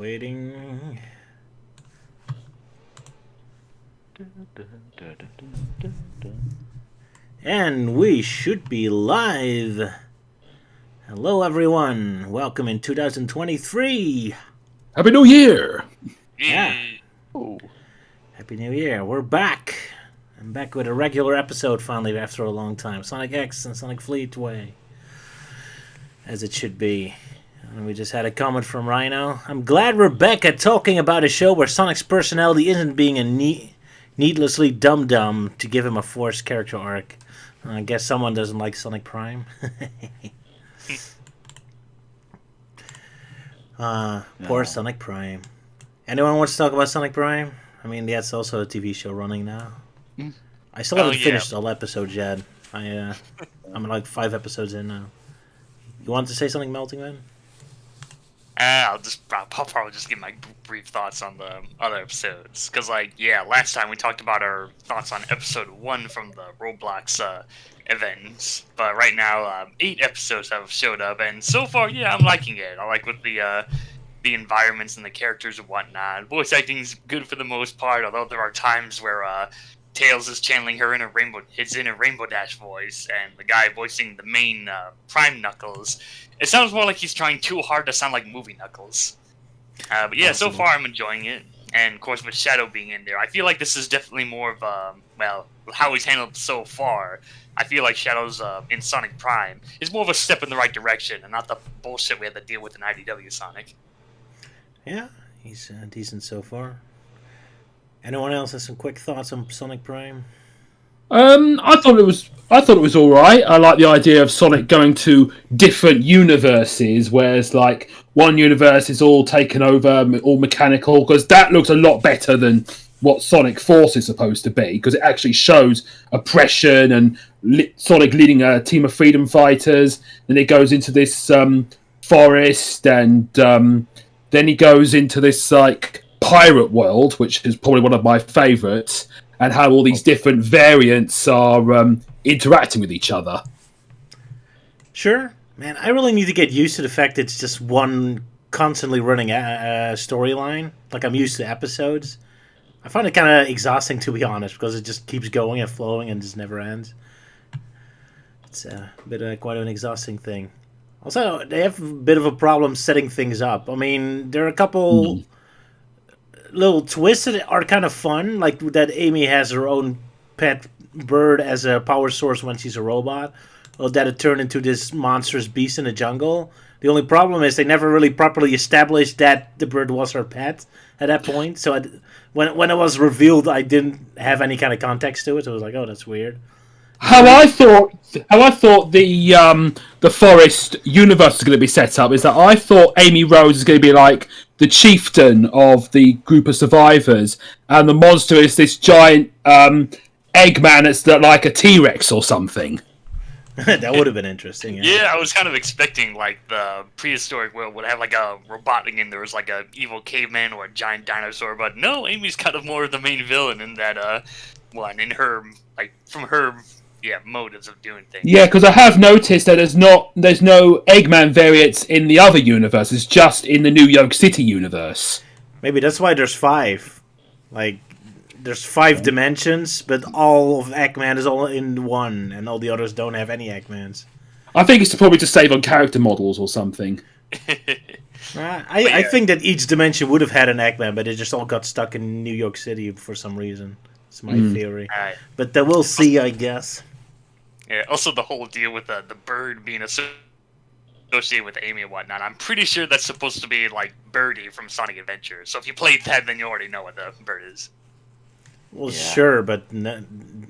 Waiting. And we should be live. Hello, everyone. Welcome in 2023. Happy New Year! Yeah. Oh. Happy New Year. We're back. I'm back with a regular episode finally after a long time. Sonic X and Sonic Fleetway. As it should be. And we just had a comment from Rhino. I'm glad we're back at talking about a show where Sonic's personality isn't being a needlessly dumb to give him a forced character arc. I guess someone doesn't like Sonic Prime. Poor Sonic Prime. Anyone wants to talk about Sonic Prime? I mean, that's also a TV show running now. I still haven't finished all episodes yet. I'm like 5 episodes in now. You want to say something, Melting Man? I'll probably just give my brief thoughts on the other episodes. Because, last time we talked about our thoughts on episode 1 from the Roblox events. But right now, 8 episodes have showed up, and so far, I'm liking it. I like what the environments and the characters and whatnot. Voice acting's good for the most part, although there are times where Tails is channeling her in a Rainbow Dash voice, and the guy voicing the main Prime Knuckles, it sounds more like he's trying too hard to sound like Movie Knuckles. But yeah, so far I'm enjoying it, and of course with Shadow being in there, I feel like this is definitely more of how he's handled so far. I feel like Shadow's in Sonic Prime is more of a step in the right direction, and not the bullshit we had to deal with in IDW Sonic. Yeah, he's decent so far. Anyone else has some quick thoughts on Sonic Prime? I thought it was all right. I like the idea of Sonic going to different universes, whereas like one universe is all taken over, all mechanical, because that looks a lot better than what Sonic Force is supposed to be, because it actually shows oppression and Sonic leading a team of freedom fighters. Then he goes into this forest, and then he goes into this like pirate world, which is probably one of my favourites, and how all these different variants are interacting with each other. Sure. Man, I really need to get used to the fact that it's just one constantly running storyline. Like, I'm used to episodes. I find it kind of exhausting, to be honest, because it just keeps going and flowing and just never ends. It's a bit quite an exhausting thing. Also, they have a bit of a problem setting things up. I mean, there are a couple little twists that are kind of fun, like that Amy has her own pet bird as a power source when she's a robot, or that it turned into this monstrous beast in the jungle. The only problem is they never really properly established that the bird was her pet at that point. So when it was revealed, I didn't have any kind of context to it. So I was like, oh, that's weird. How I thought the forest universe is going to be set up is that I thought Amy Rose is going to be like the chieftain of the group of survivors, and the monster is this giant Eggman that's like a T-Rex or something. That would have been interesting. Yeah, I was kind of expecting like the prehistoric world would have like a Robotnik and there was like a evil caveman or a giant dinosaur, but no, Amy's kind of more of the main villain in that one, in her from her motives of doing things. Yeah, because I have noticed that there's no Eggman variants in the other universe. It's just in the New York City universe. Maybe that's why there's 5. Like, there's 5 dimensions, but all of Eggman is all in one, and all the others don't have any Eggmans. I think it's probably to save on character models or something. I think that each dimension would have had an Eggman, but it just all got stuck in New York City for some reason. It's my theory. But we'll see, I guess. Yeah, also the whole deal with the bird being associated with Amy and whatnot, I'm pretty sure that's supposed to be like Birdie from Sonic Adventure. So if you played that, then you already know what the bird is. Well, sure, but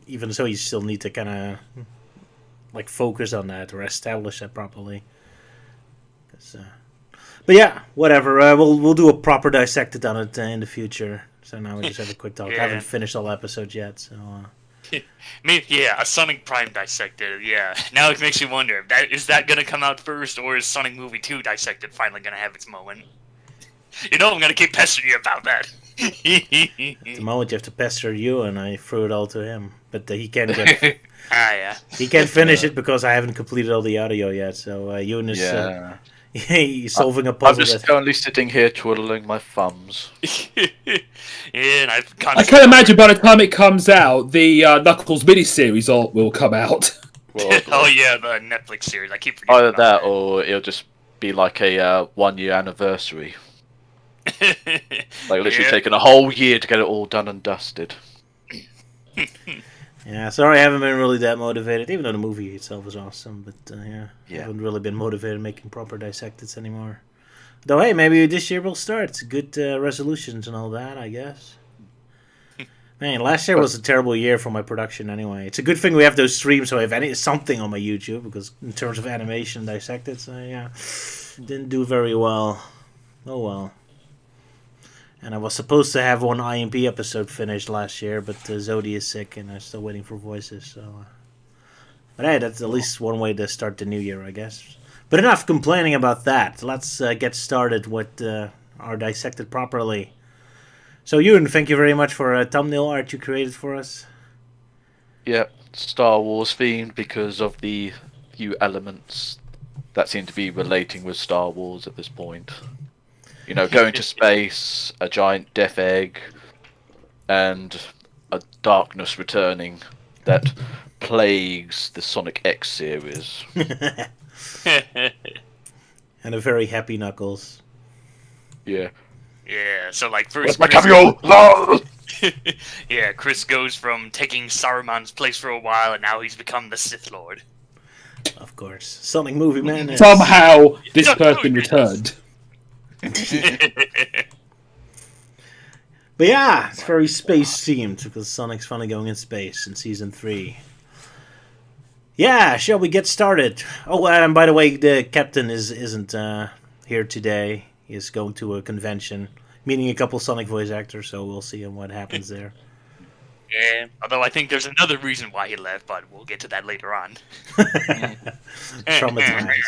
even so, you still need to kind of like focus on that or establish that properly. But yeah, whatever. We'll do a proper dissected on it in the future. So now we just have a quick talk. I haven't finished all episodes yet, so. Maybe, a Sonic Prime Dissected, Now it makes you wonder, is that going to come out first, or is Sonic Movie 2 Dissected finally going to have its moment? You know I'm going to keep pestering you about that. At the moment you have to pester you, and I threw it all to him. But he can't get... He can't finish it because I haven't completed all the audio yet, so Euan is... He's solving a I'm puzzle. just currently sitting here twiddling my thumbs. Yeah, and I can imagine by the time it comes out, the Knuckles miniseries will come out. Well, Oh yeah, the Netflix series. I keep forgetting either about that, or it'll just be like a 1 year anniversary. Like literally Yeah. taking a whole year to get it all done and dusted. Yeah, sorry, I haven't been really that motivated, even though the movie itself was awesome. But I Yeah. haven't really been motivated making proper Dissecteds anymore. Though, hey, maybe this year will start. It's good resolutions and all that, I guess. Man, last year was a terrible year for my production anyway. It's a good thing we have those streams so I have something on my YouTube, because in terms of animation Dissected, didn't do very well. Oh well. And I was supposed to have one IMP episode finished last year, but Zodi is sick and I'm still waiting for voices. So, but hey, that's at least one way to start the new year, I guess. But enough complaining about that. Let's get started with our Dissected properly. So, Euan, thank you very much for a thumbnail art you created for us. Yep, Star Wars themed because of the few elements that seem to be relating with Star Wars at this point. You know, going to space, a giant death egg, and a darkness returning that plagues the Sonic X series. And a very happy Knuckles. Yeah. Yeah, so like first. My Chris- cameo! Yeah, Chris goes from taking Saruman's place for a while, and now he's become the Sith Lord. Of course. Sonic Movie Man. Somehow, this No, person no, returned. But yeah, it's very space themed because Sonic's finally going in space in season 3. Yeah, shall we get started? Oh, and by the way, the captain isn't here today. He is going to a convention, meeting a couple Sonic voice actors. So we'll see what happens there. Yeah, although I think there's another reason why he left, but we'll get to that later on. Traumatized.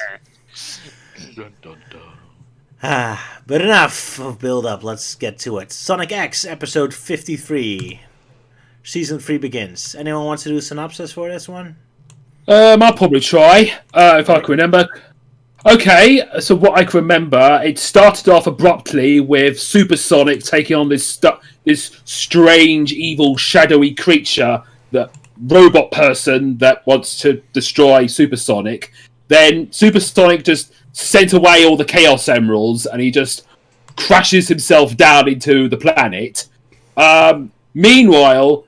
Dun, dun, dun. But enough of build up. Let's get to it. Sonic X episode 53. Season 3 begins. Anyone wants to do a synopsis for this one? I'll probably try, if I can remember. Okay, so what I can remember, it started off abruptly with Super Sonic taking on this strange, evil, shadowy creature, the robot person that wants to destroy Super Sonic. Then Super Sonic just sent away all the Chaos Emeralds, and he just crashes himself down into the planet. Meanwhile,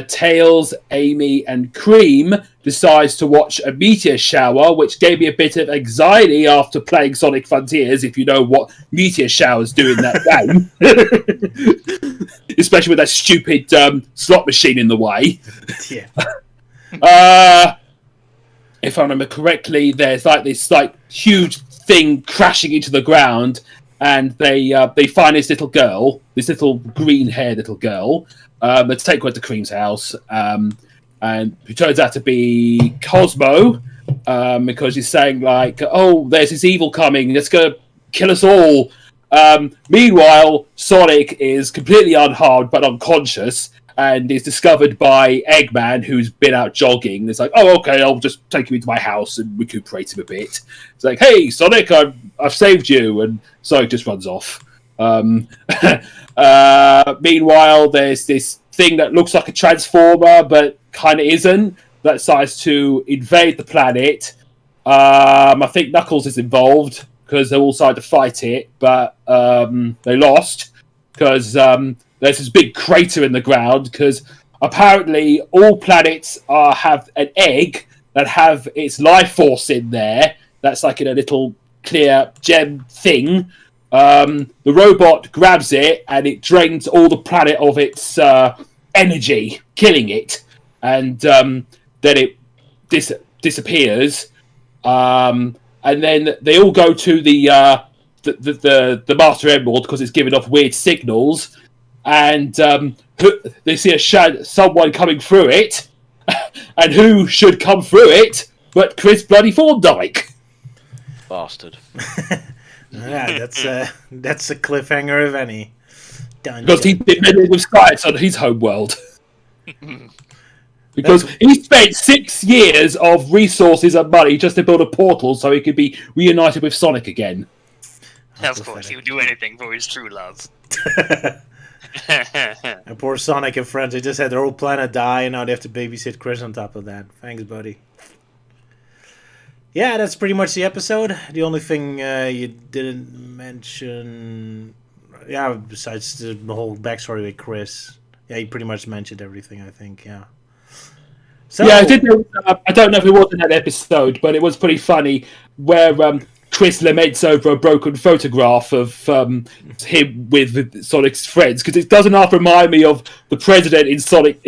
Tails, Amy, and Cream decides to watch a meteor shower, which gave me a bit of anxiety after playing Sonic Frontiers, if you know what meteor showers do in that game. Especially with that stupid slot machine in the way. Yeah. If I remember correctly, there's like this huge thing crashing into the ground, and they find this little girl, this little green-haired little girl. Let's take her to Cream's house, and who turns out to be Cosmo, because he's saying like, "Oh, there's this evil coming. It's gonna kill us all." Meanwhile, Sonic is completely unharmed but unconscious, and is discovered by Eggman, who's been out jogging. It's like, "Oh, okay, I'll just take you into my house and recuperate him a bit." It's like, "Hey, Sonic, I've saved you," and Sonic just runs off. Meanwhile, there's this thing that looks like a transformer, but kind of isn't, that decides to invade the planet. I think Knuckles is involved, because they all decided to fight it, but they lost, because there's this big crater in the ground, because apparently all planets have an egg that have its life force in there, that's like in a little clear gem thing. The robot grabs it, and it drains all the planet of its energy, killing it, and then it disappears. And then they all go to the Master Emerald because it's giving off weird signals, and they see someone coming through it, and who should come through it but Chris bloody Thorndyke? Bastard. Yeah, that's a cliffhanger of any. Dun, Because dun, he's been meddling with science on his home world. Because he spent 6 years of resources and money just to build a portal so he could be reunited with Sonic again. Of course, he would do anything for his true love. And poor Sonic and friends, they just had their whole planet die, and now they have to babysit Chris on top of that. Thanks, buddy. Yeah, that's pretty much the episode. The only thing you didn't mention... Yeah, besides the whole backstory with Chris. Yeah, you pretty much mentioned everything, I think, yeah. So, Yeah, I don't know if it was in that episode, but it was pretty funny where Chris laments over a broken photograph of him with Sonic's friends, because it doesn't half remind me of the president in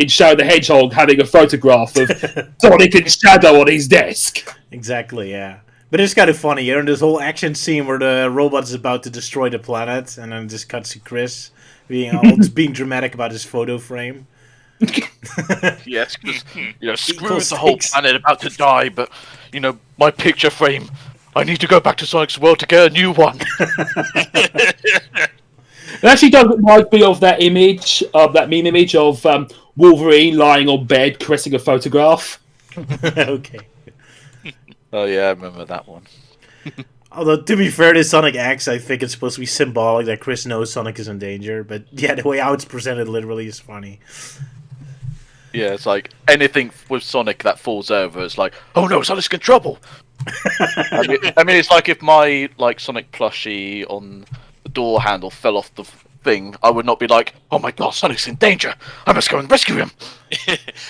Shadow the Hedgehog having a photograph of Sonic and Shadow on his desk. Exactly, yeah. But it's kind of funny, you know, this whole action scene where the robot is about to destroy the planet, and then just cuts to Chris being dramatic about his photo frame. Yes, because screw the whole planet about to die, but my picture frame. I need to go back to Sonic's world to get a new one. It actually does remind me of that image, that meme image of Wolverine lying on bed caressing a photograph. Okay. Oh yeah, I remember that one. Although, to be fair to Sonic X, I think it's supposed to be symbolic that Chris knows Sonic is in danger. But yeah, the way how it's presented literally is funny. Yeah, it's like anything with Sonic that falls over, it's like, oh no, Sonic's in trouble. I mean, it's like if my Sonic plushie on the door handle fell off the thing, I would not be like, oh my god, Sonic's in danger. I must go and rescue him.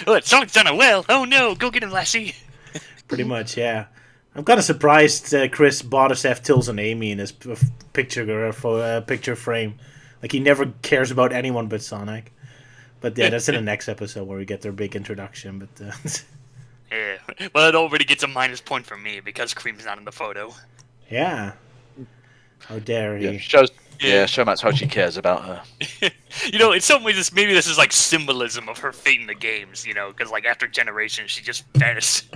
Look, Sonic's done it well. Oh no, go get him, Lassie. Pretty much, yeah. I'm kind of surprised Chris bothers to have Tills and Amy in his picture frame. Like, he never cares about anyone but Sonic. But yeah, that's in the next episode where we get their big introduction. But Yeah, well, it already gets a minus point from me because Cream's not in the photo. yeah. How dare he? Yeah, shows Max how she cares about her. In some ways, maybe this is like symbolism of her fate in the games, because after Generation, she just vanished.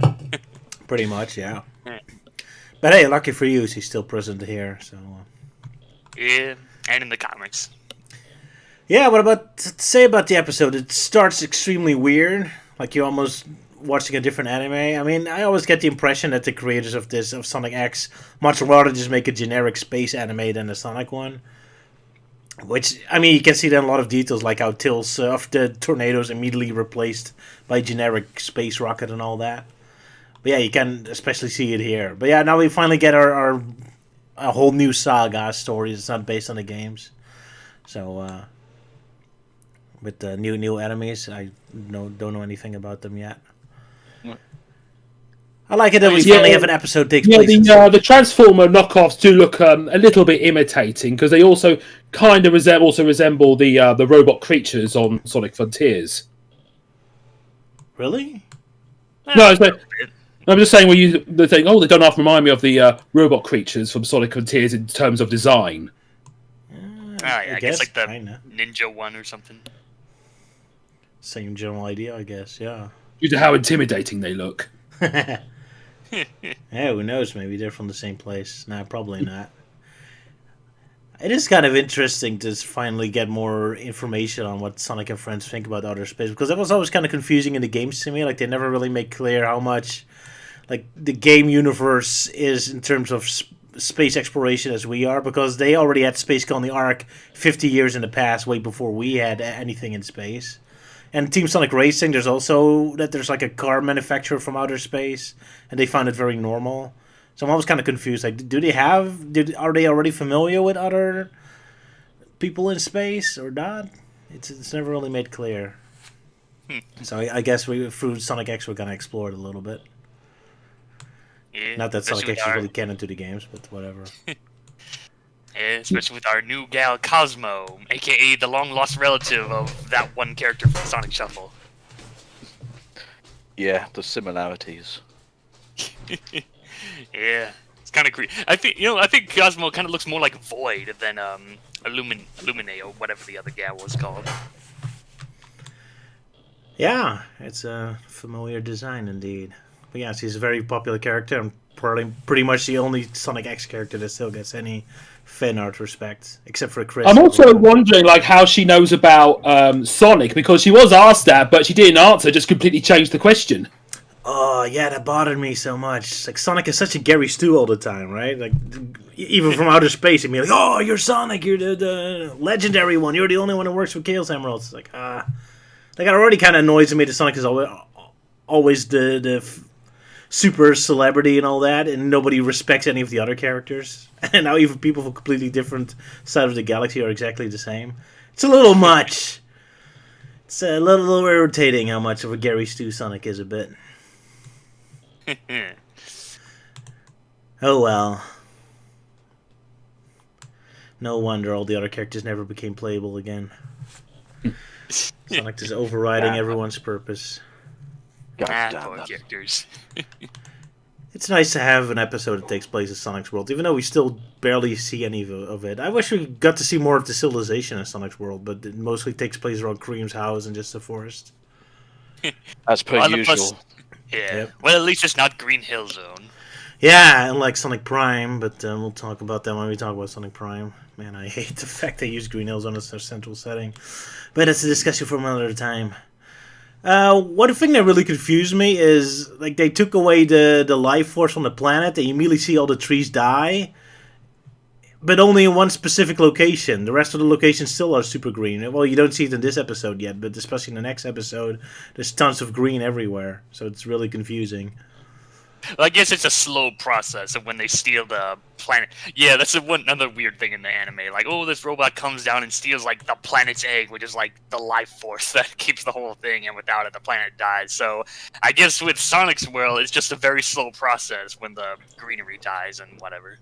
Pretty much, yeah. But hey, lucky for you, she's still present here. So. Yeah, and in the comics. Yeah, what about to say about the episode? It starts extremely weird, like you're almost watching a different anime. I mean, I always get the impression that the creators of Sonic X much rather just make a generic space anime than a Sonic one. Which, I mean, you can see that in a lot of details, like how Tills of the tornadoes immediately replaced by generic space rocket and all that. But yeah, you can especially see it here. But yeah, now we finally get a whole new saga story. It's not based on the games. So, with the new enemies, I don't know anything about them yet. I like it that we finally have an episode takes place. The Transformer knockoffs do look a little bit imitating, because they also kind of resemble the robot creatures on Sonic Frontiers. Really? No, I'm just saying they don't half remind me of the robot creatures from Sonic Frontiers in terms of design. I guess like the kinda. ninja one or something. Same general idea, I guess, yeah. Due to how intimidating they look. Yeah, who knows? Maybe they're from the same place. Nah, probably not. It is kind of interesting to finally get more information on what Sonic and friends think about outer space, because that was always kind of confusing in the games to me. Like, they never really make clear how much the game universe is in terms of space exploration as we are, because they already had Space Colony Arc 50 years in the past, way before we had anything in space. And Team Sonic Racing, there's like a car manufacturer from outer space, and they found it very normal. So I'm always kind of confused. Like, are they already familiar with other people in space or not? It's never really made clear. So I guess through Sonic X we're gonna explore it a little bit. Yeah, not that Sonic X is really canon to the games, but whatever. Yeah, especially with our new gal Cosmo, aka the long-lost relative of that one character from Sonic Shuffle. Yeah, the similarities. Yeah, it's kind of creepy. I think Cosmo kind of looks more like Void than Illumine or whatever the other gal was called. Yeah, it's a familiar design indeed. But yeah, she's a very popular character and pretty much the only Sonic X character that still gets any fan art respect, except for Chris. I'm also wondering, like, how she knows about Sonic, because she was asked that, but she didn't answer. Just completely changed the question. Oh yeah, that bothered me so much. Like Sonic is such a Gary Stu all the time, right? Like even from outer space, he'd be like, "Oh, you're Sonic. You're the legendary one. You're the only one who works with Chaos Emeralds." It's like like it already kind of annoys me that Sonic is always the super celebrity and all that, and nobody respects any of the other characters. And now even people from completely different sides of the galaxy are exactly the same. It's a little much. It's a little irritating how much of a Gary Stu Sonic is a bit. Oh well. No wonder all the other characters never became playable again. Sonic just overriding everyone's purpose. Poor characters. It's nice to have an episode that takes place in Sonic's world, even though we still barely see any of it. I wish we got to see more of the civilization in Sonic's world, but it mostly takes place around Cream's house and just the forest. As per usual. Yeah. Yep. Well, at least it's not Green Hill Zone. Yeah, unlike Sonic Prime, but we'll talk about that when we talk about Sonic Prime. Man, I hate the fact they use Green Hills on as their central setting. But it's a discussion for another time. One thing that really confused me is, like, they took away the life force from the planet, and you immediately see all the trees die, but only in one specific location. The rest of the locations still are super green. Well, you don't see it in this episode yet, but especially in the next episode, there's tons of green everywhere, so it's really confusing. Well, I guess it's a slow process of when they steal the planet. Yeah, that's another weird thing in the anime. Like, oh, this robot comes down and steals, like, the planet's egg, which is, like, the life force that keeps the whole thing, and without it, the planet dies. So, I guess with Sonic's world, it's just a very slow process when the greenery dies and whatever.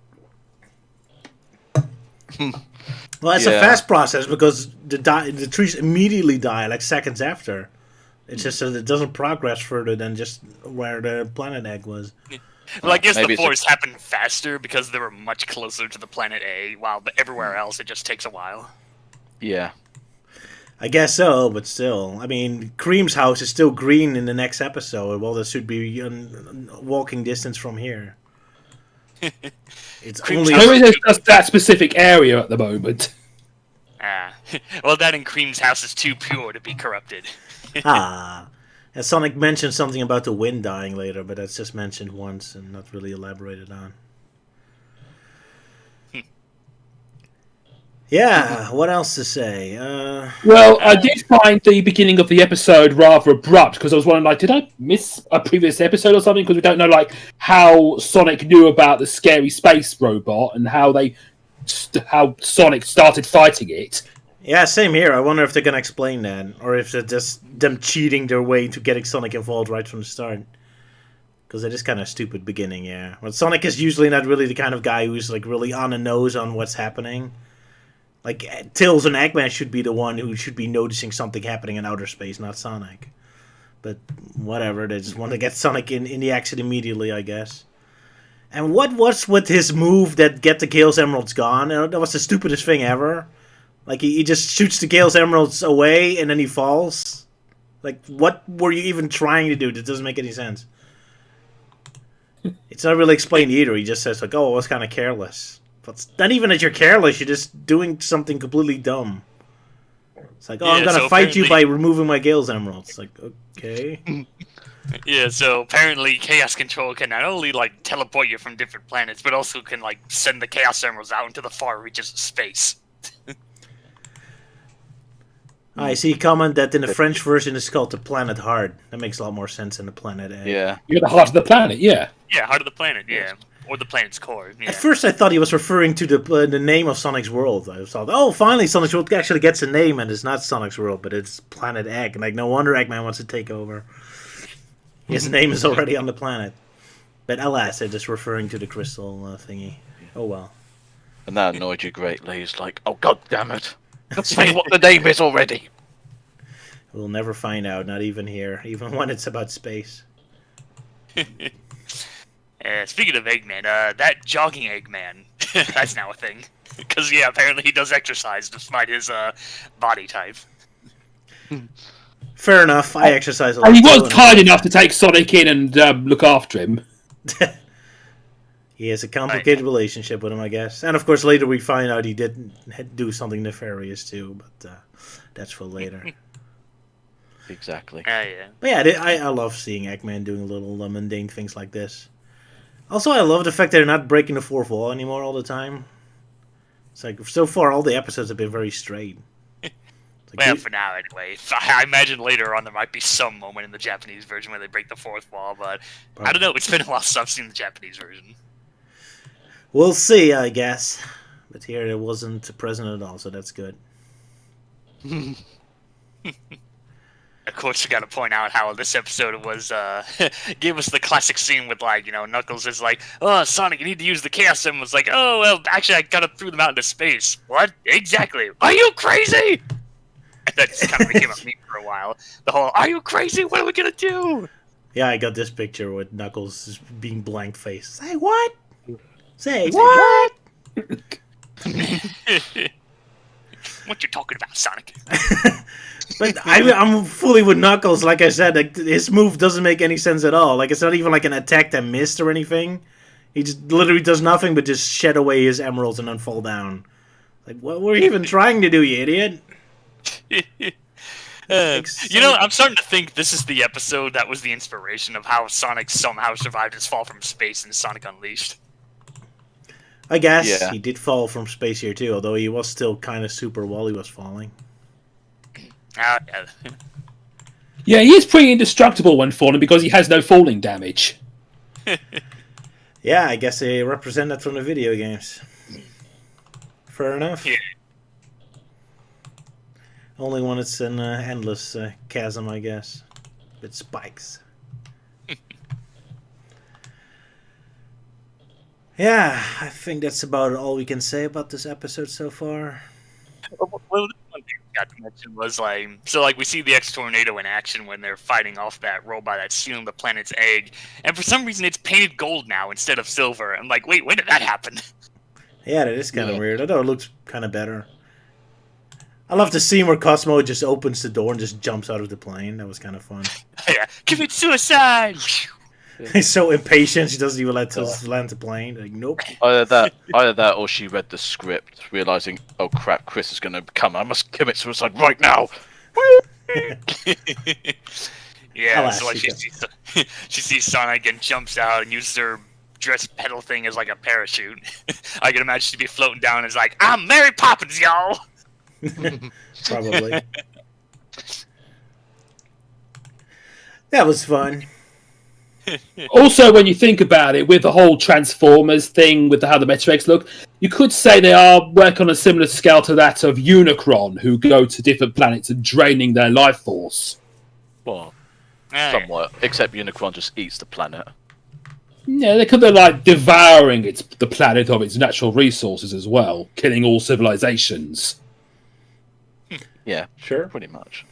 Well, it's a fast process because the trees immediately die, like, seconds after. It's just that it doesn't progress further than just where the planet egg was. Well, I guess the force happened faster because they were much closer to the planet A, while everywhere else it just takes a while. Yeah. I guess so, but still. I mean, Cream's house is still green in the next episode. Well, this should be walking distance from here. It's only... Maybe it's just that specific area at the moment. Well, that in Cream's house is too pure to be corrupted. And Sonic mentioned something about the wind dying later, but that's just mentioned once and not really elaborated on. Yeah, what else to say? Well, I did find the beginning of the episode rather abrupt, because I was wondering, like, did I miss a previous episode or something? Because we don't know, like, how Sonic knew about the scary space robot and how Sonic started fighting it. Yeah, same here. I wonder if they're going to explain that, or if they're just them cheating their way to getting Sonic involved right from the start. Because it is kind of a stupid beginning, yeah. But Sonic is usually not really the kind of guy who's, like, really on the nose on what's happening. Like, Tails and Eggman should be the one who should be noticing something happening in outer space, not Sonic. But whatever, they just want to get Sonic in the action immediately, I guess. And what was with his move that get the Chaos Emeralds gone? That was the stupidest thing ever. Like, he just shoots the Chaos Emeralds away, and then he falls. Like, what were you even trying to do? That doesn't make any sense. It's not really explained either. He just says, like, oh, I was kind of careless. But it's not even that you're careless, you're just doing something completely dumb. It's like, oh, I'm going to fight you by removing my Chaos Emeralds. It's like, okay. Yeah, so apparently Chaos Control can not only, like, teleport you from different planets, but also can, like, send the Chaos Emeralds out into the far reaches of space. I see a comment that in the French version it's called the Planet Heart. That makes a lot more sense than the Planet A. Yeah. You're the heart of the planet, yeah. Yeah, heart of the planet, yeah. Or the planet's core. Yeah. At first I thought he was referring to the name of Sonic's world. I thought, oh, finally Sonic's world actually gets a name, and it's not Sonic's world, but it's Planet Egg. Like, no wonder Eggman wants to take over. His name is already on the planet. But alas, they're just referring to the crystal thingy. Oh well. And that annoyed you greatly. It's like, oh, god damn it. Say what the name is already. We'll never find out, not even here, even when it's about space. Speaking of Eggman, that jogging Eggman, that's now a thing. Because, yeah, apparently he does exercise despite his body type. Fair enough, I exercise a lot. And he was kind enough to take Sonic in and look after him. He has a complicated relationship with him, I guess. And of course, later we find out he did do something nefarious too, but that's for later. Exactly. Yeah. But yeah, I love seeing Eggman doing little mundane things like this. Also, I love the fact they're not breaking the fourth wall anymore all the time. It's like, so far, all the episodes have been very straight. Well, for now, anyway. I imagine later on there might be some moment in the Japanese version where they break the fourth wall, but I don't know. It's been a while since I've seen the Japanese version. We'll see, I guess. But here it wasn't present at all, so that's good. Of course, you got to point out how this episode was gave us the classic scene with, like, Knuckles is like, "Oh, Sonic, you need to use the Chaos Emerald." It's like, "Oh, well, actually, I kind of threw them out into space." What? Exactly? Are you crazy? And that just kind of became a meme for a while. The whole, "Are you crazy? What are we gonna do?" Yeah, I got this picture with Knuckles just being blank faced. Say what? Say what? What you talking about, Sonic? But I'm fully with Knuckles. Like I said, like, his move doesn't make any sense at all. Like, it's not even like an attack that missed or anything. He just literally does nothing but just shed away his emeralds and then fall down. Like, what were you even trying to do, you idiot? I'm starting to think this is the episode that was the inspiration of how Sonic somehow survived his fall from space in Sonic Unleashed. I guess he did fall from space here too, although he was still kind of super while he was falling. Yeah, he is pretty indestructible when falling because he has no falling damage. Yeah, I guess they represent that from the video games. Fair enough. Yeah. Only when it's an endless chasm, I guess. With spikes. Yeah, I think that's about all we can say about this episode so far. Well, one thing I forgot to mention was, we see the X-Tornado in action when they're fighting off that robot that's stealing the planet's egg, and for some reason it's painted gold now instead of silver. I'm like, wait, when did that happen? Yeah, that is kind of weird. I thought it looks kind of better. I love the scene where Cosmo just opens the door and just jumps out of the plane. That was kind of fun. Yeah, commit suicide! He's so impatient, she doesn't even let us land the plane. Like, nope. Either that, or she read the script, realizing, oh crap, Chris is going to come. I must commit suicide right now. Yeah, Alas, so she sees Sonic and jumps out and uses her dress pedal thing as like a parachute. I can imagine she'd be floating down and is like, "I'm Mary Poppins, y'all." Probably. That was fun. Also, when you think about it, with the whole Transformers thing, with how the Meta-X look, you could say they are working on a similar scale to that of Unicron, who go to different planets and draining their life force. Well, somewhat. Except Unicron just eats the planet. Yeah, they could be like devouring the planet of its natural resources as well, killing all civilizations. Yeah, Sure. pretty much.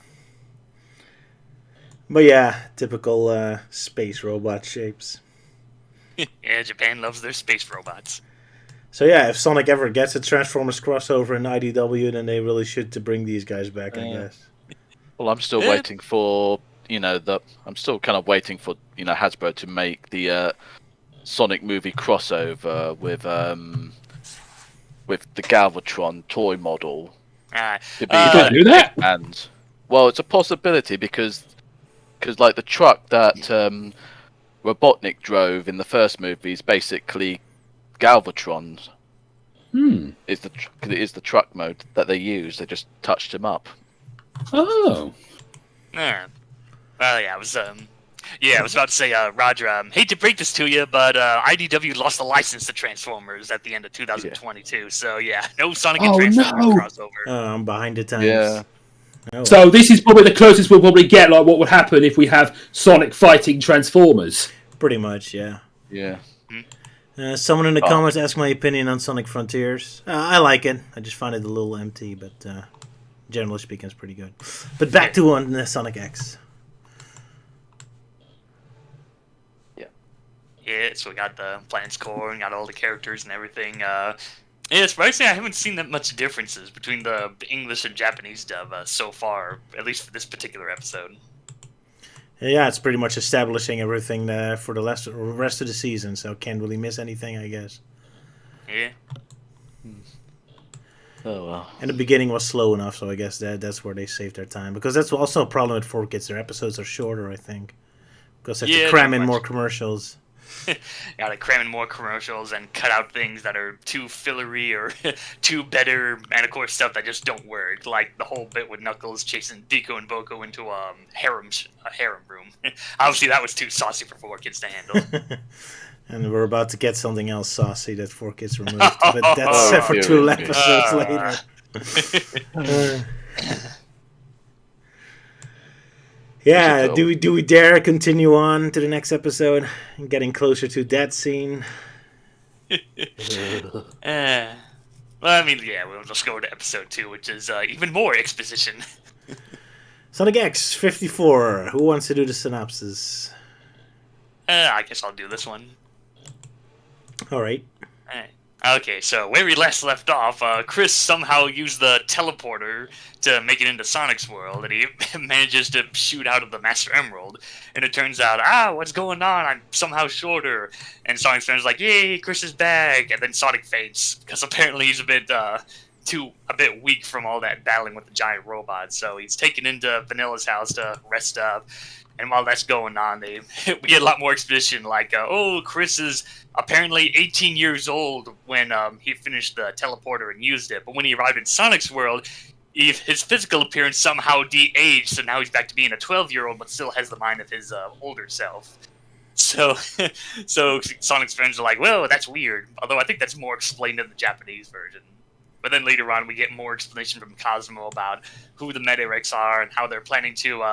But yeah, typical space robot shapes. Yeah, Japan loves their space robots. So yeah, if Sonic ever gets a Transformers crossover in IDW, then they really should to bring these guys back, I guess. Well, I'm still waiting for, I'm still kind of waiting for, Hasbro to make the Sonic movie crossover with the Galvatron toy model. Uh, To be Don't do that. And well, it's a possibility because like the truck that Robotnik drove in the first movie is basically Galvatron. Is the truck mode that they use? They just touched him up. Oh. Well, yeah, I was about to say, Roger, hate to break this to you, but IDW lost the license to Transformers at the end of 2022. So yeah, no Sonic and Transformers crossover. I'm behind the times. Yeah. Oh. So this is probably the closest we'll probably get, like what would happen if we have Sonic fighting Transformers. Pretty much, yeah. Yeah. Someone in the comments asked my opinion on Sonic Frontiers. I like it. I just find it a little empty, but generally speaking, it's pretty good. But back to on Sonic X. Yeah, so we got the Planet's Core and got all the characters and everything. Yeah, surprisingly, I haven't seen that much differences between the English and Japanese dub so far, at least for this particular episode. Yeah, it's pretty much establishing everything for the rest of the season, so can't really miss anything, I guess. Yeah. Oh well. And the beginning was slow enough, so I guess that's where they saved their time. Because that's also a problem with 4Kids. Their episodes are shorter, I think. Because they have to cram in more commercials. Gotta cram in more commercials and cut out things that are too fillery or too better, and of course stuff that just don't work, like the whole bit with Knuckles chasing Deco and Boko into a harem room. Obviously, that was too saucy for 4Kids to handle. And we're about to get something else saucy that 4Kids removed, but that's set for 2 episodes later. Yeah, do we dare continue on to the next episode and getting closer to that scene? Well, I mean, yeah, we'll just go to episode 2, which is even more exposition. Sonic X 54. Who wants to do the synopsis? I guess I'll do this one. All right. Okay, so where we last left off, Chris somehow used the teleporter to make it into Sonic's world, and he manages to shoot out of the Master Emerald. And it turns out, what's going on? I'm somehow shorter. And Sonic's friend's like, yay, Chris is back. And then Sonic faints, because apparently he's a bit weak from all that battling with the giant robot. So he's taken into Vanilla's house to rest up. And while that's going on, we get a lot more exposition, like, Chris is apparently 18 years old when he finished the teleporter and used it. But when he arrived in Sonic's world, his physical appearance somehow de-aged, so now he's back to being a 12-year-old, but still has the mind of his older self. So Sonic's friends are like, well, that's weird. Although I think that's more explained in the Japanese version. But then later on, we get more explanation from Cosmo about who the Meta-Rex are and how they're planning to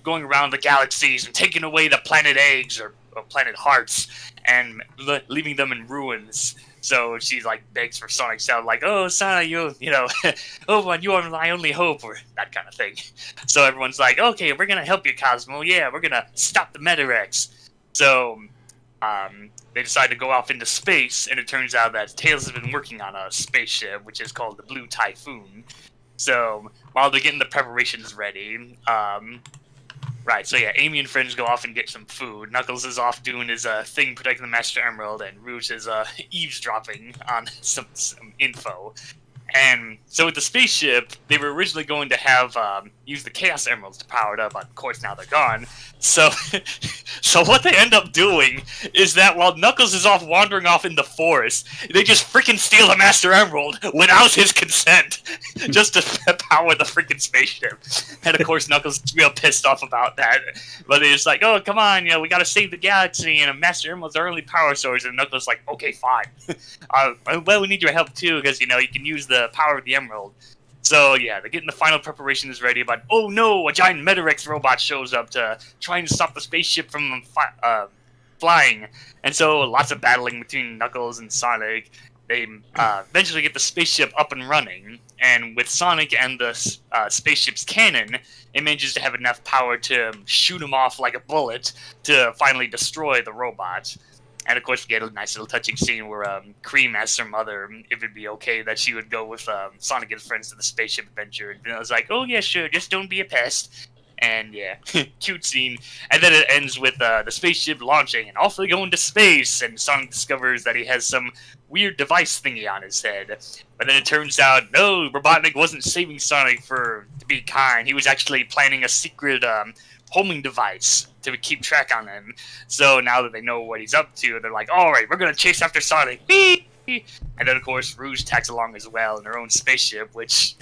going around the galaxies and taking away the planet eggs or planet hearts and leaving them in ruins. So she like begs for Sonic's help, like, "Oh, Sonic, oh, you are my only hope," or that kind of thing. So everyone's like, "Okay, we're gonna help you, Cosmo. Yeah, we're gonna stop the Meta-Rex." So they decide to go off into space, and it turns out that Tails has been working on a spaceship, which is called the Blue Typhoon. So while they're getting the preparations ready, Amy and friends go off and get some food. Knuckles is off doing his thing protecting the Master Emerald, and Rouge is eavesdropping on some info. And so with the spaceship, they were originally going to have use the Chaos Emeralds to power it up, but of course now they're gone. So what they end up doing is that while Knuckles is off wandering off in the forest, they just freaking steal the Master Emerald without his consent, just to power the freaking spaceship. And of course Knuckles is real pissed off about that. But they're just like, oh, come on, we gotta save the galaxy, and a Master Emerald's our only power source. And Knuckles is like, okay, fine. Well, we need your help too, because, you can use the power of the Emerald. So yeah, they're getting the final preparations ready, but oh no, a giant Meta-Rex robot shows up to try and stop the spaceship from flying. And so lots of battling between Knuckles and Sonic. They eventually get the spaceship up and running, and with Sonic and the spaceship's cannon, it manages to have enough power to shoot him off like a bullet to finally destroy the robot. And of course, we get a nice little touching scene where Cream asks her mother if it'd be okay that she would go with Sonic and his friends to the spaceship adventure. And I was like, oh yeah, sure, just don't be a pest. And yeah, cute scene. And then it ends with the spaceship launching and off they go into space. And Sonic discovers that he has some weird device thingy on his head. But then it turns out, no, Robotnik wasn't saving Sonic to be kind. He was actually planning a secret homing device to keep track on him. So now that they know what he's up to, they're like, alright, we're gonna chase after Sonic. And then, of course, Rouge tags along as well in her own spaceship, which,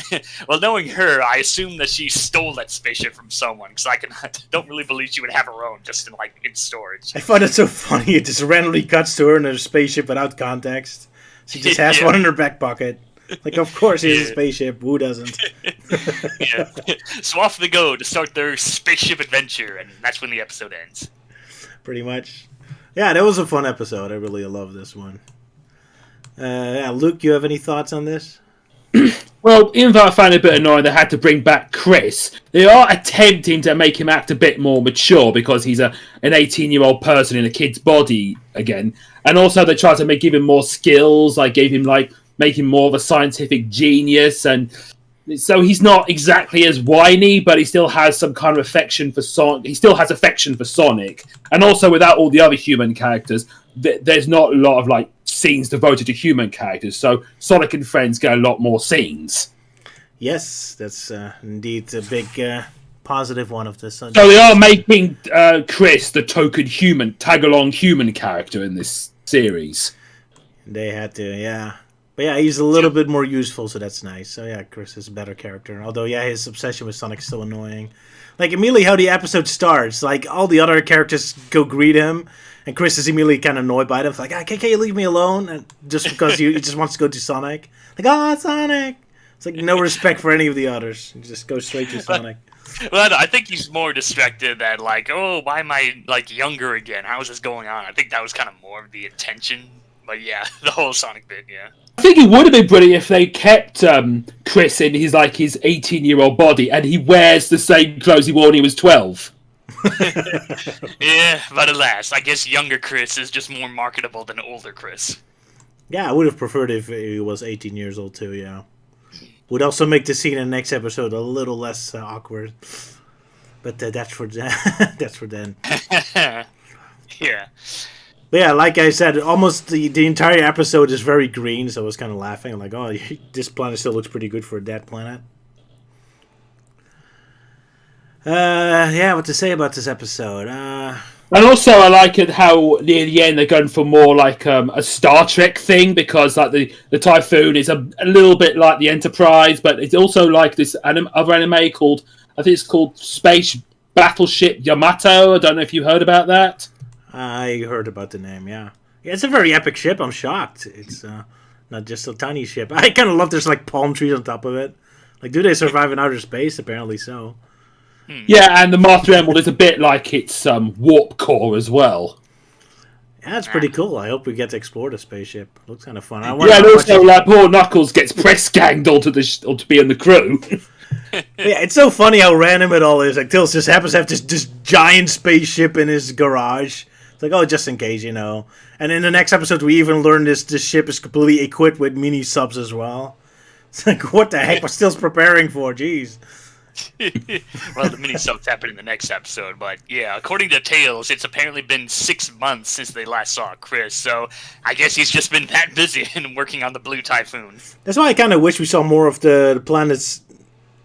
well, knowing her, I assume that she stole that spaceship from someone, because I don't really believe she would have her own just in storage. I find it so funny. It just randomly cuts to her in her spaceship without context. She just has one in her back pocket. Like, of course he has a spaceship. Who doesn't? Yeah. So off they go to start their spaceship adventure, and that's when the episode ends. Pretty much. Yeah, that was a fun episode. I really love this one. Luke, you have any thoughts on this? Well, even though I found it a bit annoying they had to bring back Chris, they are attempting to make him act a bit more mature because he's an 18-year-old person in a kid's body again. And also they tried to give him more skills, make him more of a scientific genius, and So he's not exactly as whiny, but he still has some kind of affection for Sonic. He still has affection for Sonic, and also without all the other human characters, there's not a lot of like scenes devoted to human characters. So Sonic and Friends get a lot more scenes. Yes, that's indeed a big positive one of this. So they are making Chris the token human, tag-along human character in this series. They had to, yeah. But yeah, he's a little bit more useful, so that's nice. So yeah, Chris is a better character. Although, yeah, his obsession with Sonic is so annoying. Like, immediately how the episode starts, like, all the other characters go greet him, and Chris is immediately kind of annoyed by them. It's like, can you leave me alone? And just because he just wants to go to Sonic. Like, oh, Sonic! It's like no respect for any of the others. He just goes straight to Sonic. Well, I think he's more distracted that, like, oh, why am I, like, younger again? How is this going on? I think that was kind of more of the attention. But yeah, the whole Sonic bit, yeah. I think it would have been brilliant if they kept Chris in his 18-year-old body and he wears the same clothes he wore when he was 12. Yeah, but alas, I guess younger Chris is just more marketable than older Chris. Yeah, I would have preferred if he was 18 years old too, yeah. Would also make the scene in the next episode a little less awkward. But that's for that's for then. Yeah. But yeah, like I said, almost the entire episode is very green, so I was kind of laughing. I'm like, oh, this planet still looks pretty good for a dead planet. Yeah, what to say about this episode? And also, I like it how near the end they're going for more like a Star Trek thing, because like the Typhoon is a little bit like the Enterprise, but it's also like this other anime called, I think it's called Space Battleship Yamato. I don't know if you heard about that. I heard about the name, yeah. Yeah, it's a very epic ship. I'm shocked. It's not just a tiny ship. I kind of love there's like palm trees on top of it. Like, do they survive in outer space? Apparently so. Yeah, and the Master Emerald is a bit like its warp core as well. Yeah, that's pretty cool. I hope we get to explore the spaceship. Looks kind of fun. Yeah, and also like poor Knuckles gets press ganged onto be in the crew. Yeah, it's so funny how random it all is. Like, Tails just happens to have this giant spaceship in his garage. It's like, oh, just in case, you know. And in the next episode, we even learn this ship is completely equipped with mini subs as well. It's like, what the heck was Tails preparing for? Jeez. Well, the mini subs happen in the next episode, but yeah, according to Tails, it's apparently been 6 months since they last saw Chris, so I guess he's just been that busy and working on the Blue Typhoon. That's why I kind of wish we saw more of the planet's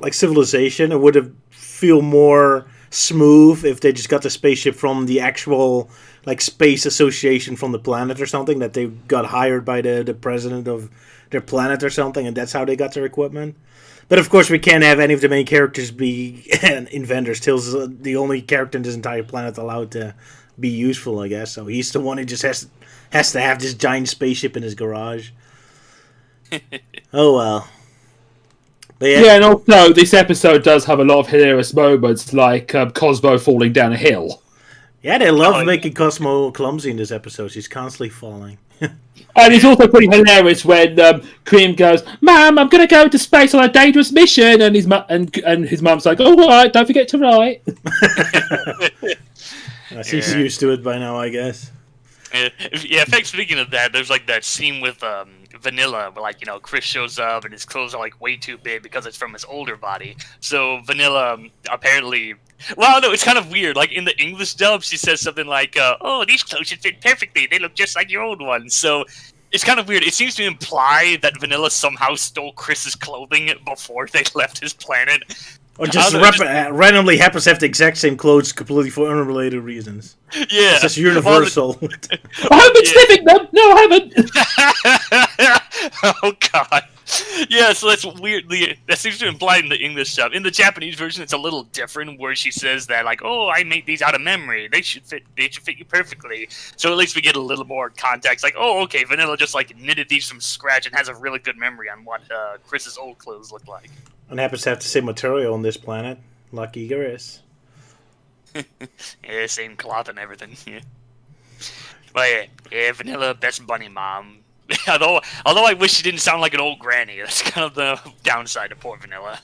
like civilization. It would have feel more smooth if they just got the spaceship from the actual like space association from the planet or something, that they got hired by the president of their planet or something, and that's how they got their equipment. But of course we can't have any of the main characters be inventors. Tails is the only character in this entire planet allowed to be useful, I guess. So he's the one who just has to have this giant spaceship in his garage. Oh well. But yeah, and also this episode does have a lot of hilarious moments, like Cosmo falling down a hill. Yeah, they love making Cosmo clumsy in this episode. She's constantly falling. And it's also pretty hilarious when Cream goes, "Mum, I'm going to go into space on a dangerous mission," and his mum's like, "All right, don't forget to write." She's used to it by now, I guess. Yeah, in fact, speaking of that, there's like that scene with Vanilla, where like, you know, Chris shows up and his clothes are like way too big because it's from his older body. So Vanilla apparently, well, no, it's kind of weird. Like in the English dub, she says something like, "Oh, these clothes should fit perfectly. They look just like your old ones." So it's kind of weird. It seems to imply that Vanilla somehow stole Chris's clothing before they left his planet. Or just randomly happens to have the exact same clothes completely for unrelated reasons. Yeah. It's just universal. I haven't been sniffing them! No, I haven't! Oh, God. Yeah, so that's weirdly... That seems to imply in the English dub. In the Japanese version, it's a little different, where she says that, like, "Oh, I made these out of memory. They should fit you perfectly." So at least we get a little more context. Like, oh, okay, Vanilla just, like, knitted these from scratch and has a really good memory on what Chris's old clothes look like. And happens to have the same material on this planet. Lucky Chris. Yeah, same cloth and everything. Yeah. But yeah, Vanilla, best bunny mom. although I wish she didn't sound like an old granny. That's kind of the downside of poor Vanilla.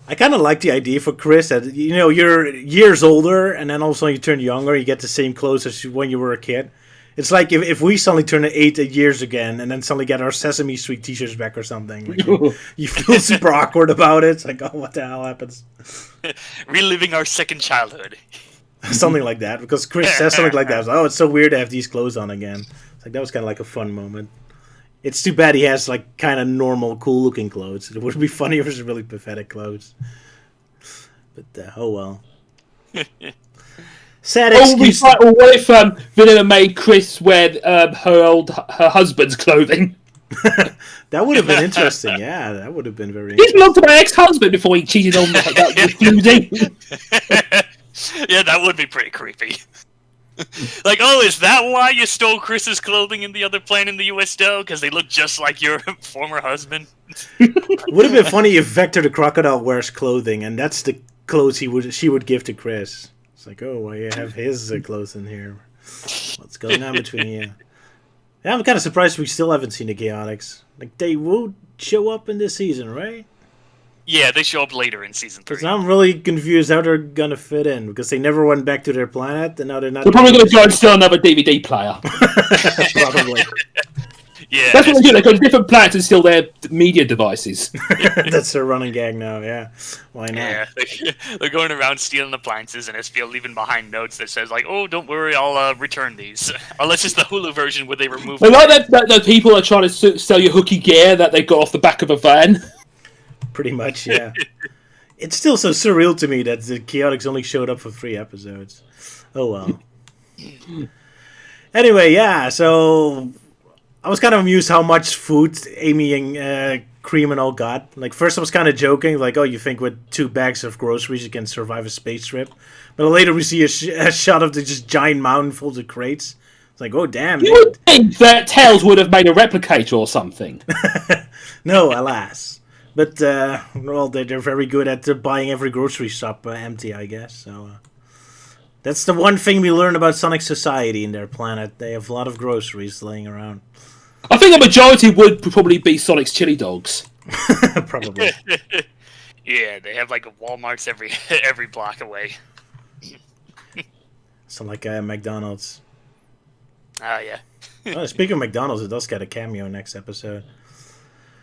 I kind of like the idea for Chris that, you know, you're years older and then all of a sudden you turn younger, you get the same clothes as when you were a kid. It's like if we suddenly turn 8 years again and then suddenly get our Sesame Street t-shirts back or something. Like you feel super awkward about it. It's like, oh, what the hell happens? Reliving our second childhood. Something like that. Because Chris says something like that. Oh, it's so weird to have these clothes on again. It's like, that was kind of like a fun moment. It's too bad he has like kind of normal, cool-looking clothes. It would be funny if it was really pathetic clothes. But, oh well. Sad excuse. What if Vanilla made Chris wear her husband's clothing? That would have been interesting. Yeah, that would have been very. He's belonged to my ex-husband before he cheated on that clothing. Yeah, that would be pretty creepy. Like, oh, is that why you stole Chris's clothing in the other plane in the US though? Because they look just like your former husband. Would have been funny if Vector the crocodile wears clothing, and that's the clothes she would give to Chris. It's like, oh, why you have his clothes in here? What's going on between you? Yeah, I'm kind of surprised we still haven't seen the Chaotix. Like, they will show up in this season, right? Yeah, they show up later in season 3. Because I'm really confused how they're gonna fit in, because they never went back to their planet, and now they're not. They're probably going to try and steal another DVD player. Probably. Yeah, That's what they do. They go to different planets and steal their media devices. That's their running gag now. Yeah, why not? Yeah, they're going around stealing appliances, and SPL leaving behind notes that says like, "Oh, don't worry, I'll return these." Unless it's the Hulu version where they remove. I like that the people are trying to sell you hooky gear that they got off the back of a van. Pretty much, yeah. It's still so surreal to me that the Chaotix only showed up for 3 episodes. Oh well. Anyway, yeah. So I was kind of amused how much food Amy and Cream and all got. Like, first I was kind of joking, like, oh, you think with 2 bags of groceries you can survive a space trip? But later we see a shot of the just giant mountain full of crates. It's like, oh, damn. You would think that Tails would have made a replicator or something. No, alas. But, well, they're very good at buying every grocery shop empty, I guess. So that's the one thing we learn about Sonic Society in their planet. They have a lot of groceries laying around. I think the majority would probably be Sonic's chili dogs. Probably. Yeah, they have like Walmarts every block away. So like McDonald's. Oh, yeah. Oh, speaking of McDonald's, it does get a cameo next episode.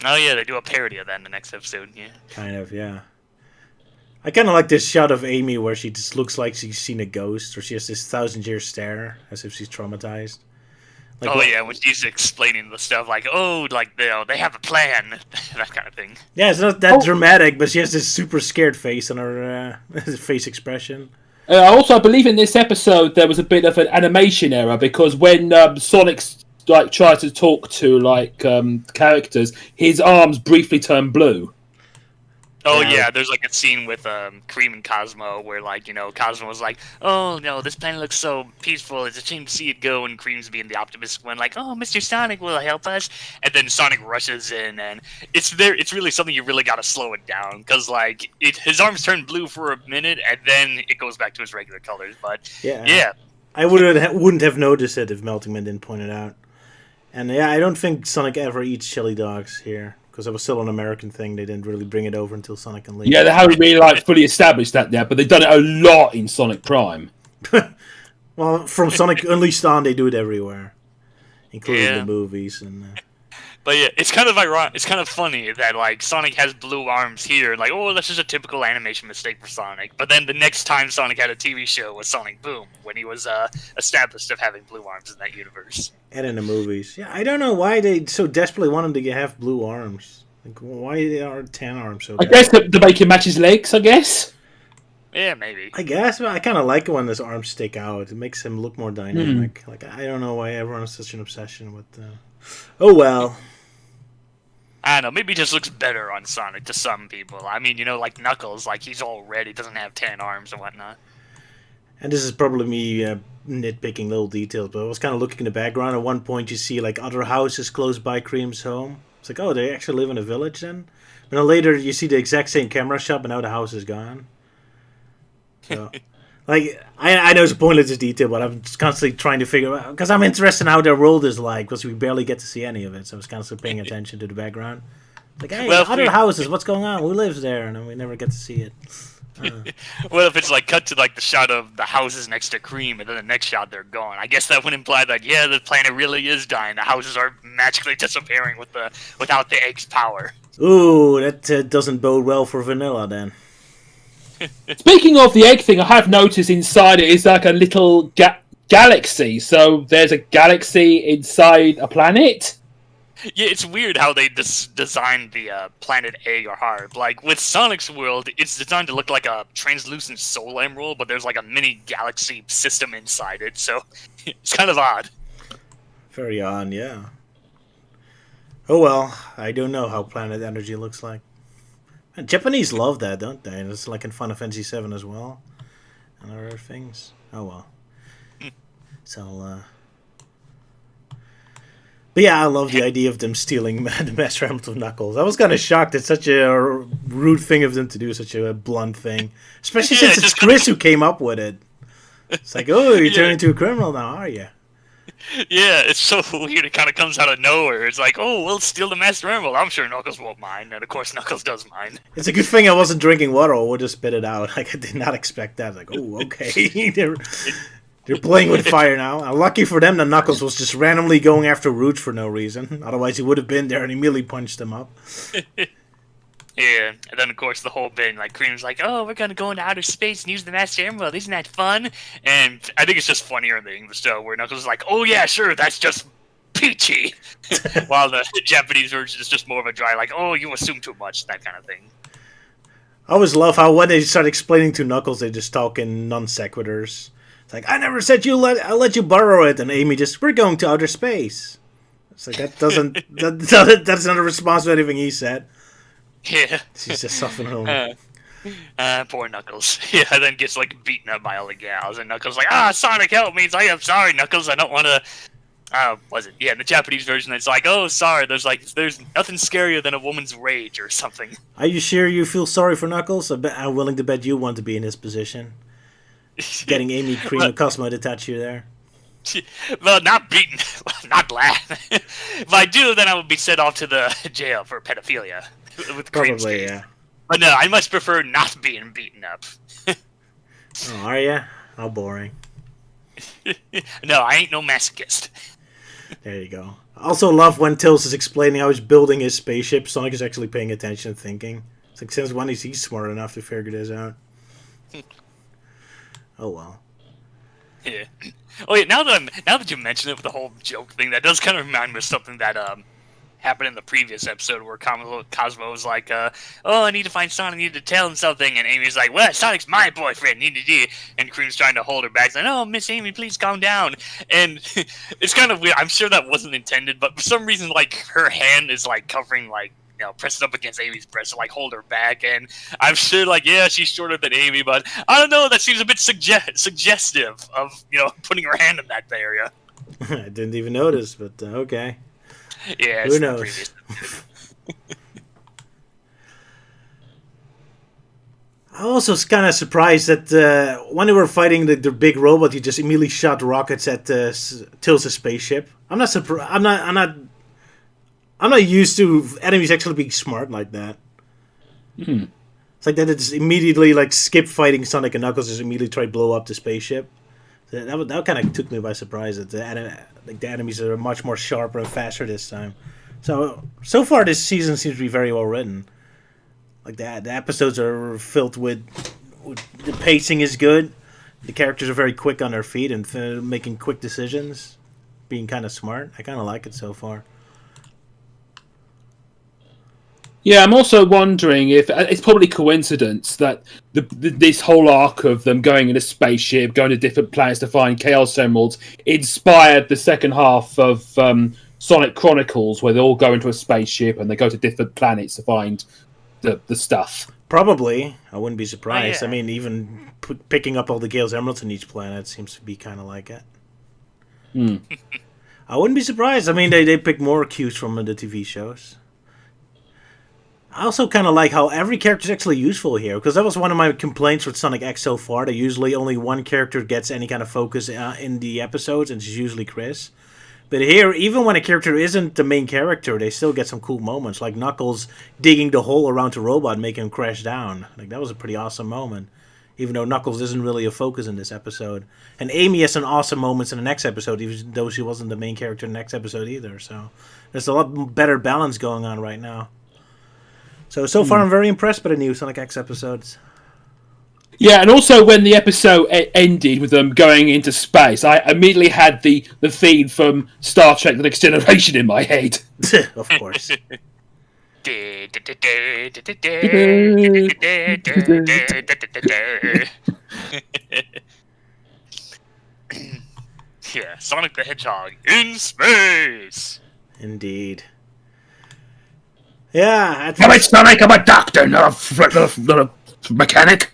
Oh, yeah, they do a parody of that in the next episode, yeah. Kind of, yeah. I kind of like this shot of Amy where she just looks like she's seen a ghost, or she has this 1,000-year stare, as if she's traumatized. Like, yeah, when she's explaining the stuff, like, oh, like, they have a plan, that kind of thing. Yeah, it's not that dramatic, but she has this super scared face on her face expression. Also, I believe in this episode there was a bit of an animation error, because when Sonic tries to talk to characters, his arms briefly turn blue. Oh yeah, there's like a scene with Cream and Cosmo where Cosmo was like, "Oh no, this planet looks so peaceful. It's a shame to see it go." And Cream's being the optimistic one, like, "Oh, Mr. Sonic will help us." And then Sonic rushes in, and it's really something you really got to slow it down, because his arms turn blue for a minute, and then it goes back to his regular colors. But yeah. I wouldn't have noticed it if Meltingman didn't point it out. And yeah, I don't think Sonic ever eats chili dogs here, because it was still an American thing. They didn't really bring it over until Sonic and League. Yeah, they haven't really fully established that yet, but they've done it a lot in Sonic Prime. Well, from Sonic Unleashed on, they do it everywhere, including the movies. And But yeah, it's kind of ironic. It's kind of funny that Sonic has blue arms here. Like, oh, that's just a typical animation mistake for Sonic. But then the next time Sonic had a TV show was Sonic Boom, when he was established of having blue arms in that universe. And in the movies, yeah, I don't know why they so desperately want him to have blue arms. Like, why are tan arms so? I guess to make him match his legs. I guess. Yeah, maybe. I guess, but I kind of like it when his arms stick out. It makes him look more dynamic. Like, I don't know why everyone has such an obsession with. Oh well. I don't know, maybe it just looks better on Sonic to some people. I mean, like Knuckles, he's all red, he doesn't have 10 arms and whatnot. And this is probably me nitpicking little details, but I was kind of looking in the background. At one point you see other houses close by Cream's home. It's like, oh, they actually live in a village then? And then later you see the exact same camera shot, but now the house is gone. So, I know it's a pointless detail, but I'm just constantly trying to figure out, because I'm interested in how their world is like, because we barely get to see any of it, so I was constantly paying attention to the background. Like, hey, other houses, what's going on? Who lives there? And then we never get to see it. What if it's like cut to like the shot of the houses next to Cream, and then the next shot they're gone? I guess that would imply that yeah, the planet really is dying. The houses are magically disappearing without the egg's power. Ooh, that doesn't bode well for Vanilla then. Speaking of the egg thing, I have noticed inside it is like a little galaxy. So there's a galaxy inside a planet. Yeah, it's weird how they designed the planet egg or heart. Like with Sonic's world, it's designed to look like a translucent soul emerald, but there's like a mini galaxy system inside it. So it's kind of odd. Very odd, yeah. Oh well, I don't know how planet energy looks like. And Japanese love that, don't they? It's like in Final Fantasy VII as well, and other things. Oh well. So, but yeah, I love the idea of them stealing the Master Emerald of Knuckles. I was kind of shocked at such a rude thing of them to do, such a blunt thing, especially since it's Chris who came up with it. It's like, oh, you're turning into a criminal now, are you? Yeah, it's so weird. It kind of comes out of nowhere. It's like, oh, we'll steal the Master Emerald. I'm sure Knuckles won't mind. And of course, Knuckles does mind. It's a good thing I wasn't drinking water or would just spit it out. Like, I did not expect that. Like, oh, okay. They're playing with fire now. Lucky for them that Knuckles was just randomly going after Rouge for no reason. Otherwise, he would have been there and immediately punched him up. Yeah, and then of course the whole bit, like Cream's like, oh, we're gonna go into outer space and use the Master Emerald, isn't that fun? And I think it's just funnier in the English dub where Knuckles is like, oh yeah, sure, that's just peachy. While the Japanese version is just more of a dry, like, oh, you assume too much, that kind of thing. I always love how when they start explaining to Knuckles, they just talk in non sequiturs. It's like, I never said I'll let you borrow it, and Amy just, we're going to outer space. It's like, that doesn't, that's not a response to anything he said. Yeah. She's just suffering home. Poor Knuckles. Yeah, then gets like beaten up by all the gals, and Knuckles like, Sonic, help me! It's like, I'm sorry, Knuckles, I don't want to. Was it? Yeah, in the Japanese version, it's like, oh, sorry. There's nothing scarier than a woman's rage or something. Are you sure you feel sorry for Knuckles? I'm willing to bet you want to be in his position. Getting Amy, Cream, and Cosmo to touch you there. Well, not beaten, not glad. If I do, then I would be sent off to the jail for pedophilia. With Cream's Probably, case. yeah. But no, I much prefer not being beaten up. Oh, are ya? How boring. No, I ain't no masochist. There you go. I also love when Tails is explaining how he's building his spaceship. Sonic is actually paying attention and thinking. It's like, since when is he smart enough to figure this out? Oh, well. Yeah. Oh yeah. Now that you mention it with the whole joke thing, that does kind of remind me of something that happened in the previous episode where Cosmo was like, oh, I need to find Sonic, I need to tell him something, and Amy's like, well, Sonic's my boyfriend, and Cream's trying to hold her back, like, oh, Miss Amy, please calm down, and it's kind of weird. I'm sure that wasn't intended, but for some reason, like, her hand is, like, covering, like, you know, pressed up against Amy's breast to, like, hold her back, and I'm sure, like, yeah, she's shorter than Amy, but I don't know, that seems a bit suggestive of, you know, putting her hand in that area. I didn't even notice, but okay. Yeah, who knows? I also was kind of surprised that when they were fighting the big robot, he just immediately shot rockets at Tails' spaceship. I'm not surprised. I'm not used to enemies actually being smart like that. It's like that. It just immediately like skip fighting Sonic and Knuckles, just immediately try to blow up the spaceship. That kind of took me by surprise. That the enemies are much more sharper and faster this time. So far this season seems to be very well written. Like the episodes are filled with the pacing is good. The characters are very quick on their feet and making quick decisions, being kind of smart. I kind of like it so far. Yeah, I'm also wondering if it's probably coincidence that this whole arc of them going in a spaceship, going to different planets to find Chaos Emeralds, inspired the second half of Sonic Chronicles, where they all go into a spaceship and they go to different planets to find the stuff. Probably. I wouldn't be surprised. Oh, yeah. I mean, even picking up all the Chaos Emeralds in each planet seems to be kind of like it. I wouldn't be surprised. I mean, they pick more cues from the TV shows. I also kind of like how every character is actually useful here, because that was one of my complaints with Sonic X so far. That usually only one character gets any kind of focus in the episodes, and it's usually Chris. But here, even when a character isn't the main character, they still get some cool moments, like Knuckles digging the hole around the robot, making him crash down. Like that was a pretty awesome moment. Even though Knuckles isn't really a focus in this episode, and Amy has some awesome moments in the next episode, even though she wasn't the main character in the next episode either. So there's a lot better balance going on right now. So far, I'm very impressed by the new Sonic X episodes. Yeah, and also when the episode ended with them going into space, I immediately had the theme from Star Trek: The Next Generation in my head. Of course. Yeah, Sonic the Hedgehog in space. Indeed. Yeah. I'm Sonic. I'm a doctor, not a mechanic.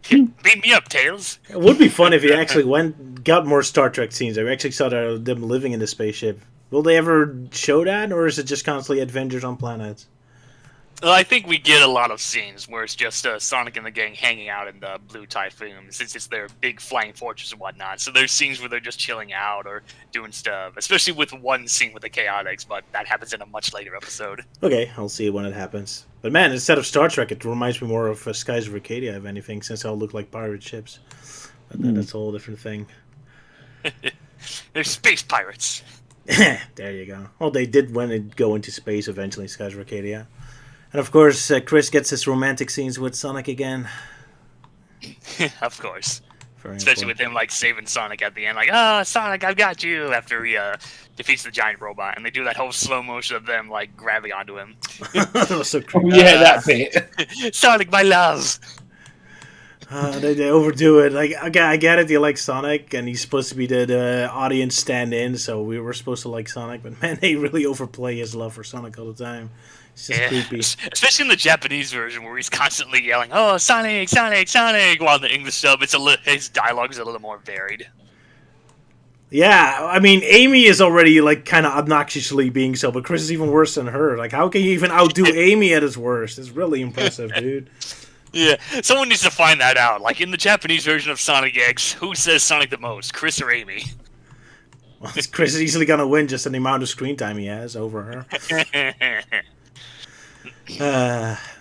Beam me up, Tails. It would be fun if he actually got more Star Trek scenes. I actually saw them living in the spaceship. Will they ever show that, or is it just constantly adventures on planets? Well, I think we get a lot of scenes where it's just Sonic and the gang hanging out in the Blue Typhoon, since it's their big flying fortress and whatnot. So there's scenes where they're just chilling out or doing stuff, especially with one scene with the Chaotix, but that happens in a much later episode. Okay, I'll see it when it happens. But man, instead of Star Trek, it reminds me more of Skies of Arcadia, if anything, since they all look like pirate ships. But that's a whole different thing. They're space pirates. There you go. Well, they did when they go into space eventually in Skies of Arcadia. And of course, Chris gets his romantic scenes with Sonic again. Of course. Very Especially with him, like, saving Sonic at the end. Like, oh, Sonic, I've got you! After he defeats the giant robot. And they do that whole slow motion of them, like, grabbing onto him. That was so creepy. Yeah, that bit. Sonic, my love! They overdo it. Like, okay, I get it. You like Sonic, and he's supposed to be the audience stand-in, so we were supposed to like Sonic. But man, they really overplay his love for Sonic all the time. It's just creepy. Especially in the Japanese version, where he's constantly yelling, "Oh, Sonic, Sonic, Sonic!" While in the English dub, his dialogue is a little more varied. Yeah, I mean, Amy is already like kind of obnoxiously being so, but Chris is even worse than her. Like, how can you even outdo Amy at his worst? It's really impressive, dude. Yeah, someone needs to find that out. Like, in the Japanese version of Sonic X, who says Sonic the most, Chris or Amy? Well, Chris is easily gonna win just in the amount of screen time he has over her.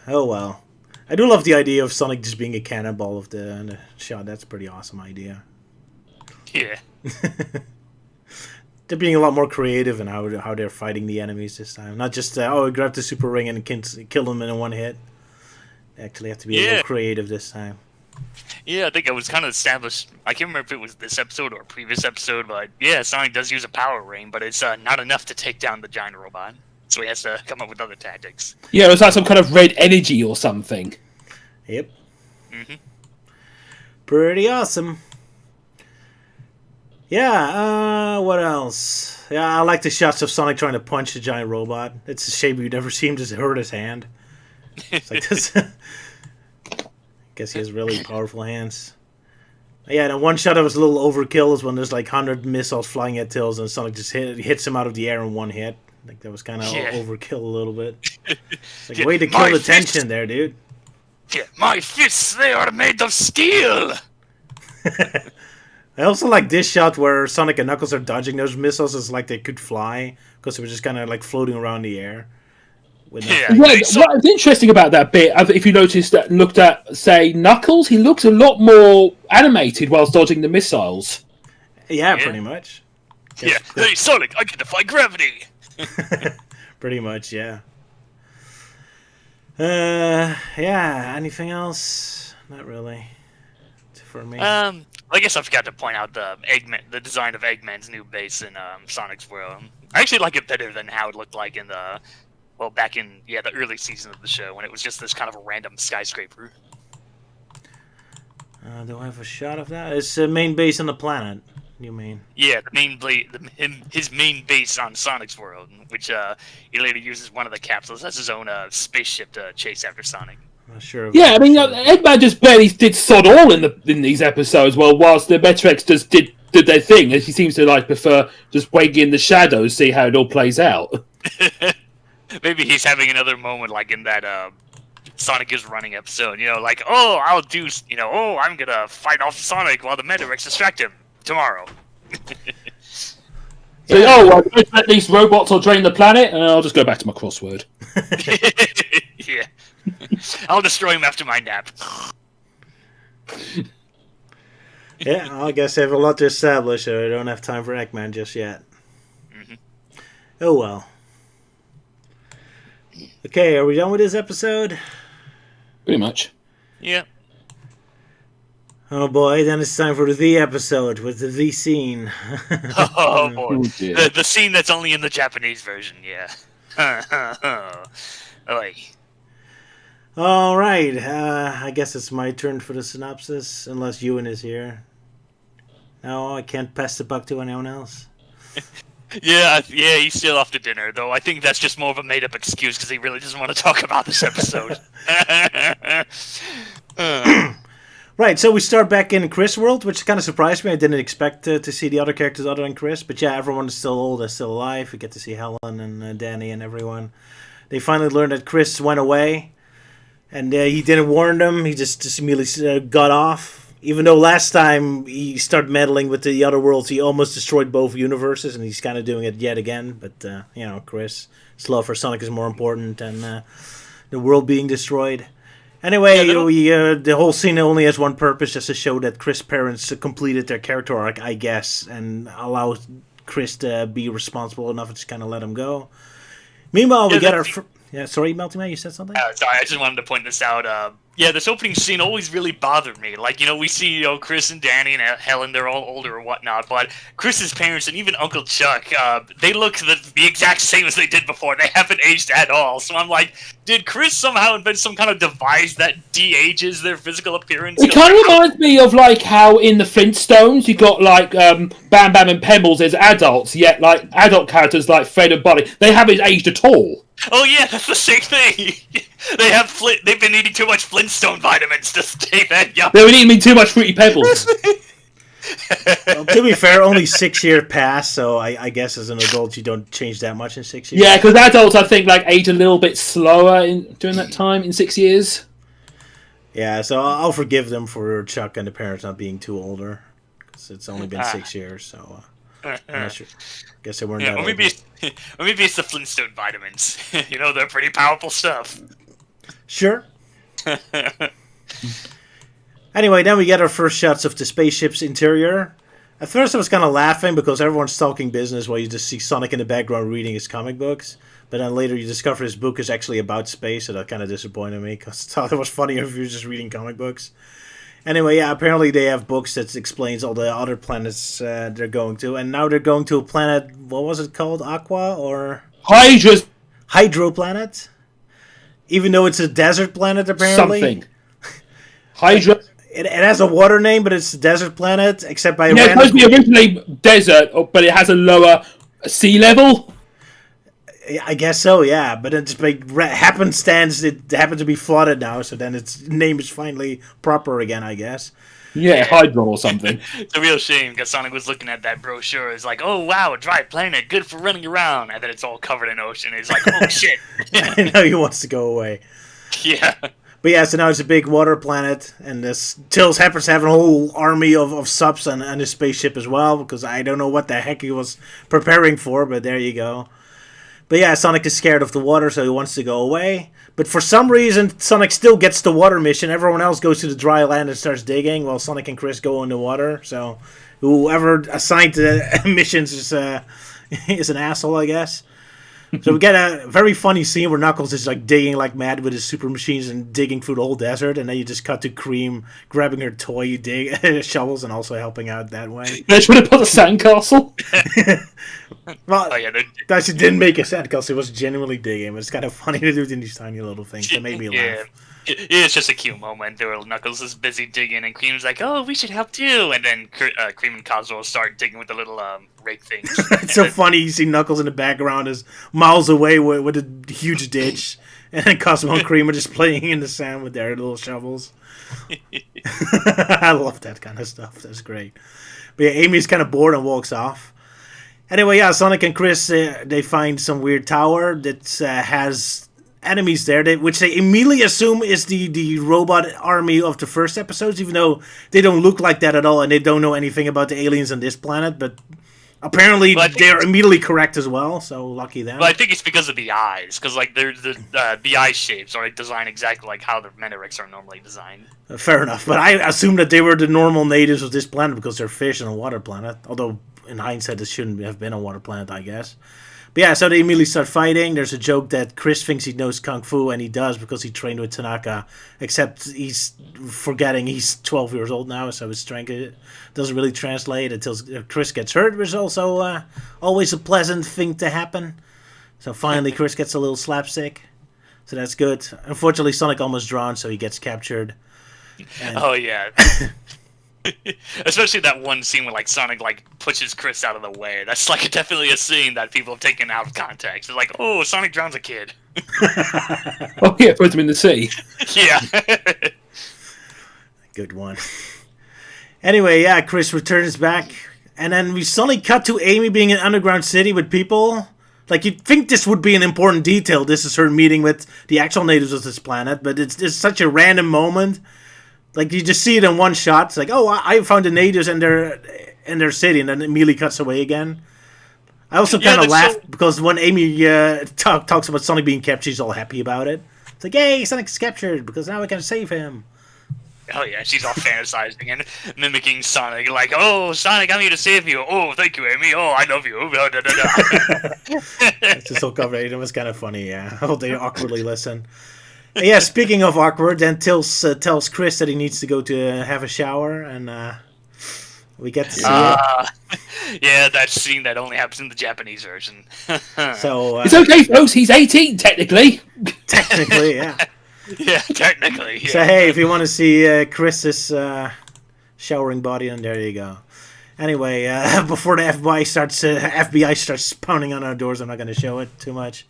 Oh well. I do love the idea of Sonic just being a cannonball of the shot. That's a pretty awesome idea. Yeah. They're being a lot more creative in how they're fighting the enemies this time. Not just, grab the super ring and kill them in one hit. They actually have to be a little creative this time. Yeah, I think it was kind of established. I can't remember if it was this episode or a previous episode, but yeah, Sonic does use a power ring, but it's not enough to take down the giant robot. So he has to come up with other tactics. Yeah, it was like some kind of red energy or something. Yep. Mm-hmm. Pretty awesome. Yeah, what else? Yeah, I like the shots of Sonic trying to punch the giant robot. It's a shame you never see him just hurt his hand. It's like this. Guess he has really powerful hands. Yeah, and one shot that was a little overkill is when there's like 100 missiles flying at Tails and Sonic just hits him out of the air in one hit. I think that was kind of overkill a little bit. It's like, way to kill the tension there, dude. Yeah, my fists, they are made of steel! I also like this shot where Sonic and Knuckles are dodging those missiles. It's like they could fly because they were just kind of like floating around the air. What's interesting about that bit, if you noticed that, looked at, say, Knuckles, he looks a lot more animated whilst dodging the missiles. Yeah, pretty much. Yeah, hey Sonic, I can defy gravity! Pretty much, yeah. Yeah, anything else? Not really. For me. I guess I forgot to point out the design of Eggman's new base in Sonic's world. I actually like it better than how it looked like in back in the early season of the show when it was just this kind of a random skyscraper. Do I have a shot of that? It's the main base on the planet. You mean? Yeah, his main base on Sonic's world, which he later uses one of the capsules as his own spaceship to chase after Sonic. Not sure. Yeah, I mean, Eggman just barely did sod all in these episodes. Well, whilst the Metrex just did their thing, and he seems to prefer just waiting in the shadows, see how it all plays out. Maybe he's having another moment like in that Sonic is running episode. Like, oh, I'm gonna fight off Sonic while the Metarex distract him tomorrow. So, don't let these robots or drain the planet, and I'll just go back to my crossword. Yeah. I'll destroy him after my nap. Yeah, I guess I have a lot to establish, so I don't have time for Eggman just yet. Mm-hmm. Oh well. Okay, are we done with this episode? Pretty much. Yeah. Oh boy, then it's time for the V episode with the V scene. Oh boy. Oh, dear. The scene that's only in the Japanese version, yeah. Like, All right, I guess it's my turn for the synopsis, unless Euan is here. No, I can't pass the buck to anyone else. yeah, he's still off to dinner, though. I think that's just more of a made-up excuse because he really doesn't want to talk about this episode. Right, so we start back in Chris world, which kind of surprised me. I didn't expect to see the other characters other than Chris, but yeah, everyone is still old, they're still alive. We get to see Helen and Danny and everyone. They finally learned that Chris went away, and he didn't warn them. He just immediately got off. Even though last time he started meddling with the other worlds, he almost destroyed both universes, and he's kind of doing it yet again. But, Chris, his love for Sonic is more important than the world being destroyed. Anyway, the whole scene only has one purpose, just to show that Chris' parents completed their character arc, I guess, and allow Chris to be responsible enough to just kind of let him go. Meanwhile, we get our... sorry, Melty Man, you said something? Sorry, I just wanted to point this out. This opening scene always really bothered me. Like, we see, Chris and Danny and Helen, they're all older or whatnot, but Chris's parents and even Uncle Chuck, they look the exact same as they did before. They haven't aged at all. So I'm like, did Chris somehow invent some kind of device that de-ages their physical appearance? It kind of reminds me of, like, how in the Flintstones you got, like, Bam Bam and Pebbles as adults, yet, like, adult characters like Fred and Buddy, they haven't aged at all. Oh yeah, that's the same thing. They've been eating too much Flintstone vitamins to stay that young. They've been eating too much Fruity Pebbles. Well, to be fair, only 6 years passed, so I guess as an adult you don't change that much in 6 years. Yeah, because adults, I think, like, age a little bit slower during that time, in 6 years. Yeah, so I'll forgive them for Chuck and the parents not being too older, because it's only been 6 years, so I'm not sure. Guess they weren't that or maybe it's the Flintstone vitamins. They're pretty powerful stuff. Sure. Anyway, then we get our first shots of the spaceship's interior. At first I was kind of laughing because everyone's talking business while you just see Sonic in the background reading his comic books. But then later you discover his book is actually about space, so that kind of disappointed me because I thought it was funnier if you were just reading comic books. Anyway, yeah, apparently they have books that explains all the other planets they're going to. And now they're going to a planet, what was it called? Aqua or... Hydro planet? Even though it's a desert planet, apparently. Something. Hydro... It has a water name, but it's a desert planet, except by... Yeah, it's supposed to be originally desert, but it has a lower sea level. I guess so, yeah. But it's by happenstance, it happened to be flooded now, so then its name is finally proper again, I guess. Yeah, Hydro or something. It's a real shame, because Sonic was looking at that brochure. It's like, oh, wow, a dry planet, good for running around. And then it's all covered in ocean. It's like, oh, shit. I know he wants to go away. Yeah. But yeah, so now it's a big water planet, and this Tails happens to have a whole army of subs and a spaceship as well, because I don't know what the heck he was preparing for, but there you go. But yeah, Sonic is scared of the water, so he wants to go away. But for some reason, Sonic still gets the water mission. Everyone else goes to the dry land and starts digging, while Sonic and Chris go in the water. So whoever assigned the missions is an asshole, I guess. So we get a very funny scene where Knuckles is like digging like mad with his super machines and digging through the whole desert, and then you just cut to Cream grabbing her toy shovels and also helping out that way. They should have put a sandcastle. Well, Oh, yeah, she didn't make a sandcastle. It was genuinely digging. But it's kind of funny to do in these tiny little things. That made me laugh. It's just a cute moment where Knuckles is busy digging, and Cream's like, "Oh, we should help too." And then Cream and Cosmo start digging with the little rake things. It's so funny. You see Knuckles in the background is miles away with a huge ditch, and then Cosmo and Cream are just playing in the sand with their little shovels. I love that kind of stuff. That's great. But yeah, Amy's kind of bored and walks off. Anyway, yeah, Sonic and Chris, they find some weird tower that has enemies there, which they immediately assume is the robot army of the first episodes, even though they don't look like that at all, and they don't know anything about the aliens on this planet. But Apparently, Well, I think they're immediately correct as well, so lucky them. But I think it's because of the eyes, because like the eye shapes are like designed exactly like how the Menerics are normally designed. Fair enough, but I assumed that they were the normal natives of this planet because they're fish on a water planet. Although, in hindsight, this shouldn't have been a water planet, I guess. But yeah, so they immediately start fighting. There's a joke that Chris thinks he knows Kung Fu, and he does because he trained with Tanaka, except he's forgetting he's 12 years old now, so his strength doesn't really translate until Chris gets hurt, which is also always a pleasant thing to happen. So finally, Chris gets a little slapstick. So that's good. Unfortunately, Sonic almost drowned, so he gets captured. And Oh yeah. Especially that one scene where like Sonic like pushes Chris out of the way. That's like definitely a scene that people have taken out of context. It's like, oh, Sonic drowns a kid. Oh yeah, puts him in the sea. Yeah. Good one. Anyway, yeah, Chris returns back, and then we suddenly cut to Amy being in an underground city with people. Like, you'd think this would be an important detail. This is her meeting with the actual natives of this planet, but it's such a random moment. Like, you just see it in one shot. It's like, oh, I found the natives in their city, and then it immediately cuts away again. I also kind of laughed because when Amy talks about Sonic being captured, she's all happy about it. It's like, yay, Sonic's captured because now we can save him. Oh yeah, she's all fantasizing and mimicking Sonic, like, oh, Sonic, I'm here to save you. Oh, thank you, Amy. Oh, I love you. Da, da, da, da. It's just so covered. It was kind of funny, yeah. Oh, they awkwardly listen. Yeah, speaking of awkward, then tells Chris that he needs to go to have a shower, and we get to see it. Yeah, that scene that only happens in the Japanese version. So It's okay, folks. He's 18 technically. technically, yeah. Yeah, technically. Yeah. So hey, if you want to see Chris's showering body, then there you go. Anyway, before the FBI starts pounding on our doors, I'm not going to show it too much.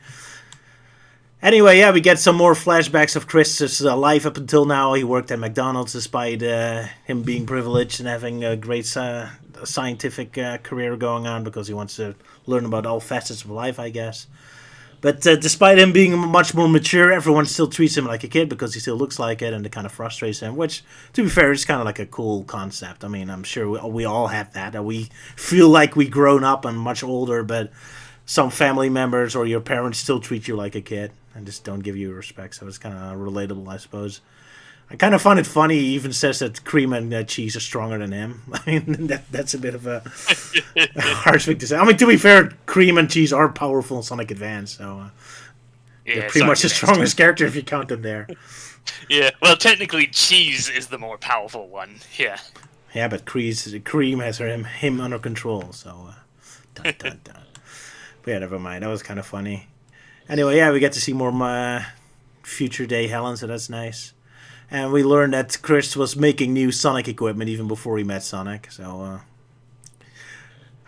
Anyway, yeah, we get some more flashbacks of Chris's life up until now. He worked at McDonald's despite him being privileged and having a great scientific career going on because he wants to learn about all facets of life, I guess. But despite him being much more mature, everyone still treats him like a kid because he still looks like it, and it kind of frustrates him, which, to be fair, is kind of like a cool concept. I mean, I'm sure we all have that we feel like we've grown up and much older, but some family members or your parents still treat you like a kid and just don't give you respect, so it's kind of relatable, I suppose. I kind of find it funny he even says that cream and cheese are stronger than him. I mean, that's a bit of a harsh thing to say. I mean, to be fair, cream and cheese are powerful in Sonic Advance, so they're pretty much the strongest character if you count them there. Yeah, well, technically, cheese is the more powerful one. Yeah. Yeah, but cream has him under control, so dun dun dun. But yeah, never mind. That was kind of funny. Anyway, yeah, we get to see more future day Helen, so that's nice. And we learned that Chris was making new Sonic equipment even before he met Sonic, so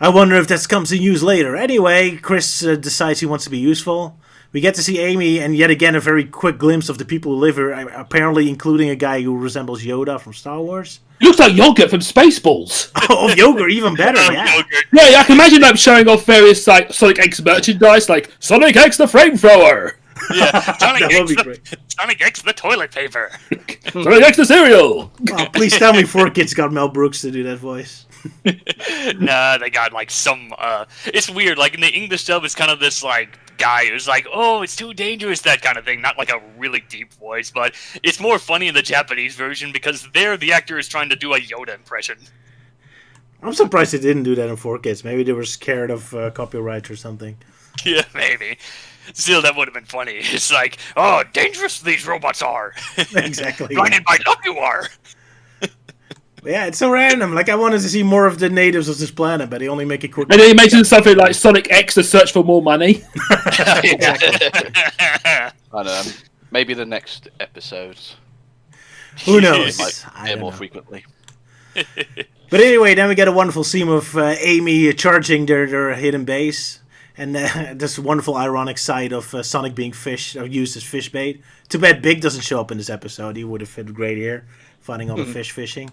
I wonder if that comes in use later. Anyway, Chris decides he wants to be useful. We get to see Amy, and yet again a very quick glimpse of the people who live here, apparently including a guy who resembles Yoda from Star Wars. He looks like Yogurt from Spaceballs. Oh, Yogurt, even better, yeah. Yeah, I can imagine them showing off various like Sonic X merchandise, like Sonic X the flamethrower. Yeah, Sonic X the toilet paper. Sonic X the cereal. Oh, please tell me 4Kids got Mel Brooks to do that voice. Nah, they got like some. It's weird. Like in the English dub, it's kind of this like guy who's like, "Oh, it's too dangerous," that kind of thing. Not like a really deep voice, but it's more funny in the Japanese version because there the actor is trying to do a Yoda impression. I'm surprised they didn't do that in 4Kids. Maybe they were scared of copyright or something. Yeah, maybe. Still, that would have been funny. It's like, oh, dangerous these robots are. Exactly. Blinded by love you are. Yeah, it's so random. Like, I wanted to see more of the natives of this planet, but they only make it quick. And then he mentions something like Sonic X to search for more money. I don't know. Maybe the next episode. Who knows? Might get more frequently. But anyway, then we get a wonderful scene of Amy charging their hidden base. And this wonderful ironic side of Sonic being used as fish bait. Too bad Big doesn't show up in this episode. He would have fit great here, finding all the fish fishing.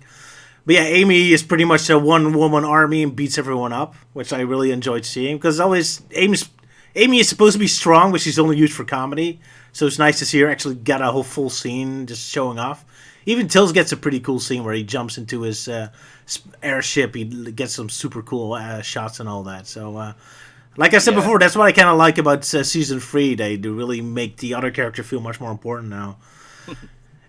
But yeah, Amy is pretty much a one-woman army and beats everyone up, which I really enjoyed seeing. Because always, Amy is supposed to be strong, but she's only used for comedy. So it's nice to see her actually get a whole full scene just showing off. Even Tills gets a pretty cool scene where he jumps into his airship. He gets some super cool shots and all that. So, like I said before, that's what I kind of like about Season 3. They do really make the other character feel much more important now.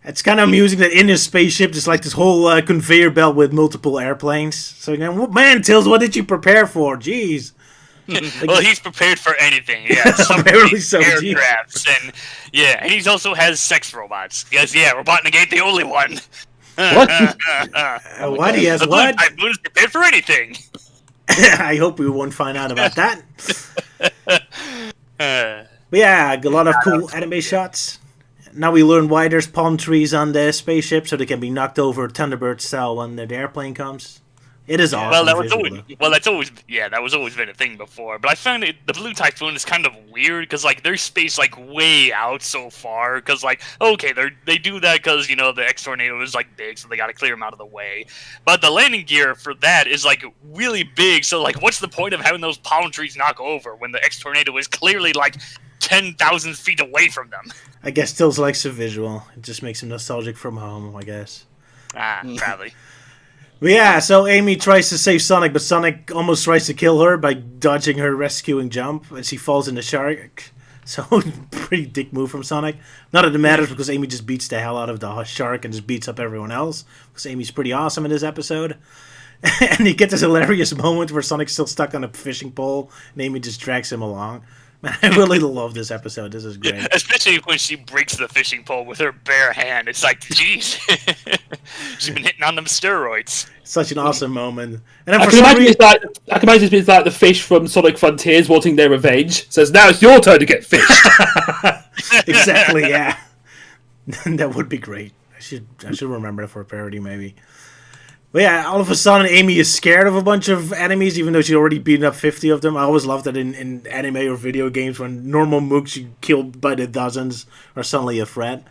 It's kind of amusing that in his spaceship, there's like this whole conveyor belt with multiple airplanes. So, man, Tills, what did you prepare for? Jeez. Well, he's prepared for anything. Yeah, apparently so. Aircrafts and he also has sex robots. Yes, Robotnik ain't the only one. What? What? He has what? I'm prepared for anything. I hope we won't find out about that. But yeah, a lot of cool anime shots. Now we learn why there's palm trees on the spaceship, so they can be knocked over Thunderbird style when the airplane comes. It is awesome. That was always been a thing before. But I found the Blue Typhoon is kind of weird because like they're spaced like way out so far. Because like they do that because the X tornado is like big, so they got to clear them out of the way. But the landing gear for that is like really big. So like, what's the point of having those palm trees knock over when the X tornado is clearly like 10,000 feet away from them? I guess Tills likes the visual. It just makes him nostalgic from home, I guess. Probably. But yeah, so Amy tries to save Sonic, but Sonic almost tries to kill her by dodging her rescuing jump, and she falls in the shark. So, pretty dick move from Sonic. Not that it matters, because Amy just beats the hell out of the shark and just beats up everyone else, because Amy's pretty awesome in this episode. And you get this hilarious moment where Sonic's still stuck on a fishing pole, and Amy just drags him along. Man, I really love this episode. This is great. Especially when she breaks the fishing pole with her bare hand. It's like, jeez. She's been hitting on them steroids. Such an awesome moment. And then I can imagine it's like the fish from Sonic Frontiers wanting their revenge. Says, now it's your turn to get fished. Exactly, yeah. That would be great. I should remember that for a parody, maybe. But yeah, all of a sudden Amy is scared of a bunch of enemies, even though she's already beaten up 50 of them. I always love that in anime or video games when normal mooks you killed by the dozens are suddenly a threat.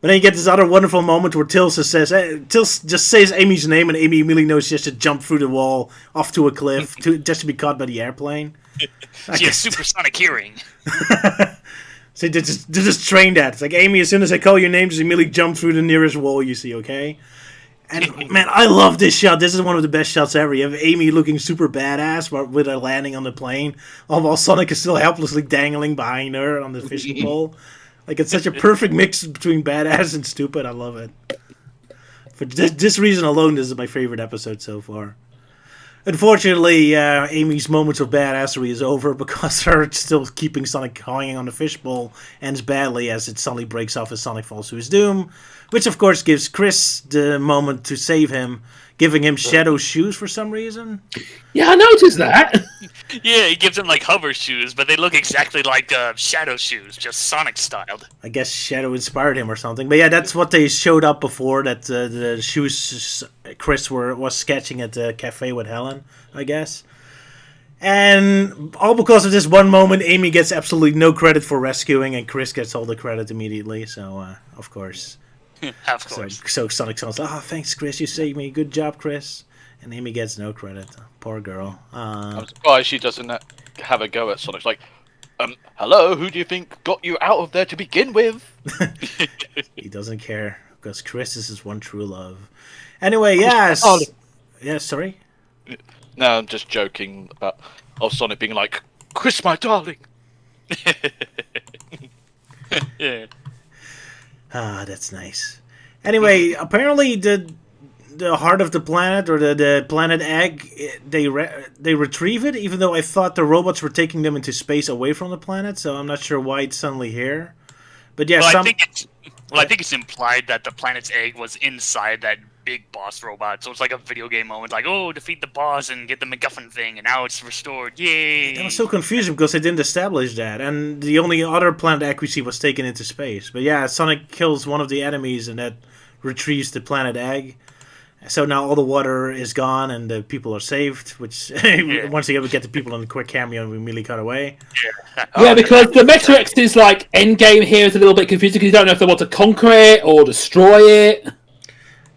But then you get this other wonderful moment where Tills just says Amy's name, and Amy immediately knows she has to jump through the wall off to a cliff just to be caught by the airplane. She has supersonic hearing. So they just trained that. It's like, Amy, as soon as I call your name, just immediately jump through the nearest wall you see, okay? And man, I love this shot. This is one of the best shots ever. You have Amy looking super badass with her landing on the plane, all while Sonic is still helplessly dangling behind her on the fishing pole. Like, it's such a perfect mix between badass and stupid. I love it. For this reason alone, this is my favorite episode so far. Unfortunately, Amy's moments of badassery is over because her still keeping Sonic hanging on the fishbowl ends badly as it suddenly breaks off as Sonic falls to his doom, which of course gives Chris the moment to save him, giving him Shadow shoes for some reason. Yeah, I noticed that. Yeah, he gives him like hover shoes, but they look exactly like Shadow shoes, just Sonic styled. I guess Shadow inspired him or something. But yeah, that's what they showed up before, that the shoes Chris was sketching at the cafe with Helen, I guess. And all because of this one moment, Amy gets absolutely no credit for rescuing, and Chris gets all the credit immediately, so of course. Of course. So Sonic sounds like, thanks, Chris, you saved me. Good job, Chris. And Amy gets no credit. Poor girl. I'm surprised she doesn't have a go at Sonic. Like, hello, who do you think got you out of there to begin with? He doesn't care, because Chris is his one true love. Anyway, yes. Yeah, sorry? No, I'm just joking about Sonic being like, Chris, my darling. Yeah. That's nice. Anyway, apparently the heart of the planet, or the planet egg, they retrieve it, even though I thought the robots were taking them into space away from the planet, so I'm not sure why it's suddenly here. But yeah, I think it's implied that the planet's egg was inside that big boss robot, so it's like a video game moment, like, defeat the boss and get the MacGuffin thing, and now it's restored, yay! That was so confusing because they didn't establish that, and the only other planet egg we see was taken into space. But yeah, Sonic kills one of the enemies, and that retrieves the planet egg. So now all the water is gone, and the people are saved, which, once again, we get the people in a quick cameo, and we immediately cut away. Yeah, because the Meta X's, endgame here is a little bit confusing, because you don't know if they want to conquer it or destroy it.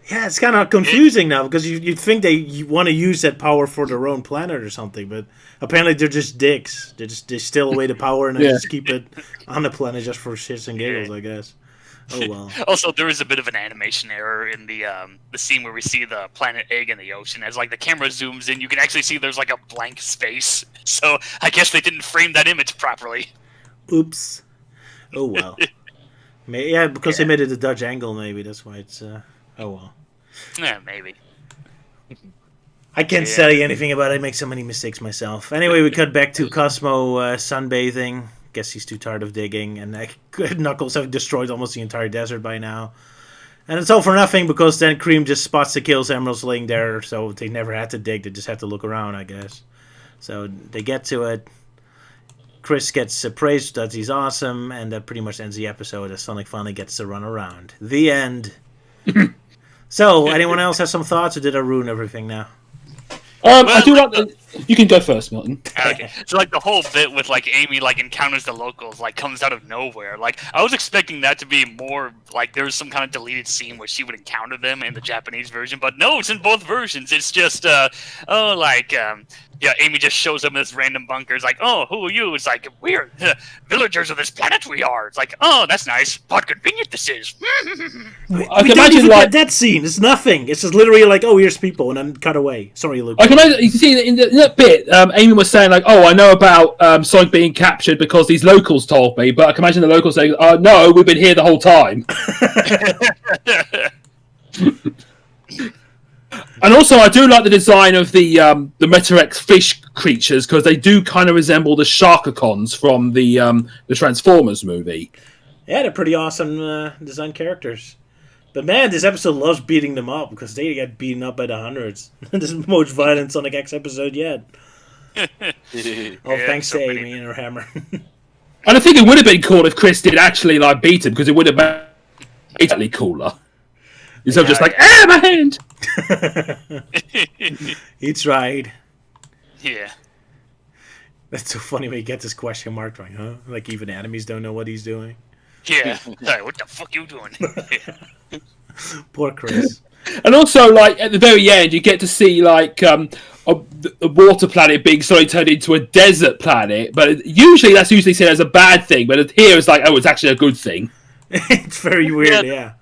Yeah, it's kind of confusing now, because you'd think they want to use that power for their own planet or something, but apparently they're just dicks. They steal away the power and then just keep it on the planet just for shits and giggles, I guess. Oh well. Also, there is a bit of an animation error in the scene where we see the planet Egg in the ocean. As like the camera zooms in, you can actually see there's like a blank space. So I guess they didn't frame that image properly. Oops. Oh well. Yeah, because they made it a Dutch angle, maybe that's why it's. Oh well. Yeah, maybe. I can't say anything about it. I make so many mistakes myself. Anyway, we cut back to Cosmo sunbathing. Guess he's too tired of digging, and Knuckles have destroyed almost the entire desert by now. And it's all for nothing because then Cream just spots the Kills Emeralds laying there, so they never had to dig. They just had to look around, I guess. So they get to it. Chris gets praised that he's awesome, and that pretty much ends the episode as Sonic finally gets to run around. The end. So, anyone else have some thoughts, or did I ruin everything now? I do like. You can go first, Milton. Okay. So like the whole bit with like Amy like encounters the locals like comes out of nowhere. Like I was expecting that to be more like there's some kind of deleted scene where she would encounter them in the Japanese version, but no, it's in both versions. It's just Amy just shows up in this random bunker. It's like, oh, who are you? It's like, we're villagers of this planet we are. It's like, oh, that's nice. What convenient this is. I can imagine like that scene. It's nothing. It's just literally like, oh, here's people, and then cut away. Sorry, Luke. I can imagine, you can see in that bit, Amy was saying like, oh, I know about Sonic being captured because these locals told me, but I can imagine the locals saying, no, we've been here the whole time. And also, I do like the design of the Metarex fish creatures because they do kind of resemble the Sharkicons from the Transformers movie. Yeah, they're pretty awesome design characters. But man, this episode loves beating them up because they get beaten up by the hundreds. This is the most violent Sonic X episode yet. Thanks to Amy and her hammer. And I think it would have been cool if Chris did actually like beat him because it would have been totally cooler. Instead of just like, my hand! He tried. Yeah. That's so funny when you get this question mark, like, huh? Like even enemies don't know what he's doing. Yeah. Like, what the fuck you doing? Poor Chris. And also, like at the very end, you get to see like a water planet being slowly turned into a desert planet. But usually, that's usually seen as a bad thing. But here, it's like, oh, it's actually a good thing. It's very weird, yeah.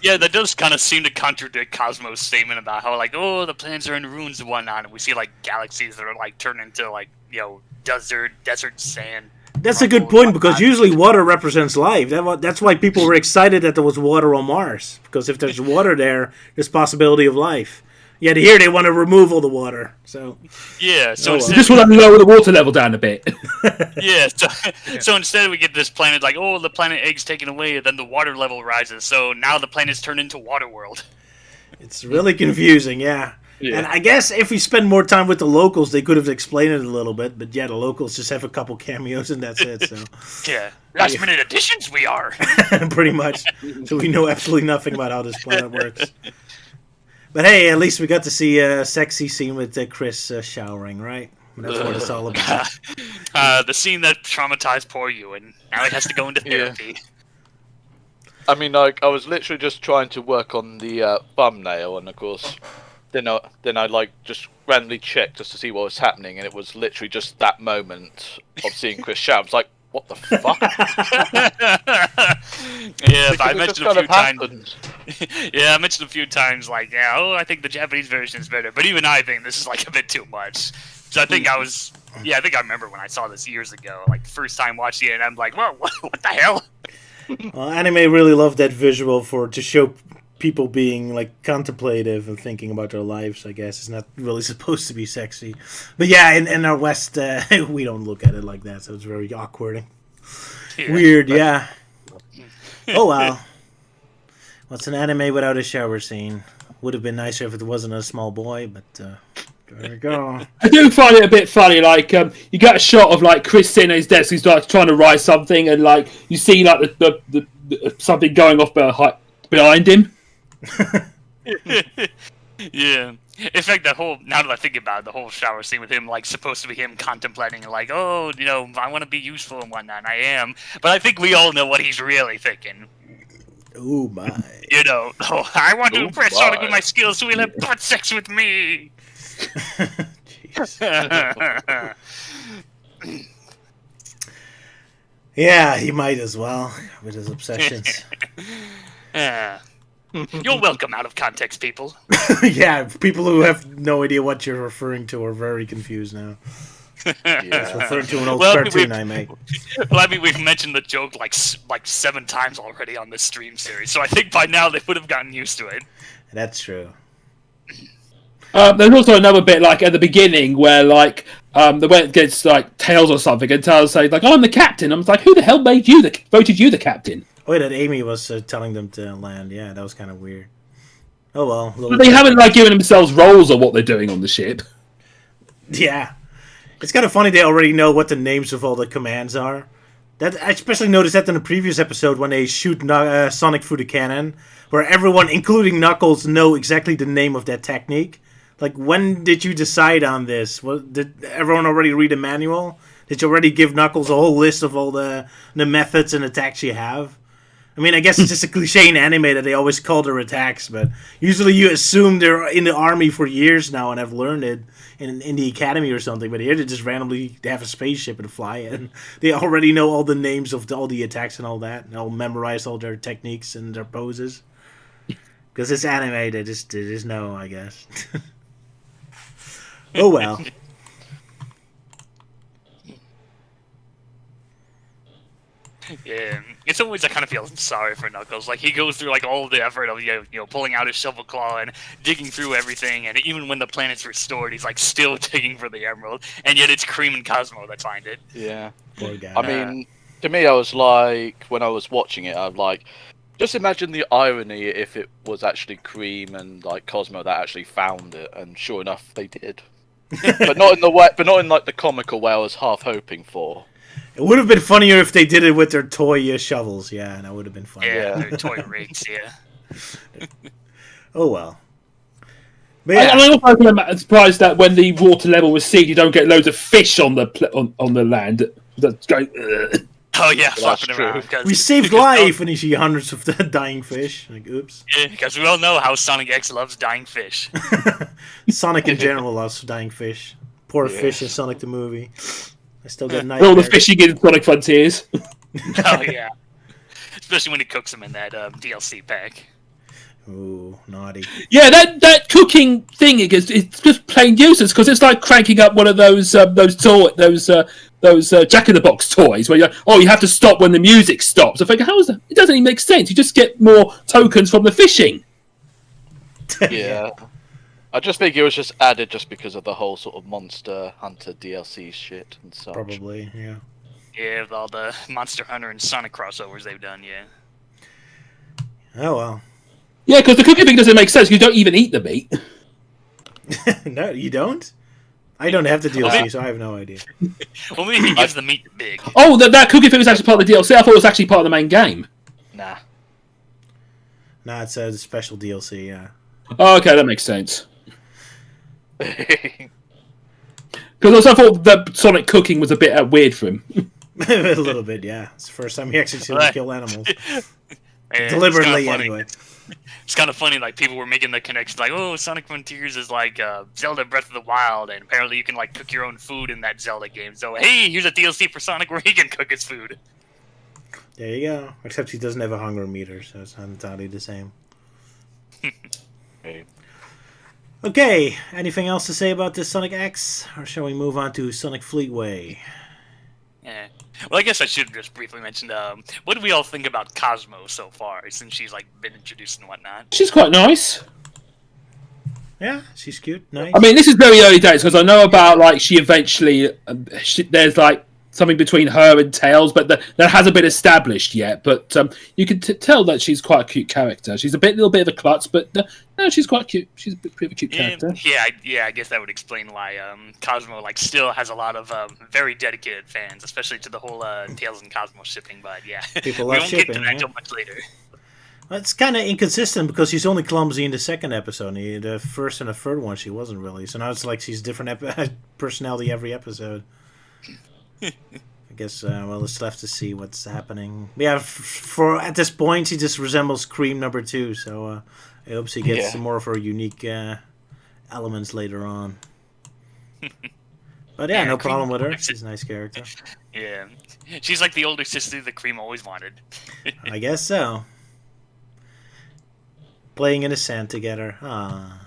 Yeah, that does kind of seem to contradict Cosmo's statement about how, like, oh, the planets are in ruins and whatnot, and we see, like, galaxies that are, like, turned into, like, desert sand. That's a good point, because usually water represents life. That's why people were excited that there was water on Mars, because if there's water there's possibility of life. Yet here they want to remove all the water, so... Yeah, so instead... Just want to lower the water level down a bit. Yeah, so instead we get this planet like, oh, the planet Egg's taken away, and then the water level rises, so now the planet's turned into water world. It's really confusing, yeah. And I guess if we spend more time with the locals, they could have explained it a little bit, but yeah, the locals just have a couple cameos and that's it, so... Yeah, last minute additions we are! Pretty much. So we know absolutely nothing about how this planet works. But hey, at least we got to see a sexy scene with Chris showering, right? That's what it's all about. The scene that traumatized poor Euan. Now he has to go into therapy. Yeah. I mean, like, I was literally just trying to work on the thumbnail, and of course, then I like just randomly checked just to see what was happening, and it was literally just that moment of seeing Chris shower. I was like, what the fuck? Yeah, I mentioned a few times. Yeah, I mentioned a few times, like, I think the Japanese version is better, but even I think this is like a bit too much. So I think I remember when I saw this years ago, like first time watching it, and I'm like, whoa, what the hell? Well, anime really loved that visual to show people being like contemplative and thinking about their lives. I guess it's not really supposed to be sexy, but yeah, in our West, we don't look at it like that, so it's very awkward, weird. Yeah. Oh wow. What's an anime without a shower scene? Would have been nicer if it wasn't a small boy, but there we go. I do find it a bit funny. Like you get a shot of like Chris sitting at his desk, he's like trying to write something, and like you see like the something going off behind him. Yeah. In fact, now that I think about it, the whole shower scene with him, like, supposed to be him contemplating, like, oh, I want to be useful and whatnot, and I am. But I think we all know what he's really thinking. Oh, my. I want to impress Sonic with my skills, so he'll have butt sex with me. Yeah, he might as well with his obsessions. Yeah. You're welcome, out of context people. Yeah, people who have no idea what you're referring to are very confused now. It's referring to an old cartoon I made. Well, I mean, we've mentioned the joke like 7 times already on this stream series, so I think by now they would have gotten used to it. That's true. There's also another bit, like, at the beginning where, like, they went against, like, Tails or something, and Tails says, like, I'm the captain. I was like, who the hell voted you the captain? Oh, yeah, that Amy was telling them to land. Yeah, that was kind of weird. Oh, well. But they haven't, like, given themselves roles of what they're doing on the ship. Yeah. It's kind of funny they already know what the names of all the commands are. That I especially noticed that in the previous episode when they shoot Sonic through the cannon, where everyone, including Knuckles, know exactly the name of that technique. Like, when did you decide on this? Did everyone already read a manual? Did you already give Knuckles a whole list of all the methods and attacks you have? I mean, I guess it's just a cliche in anime that they always call their attacks, but usually you assume they're in the army for years now and have learned it in the academy or something. But here they just randomly have a spaceship and fly it, and they already know all the names of all the attacks and all that, and they'll memorize all their techniques and their poses. Because it's anime, they just know, I guess. Oh well. Yeah, it's always I kind of feel sorry for Knuckles. Like, he goes through like all the effort of pulling out his shovel claw and digging through everything, and even when the planet's restored, he's like still digging for the emerald, and yet it's Cream and Cosmo that find it. Yeah. Poor guy. I mean, to me, I was like, when I was watching it, I'm like, just imagine the irony if it was actually Cream and like Cosmo that actually found it, and sure enough, they did. But not in the way, but not in like the comical way I was half hoping for. It would have been funnier if they did it with their toy shovels, yeah, and that would have been funny. Yeah, their toy rigs, yeah. Oh well. But yeah. I'm also surprised that when the water level was seen, you don't get loads of fish on the land. That's going. Oh yeah, Well, flopping around. We saved life, and you see hundreds of the dying fish. Like, oops. Yeah, because we all know how Sonic X loves dying fish. Sonic in general loves dying fish. Poor fish in Sonic the movie. I still get All nightmares. the fishing in Sonic Frontiers. Oh yeah, especially when he cooks them in that DLC pack. Ooh, naughty. Yeah, that cooking thing it's just plain useless because it's like cranking up one of those Jack in the Box toys where you have to stop when the music stops. I think how is that? It doesn't even make sense. You just get more tokens from the fishing. Yeah. I just think it was just added just because of the whole sort of Monster Hunter DLC shit and such. Probably, yeah. Yeah, with all the Monster Hunter and Sonic crossovers they've done, yeah. Oh well. Yeah, because the cooking thing doesn't make sense. You don't even eat the meat. No, you don't? I don't have the DLC, so I have no idea. Well, maybe he gives the meat big. Oh, that cooking thing was actually part of the DLC. I thought it was actually part of the main game. Nah. Nah, it's a special DLC, yeah. Oh, okay, that makes sense. Yeah. Because I thought that Sonic cooking was a bit weird for him. A little bit, yeah. It's the first time he actually sees him kill animals. Yeah, Deliberately, it's anyway. It's kind of funny, like, people were making the connection, like, oh, Sonic Frontiers is like Zelda Breath of the Wild, and apparently you can, like, cook your own food in that Zelda game. So, hey, here's a DLC for Sonic where he can cook his food. There you go. Except he doesn't have a hunger meter, so it's not entirely the same. Okay. Okay, anything else to say about this Sonic X? Or shall we move on to Sonic Fleetway? Yeah. Well, I guess I should just briefly mention, what do we all think about Cosmo so far, since she's, like, been introduced and whatnot? She's quite nice. Yeah, she's cute. Nice. I mean, this is very early days because I know about like she eventually there's like something between her and Tails, but that hasn't been established yet. But you can tell that she's quite a cute character. She's a little bit of a klutz, but no, she's quite cute. She's a bit of a cute character. Yeah, I guess that would explain why Cosmo like still has a lot of very dedicated fans, especially to the whole Tails and Cosmo shipping. But yeah, People we love won't get to shipping, that yeah. until much later. Well, it's kind of inconsistent because she's only clumsy in the second episode. The first and the third one, she wasn't really. So now it's like she's different personality every episode. I guess we'll just have to see what's happening. Yeah, for at this point, she just resembles Cream number 2. So I hope she gets some more of her unique elements later on. But yeah, no Cream problem with her. likes it. She's a nice character. Yeah, she's like the older sister that Cream always wanted. I guess so. Playing in a sand together. Ah.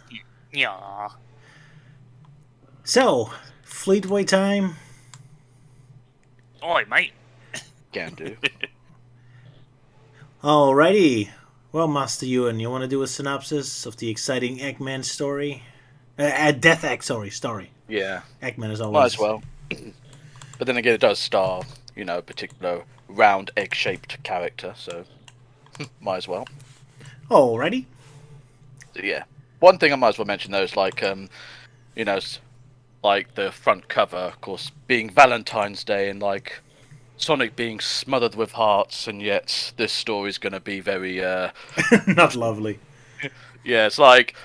Yeah. So, Fleetway time. Oi, mate. Can do. Alrighty. Well, Master Euan, you want to do a synopsis of the exciting Eggman story? Death Egg, story. Yeah, Eggman is always... might as well. But then again, it does star, a particular round egg-shaped character, so might as well. Alrighty. So, yeah. One thing I might as well mention though is like like the front cover, of course, being Valentine's Day and like Sonic being smothered with hearts, and yet this story's going to be very Not lovely. yeah, it's like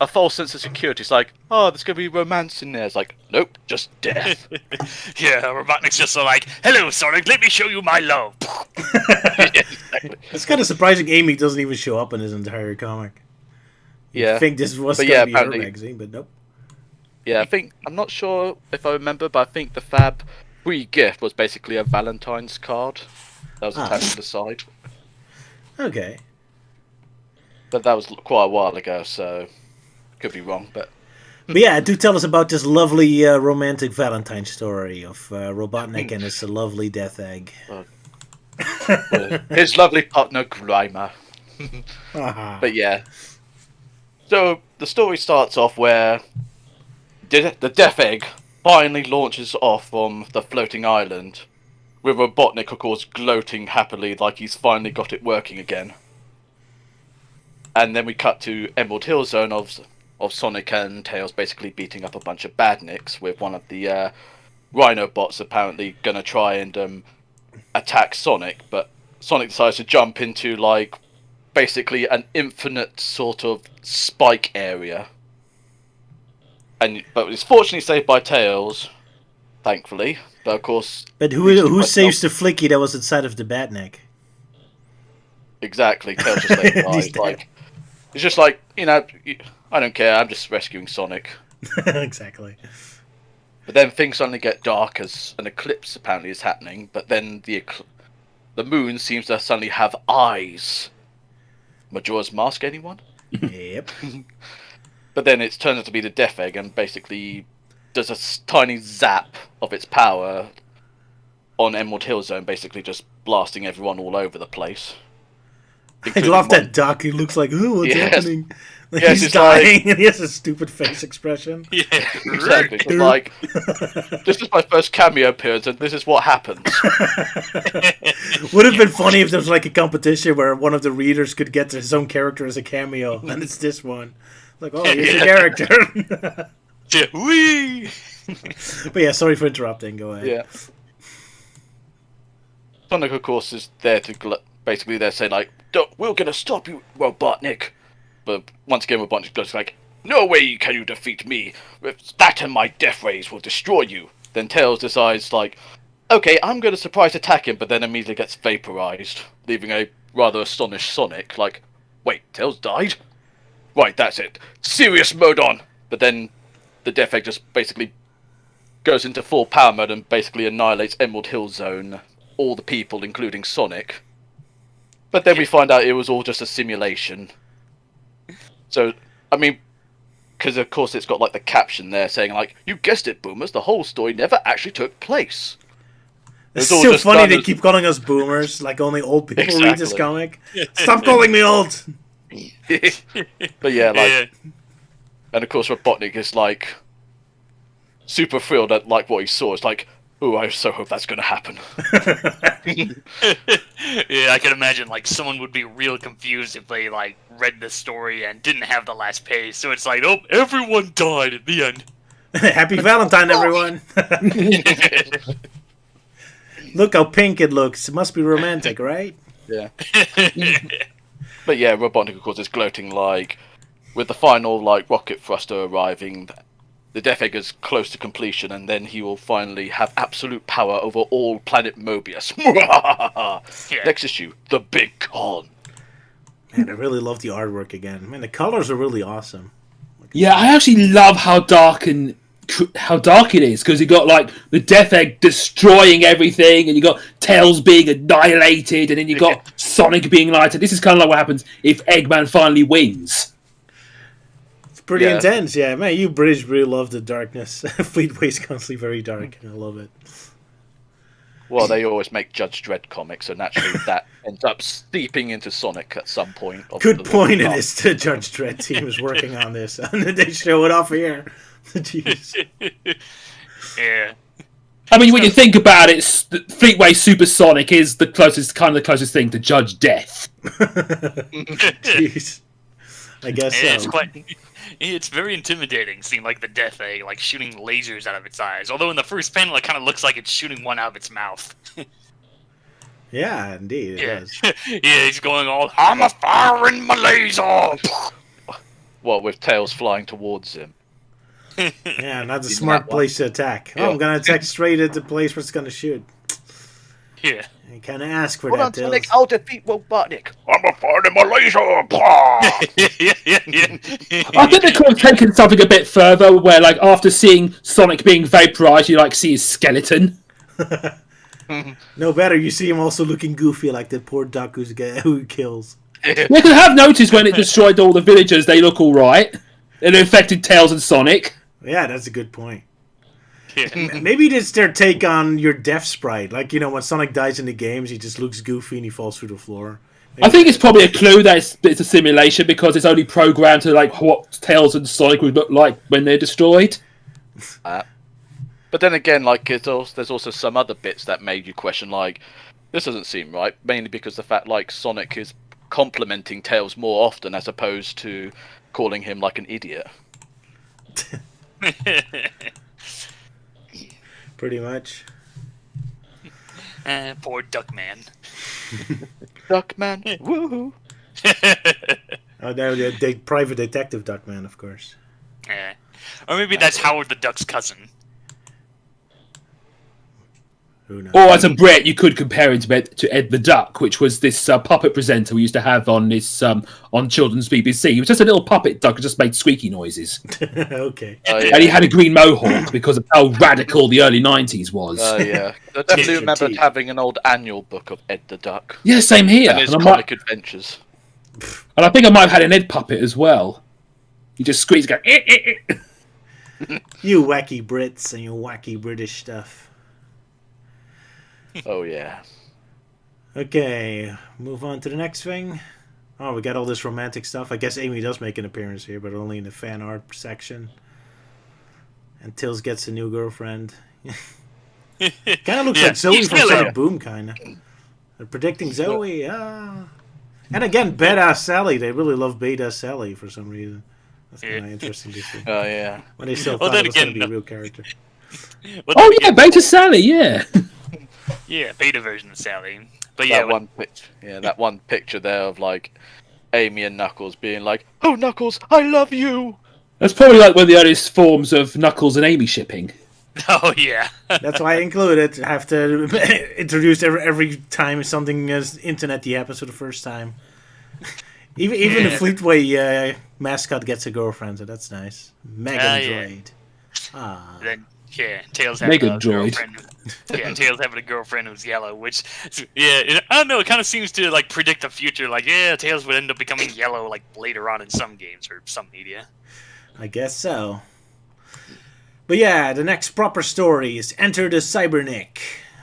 a false sense of security. It's like, oh, there's going to be romance in there. It's like, nope, just death. Yeah, Robotnik's just so like, hello, Sonic, let me show you my love. Exactly. It's kind of surprising Amy doesn't even show up in his entire comic. Yeah. I think this was But going to yeah, be her apparently- magazine, but nope. Yeah, I'm not sure if I remember, but I think the Fab free gift was basically a Valentine's card that was attached to the side. Okay. But that was quite a while ago, so could be wrong. But But yeah, do tell us about this lovely romantic Valentine story of Robotnik and his lovely death egg. his lovely partner Grimer. Haha. But yeah. So the story starts off where the Death Egg finally launches off from the floating island, with Robotnik, of course, gloating happily like he's finally got it working again. And then we cut to Emerald Hill Zone of Sonic and Tails basically beating up a bunch of badniks, with one of the Rhino bots apparently gonna try and attack Sonic, but Sonic decides to jump into like basically an infinite sort of spike area. But it's fortunately saved by Tails, thankfully. But of course, But who saves the flicky that was inside of the Batnik? exactly, Tails just like He's dies. dead. Like it's just like I don't care. I'm just rescuing Sonic. Exactly. But then things suddenly get dark as an eclipse apparently is happening. But then the moon seems to suddenly have eyes. Majora's Mask, anyone? Yep. But then it turns out to be the Death Egg and basically does a tiny zap of its power on Emerald Hill Zone, basically just blasting everyone all over the place. I love that duck. He looks like, ooh, what's Yes. happening? Like Yes, he's it's dying, and he has a stupid face expression. Yeah. Exactly. It's like, this is my first cameo appearance, and this is what happens. Would have been funny if there was like a competition where one of the readers could get his own character as a cameo, and it's this one. Like, oh, here's your character. Yeah, wee! But yeah, sorry for interrupting. Go ahead. Yeah. Sonic, of course, is there to basically they're saying like, "We're gonna stop you, Robotnik." But once again, Robotnik goes like, "No way can you defeat me! That and my death rays will destroy you." Then Tails decides like, "Okay, I'm gonna surprise attack him," but then immediately gets vaporized, leaving a rather astonished Sonic. Like, wait, Tails died? Right, that's it. Serious mode on. But then the Death Egg just basically goes into full power mode and basically annihilates Emerald Hill Zone, all the people, including Sonic. But then we find out it was all just a simulation. So, I mean, because of course it's got like the caption there saying like, "You guessed it, boomers, the whole story never actually took place." It's all so just funny done they as- keep calling us boomers, like only old people read this Exactly. comic. Stop calling me old! But yeah, like, Yeah. and of course Robotnik is like super thrilled at like what he saw. It's like, "Oh, I so hope that's gonna happen." Yeah, I can imagine like someone would be real confused if they like read this story and didn't have the last page. So it's like, oh, everyone died at the end. Happy Valentine, everyone! Look how pink it looks. It must be romantic, right? Yeah. But yeah, Robotnik, of course, is gloating like, with the final like rocket thruster arriving, the Death Egg is close to completion, and then he will finally have absolute power over all planet Mobius. Next issue, the Big Con. Man, I really love the artwork again. Man, the colors are really awesome. Yeah, I actually love how dark and how dark it is, because you got like the Death Egg destroying everything, and you got Tails being annihilated, and then you got Sonic being annihilated. This is kind of like what happens if Eggman finally wins. It's pretty intense, yeah. Man, you British really love the darkness. Fleetway's constantly very dark, and I love it. Well, they always make Judge Dredd comics, so naturally that ends up seeping into Sonic at some point. Good point. It is the Judge Dredd team is working on this, and they show it off here. Jeez. Yeah. I mean, when you think about it, Fleetway Supersonic is the closest thing to Judge Death. Jeez. I guess so. It's very intimidating, seeing like the Death Egg like shooting lasers out of its eyes. Although in the first panel, it kind of looks like it's shooting one out of its mouth. Yeah, indeed, it does. Yeah, he's going all, I'm a firing my laser! Well, with Tails flying towards him. Yeah, not the smart place to attack. Oh, I'm going to attack straight at the place where it's going to shoot. Yeah. You kind of ask for Hold that, on, Tails. Sonic, I'll defeat Robotnik. I'm a firing my laser! I think they could have taken something a bit further, where like after seeing Sonic being vaporized, you like see his skeleton. No better. You see him also looking goofy, like the poor duck who he kills. You could have noticed when it destroyed all the villagers, they look all right. It infected Tails and Sonic. Yeah, that's a good point. Yeah. Maybe it's their take on your death sprite. Like, you know, when Sonic dies in the games, he just looks goofy and he falls through the floor. Maybe. I think it's probably a clue that it's a simulation, because it's only programmed to like what Tails and Sonic would look like when they're destroyed. But then again, like there's also some other bits that made you question, like, this doesn't seem right, mainly because the fact like Sonic is complimenting Tails more often as opposed to calling him like an idiot. Pretty much. Poor Duckman. Duckman, woohoo! Oh, no, the private detective Duckman, of course. Yeah. Or maybe that's Howard the Duck's cousin. Who knows? Or as a Brit, you could compare it to Ed the Duck, which was this puppet presenter we used to have on this on children's BBC. He was just a little puppet duck who just made squeaky noises. Okay. And he had a green mohawk because of how radical the early 90s was. Yeah. I definitely remembered having an old annual book of Ed the Duck. Yeah, same here. And his comic adventures. And I think I might have had an Ed puppet as well. He just squeaks, going, eh, eh, eh. You wacky Brits and your wacky British stuff. Oh, yeah. Okay, move on to the next thing. Oh, we got all this romantic stuff. I guess Amy does make an appearance here, but only in the fan art section. And Tails gets a new girlfriend. Kind of looks like Zoe from Sonic Boom, kind of. They're predicting Zoe. And again, Badass Sally. They really love Badass Sally for some reason. That's kind of interesting to see. Oh, yeah. When they still thought it was going to be a real character. Oh, yeah, Beta Sally, yeah. Yeah, beta version of Sally. But yeah, that one picture there of like Amy and Knuckles being like, "Oh, Knuckles, I love you." That's probably like one of the earliest forms of Knuckles and Amy shipping. Oh yeah. That's why I include it. I have to introduce every time something is internet-y happens for the first time. Even the Fleetway mascot gets a girlfriend, so that's nice. Mega Droid. Then Tails having Mega a Droid. girlfriend. Yeah, Tails having a girlfriend who's yellow, which I don't know. It kind of seems to like predict the future. Like, yeah, Tails would end up becoming yellow like later on in some games or some media. I guess so. But yeah, the next proper story is Enter the Cybernik.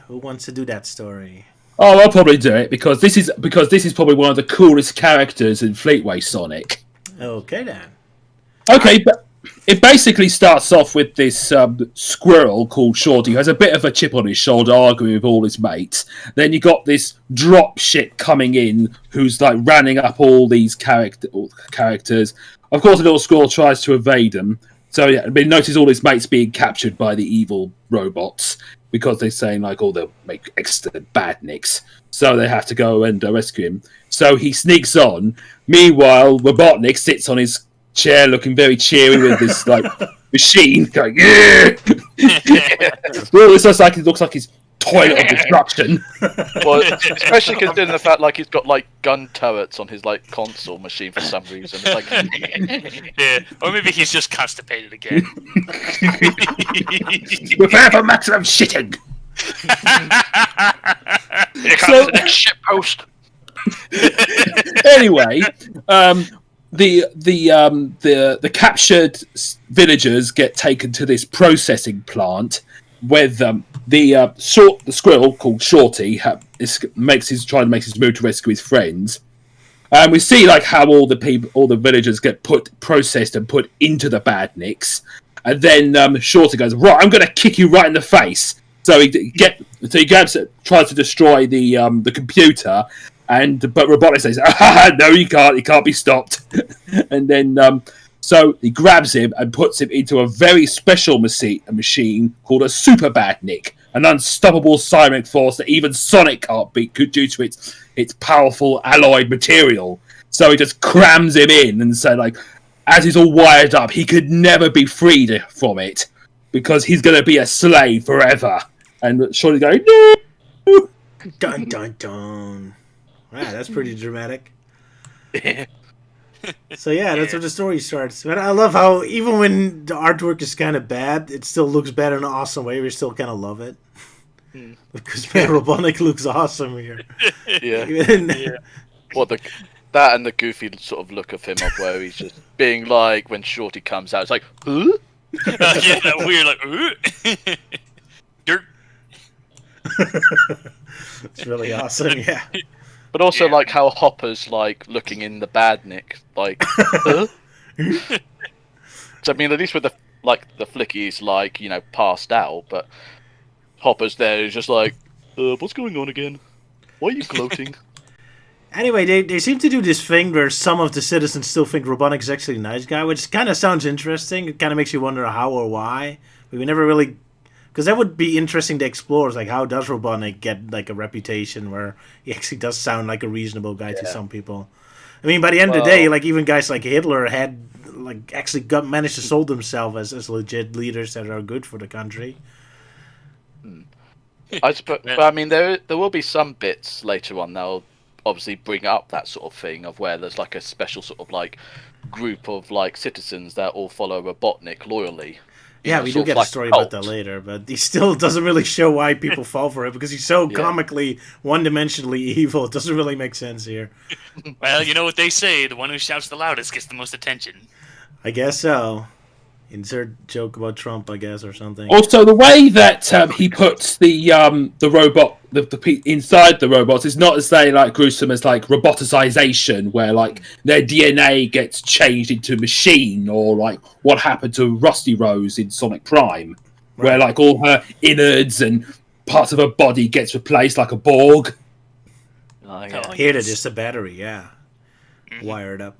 Who wants to do that story? Oh, I'll probably do it because this is probably one of the coolest characters in Fleetway Sonic. Okay then. Okay, but it basically starts off with this squirrel called Shorty who has a bit of a chip on his shoulder, arguing with all his mates. Then you got this drop shit coming in, who's like running up all these characters. Of course, the little squirrel tries to evade them. So yeah, but he notices all his mates being captured by the evil robots because they're saying like, "Oh, they'll make extra badniks." So they have to go and rescue him. So he sneaks on. Meanwhile, Robotnik sits on his chair looking very cheery with this like machine going, yeah. Well, it looks like he's toilet of destruction. Well, especially considering the fact like he's got like gun turrets on his like console machine for some reason. It's like, Yeah, or maybe he's just constipated again. Prepare for maximum shitting. here comes the next shit post. Anyway, the captured villagers get taken to this processing plant with the squirrel called Shorty trying to make his move to rescue his friends. And we see like how all the villagers get processed and put into the badniks, and then Shorty goes, "Right, I'm going to kick you right in the face." So he tries to destroy the computer, but Robotnik says, "No, you can't. He can't be stopped." And then so he grabs him and puts him into a very special machine called a Super Badnik, an unstoppable Cybernik force that even Sonic can't beat due to its powerful alloyed material. So he just crams him in, and so like as he's all wired up, he could never be freed from it because he's going to be a slave forever. And Shorty going, "No!" Dun dun dun. Wow, that's pretty dramatic. So yeah, that's where the story starts. But I love how even when the artwork is kind of bad, it still looks bad in an awesome way. We still kind of love it. Because man, Robotnik looks awesome here. Yeah. Well, that and the goofy sort of look of him of where he's just being like when Shorty comes out, it's like, huh? Yeah, that weird like, dirt. It's really awesome, yeah. But also like how Hopper's like looking in the badnik, like, huh? So I mean, at least with the Flicky's like passed out, but Hopper's there is just like, what's going on again? Why are you gloating? Anyway, they seem to do this thing where some of the citizens still think Robotnik's actually a nice guy, which kind of sounds interesting. It kind of makes you wonder how or why. But we never really... Because that would be interesting to explore. It's like, how does Robotnik get like a reputation where he actually does sound like a reasonable guy to some people? I mean, by the end of the day, like even guys like Hitler had like actually managed to sold themselves as legit leaders that are good for the country. I suppose, but I mean, there will be some bits later on that'll obviously bring up that sort of thing of where there's like a special sort of like group of like citizens that all follow Robotnik loyally. Yeah, we do get a story about that later, but he still doesn't really show why people fall for it because he's so comically, one-dimensionally evil. It doesn't really make sense here. Well, you know what they say: the one who shouts the loudest gets the most attention. I guess so. Insert joke about Trump, I guess, or something. Also, the way that he puts the robot inside the robots is not as like gruesome as like roboticization, where like their DNA gets changed into machine, or like what happened to Rusty Rose in Sonic Prime, where like all her innards and parts of her body gets replaced like a Borg. Here, they're just a battery, wired up.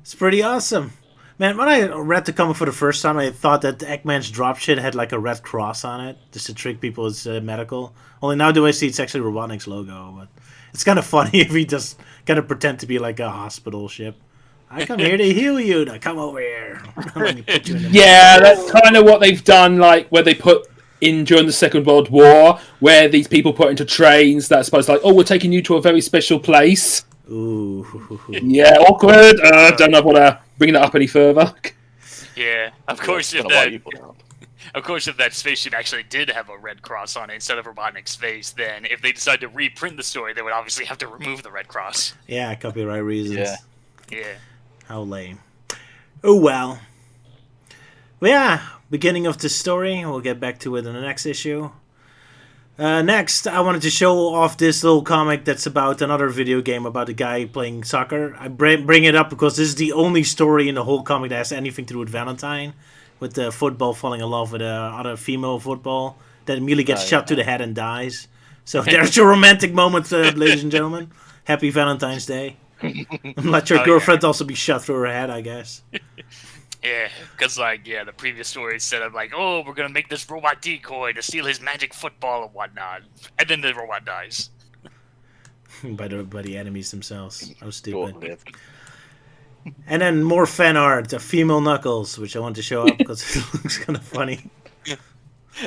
It's pretty awesome. Man, when I read the comic for the first time, I thought that Eggman's dropship had like a red cross on it, just to trick people as medical. Only now do I see it's actually Robotnik's logo, but it's kind of funny if he just kind of pretend to be like a hospital ship. I come here to heal you. Now come over here. Let me put you in the that's kind of what they've done, like where they put in during the Second World War, where these people put into trains that's supposed to like, oh, we're taking you to a very special place. Ooh. Yeah, awkward. Don't know what to bring that up any further. Yeah, of course if that spaceship actually did have a red cross on it instead of Robotnik's face, then if they decide to reprint the story, they would obviously have to remove the red cross. Yeah, copyright reasons. Yeah. How lame. Oh well. Well, yeah, beginning of the story. We'll get back to it in the next issue. Next, I wanted to show off this little comic that's about another video game about a guy playing soccer. I bring it up because this is the only story in the whole comic that has anything to do with Valentine, with the football falling in love with other female football that immediately gets shot to the head and dies. So there's your romantic moment, ladies and gentlemen. Happy Valentine's Day. Let your girlfriend also be shot through her head, I guess. Yeah, because, the previous story said, oh, we're going to make this robot decoy to steal his magic football and whatnot. And then the robot dies. by the enemies themselves. How stupid. And then more fan art of female Knuckles, which I want to show up because it looks kind of funny.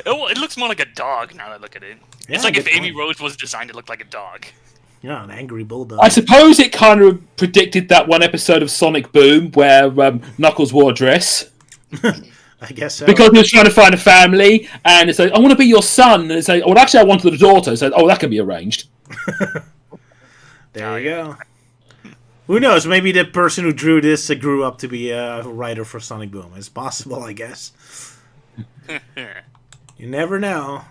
Oh, it looks more like a dog now that I look at it. Yeah, It's like if good Amy point. Rose was designed to look like a dog. Yeah, an angry bulldog. I suppose it kind of predicted that one episode of Sonic Boom where Knuckles wore a dress. I guess so. Because he was trying to find a family, and it's like, I want to be your son. And it's like, well, actually, I wanted a daughter. It's like, oh, that can be arranged. There you go. Who knows? Maybe the person who drew this grew up to be a writer for Sonic Boom. It's possible, I guess. You never know.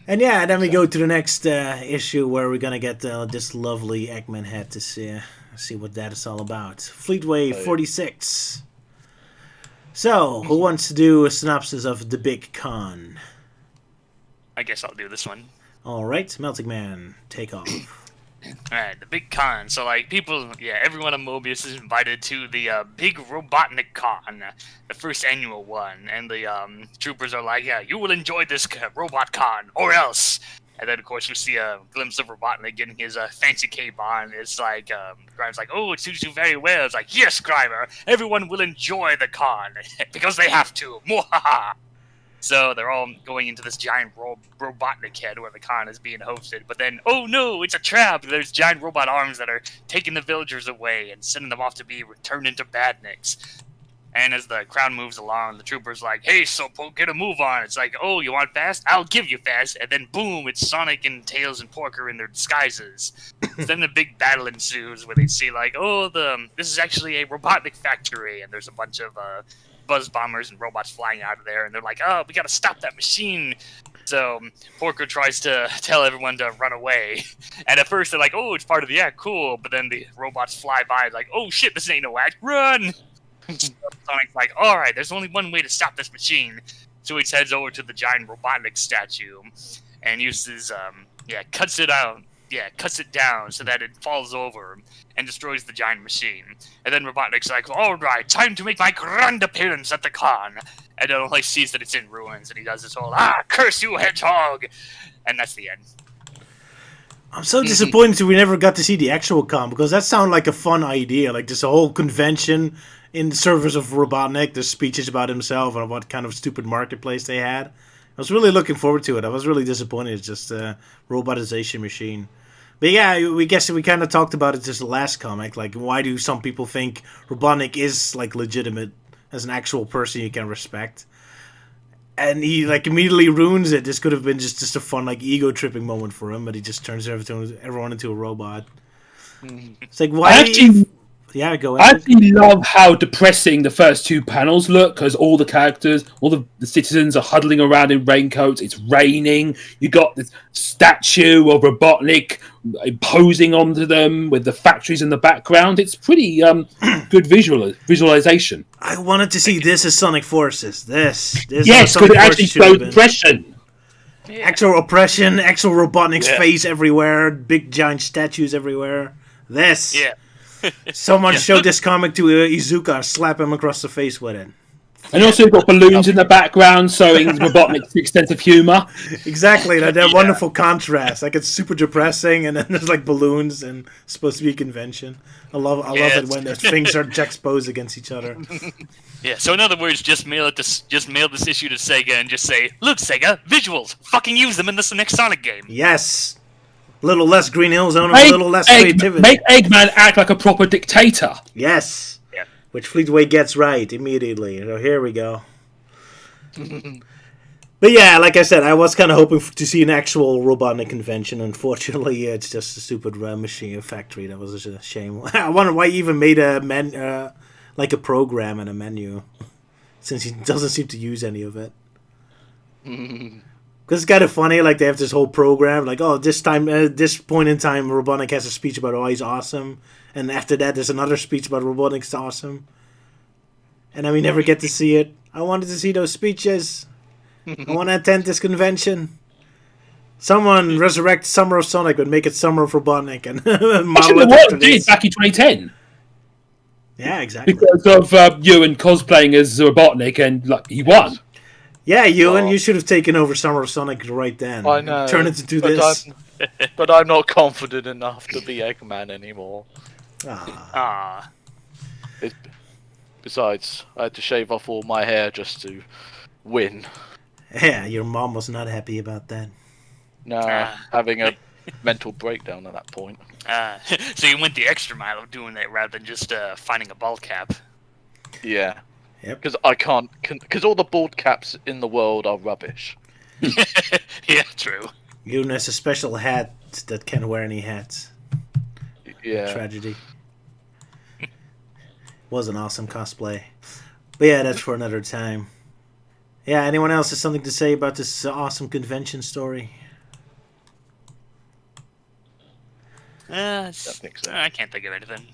And yeah, then we go to the next issue where we're gonna get this lovely Eggman head to see what that is all about. Fleetway 46. So, who wants to do a synopsis of the big con? I guess I'll do this one. All right, Melting Man, take off. Alright, the big con. So, like, people, everyone on Mobius is invited to the big Robotnik Con, the first annual one. And the troopers are like, yeah, you will enjoy this Robot Con, or else. And then, of course, we see a glimpse of Robotnik getting his fancy cape on. It's like, Grimer's like, oh, it suits you very well. It's like, yes, Grimer, everyone will enjoy the con, because they have to. Mwahaha! So they're all going into this giant Robotnik head where the con is being hosted. But then, oh no, it's a trap! There's giant robot arms that are taking the villagers away and sending them off to be returned into badniks. And as the crowd moves along, the trooper's like, hey, Slowpoke, get a move on. It's like, oh, you want fast? I'll give you fast. And then, boom, it's Sonic and Tails and Porker in their disguises. Then the big battle ensues where they see, like, oh, this is actually a Robotnik factory. And there's a bunch of buzz bombers and robots flying out of there. And they're like, oh, we gotta stop that machine. So Porker tries to tell everyone to run away. And at first they're like, oh, it's part of the act, cool. But then the robots fly by like, oh, shit, this ain't no act, run! Sonic's like, alright, there's only one way to stop this machine. So he heads over to the giant Robotnik statue and uses, cuts it down so that it falls over and destroys the giant machine. And then Robotnik's like, alright, time to make my grand appearance at the con. And then he sees that it's in ruins and he does this whole, curse you, hedgehog! And that's the end. I'm so disappointed we never got to see the actual con, because that sounded like a fun idea. Like this whole convention in the service of Robotnik, the speeches about himself and what kind of stupid marketplace they had. I was really looking forward to it. I was really disappointed. It's just a robotization machine. But yeah, we guess we kind of talked about it just the last comic. Like, why do some people think Robotnik is like legitimate as an actual person you can respect? And he like immediately ruins it. This could have been just a fun like ego tripping moment for him, but he just turns everyone into a robot. It's like, why? Yeah, go ahead. I actually love how depressing the first two panels look, because all the characters, all the citizens are huddling around in raincoats. It's raining. You got this statue of Robotnik imposing onto them with the factories in the background. It's pretty good visualization. I wanted to see this as Sonic Forces. This Yes, because it actually showed depression. Yeah. Actual oppression, actual Robotnik's face everywhere, big giant statues everywhere. This. Yeah. Someone showed this comic to Izuka, slap him across the face with it. And also you've got balloons in the background showing Robotnik's extensive humour. Exactly, that wonderful contrast. Like, it's super depressing, and then there's like balloons, and it's supposed to be a convention. I love it when the things are juxtaposed against each other. Yeah, so in other words, just mail this issue to Sega and just say, look, Sega, visuals, fucking use them in this next Sonic game. Yes. A little less Green Hill Zone, a little less creativity. Make Eggman act like a proper dictator. Yes. Yeah. Which Fleetway gets right immediately. So here we go. But yeah, like I said, I was kind of hoping to see an actual Robotnik convention. Unfortunately, it's just a stupid machine factory. That was a shame. I wonder why he even made a like a program and a menu, since he doesn't seem to use any of it. Because it's kind of funny, like they have this whole program, like, oh, this point in time, Robotnik has a speech about oh, he's awesome, and after that, there's another speech about Robotnik's awesome, and then we never get to see it. I wanted to see those speeches. I want to attend this convention. Someone resurrect Summer of Sonic and make it Summer of Robotnik and model it after this. Back in 2010. Yeah, exactly. Because of Euan cosplaying as Robotnik, and like he won. Yeah, Euan, you should have taken over Summer of Sonic right then. I know. Turn it into this. But I'm not confident enough to be Eggman anymore. Ah. Besides, I had to shave off all my hair just to win. Yeah, your mom was not happy about that. Nah, having a mental breakdown at that point. So you went the extra mile of doing it rather than just finding a ball cap. Yeah. Yep. Because I can't. Because all the bald caps in the world are rubbish. Yeah, true. Euan has a special hat that can't wear any hats. Yeah. Tragedy. Was an awesome cosplay. But yeah, that's for another time. Yeah, anyone else has something to say about this awesome convention story? I think so. I can't think of anything.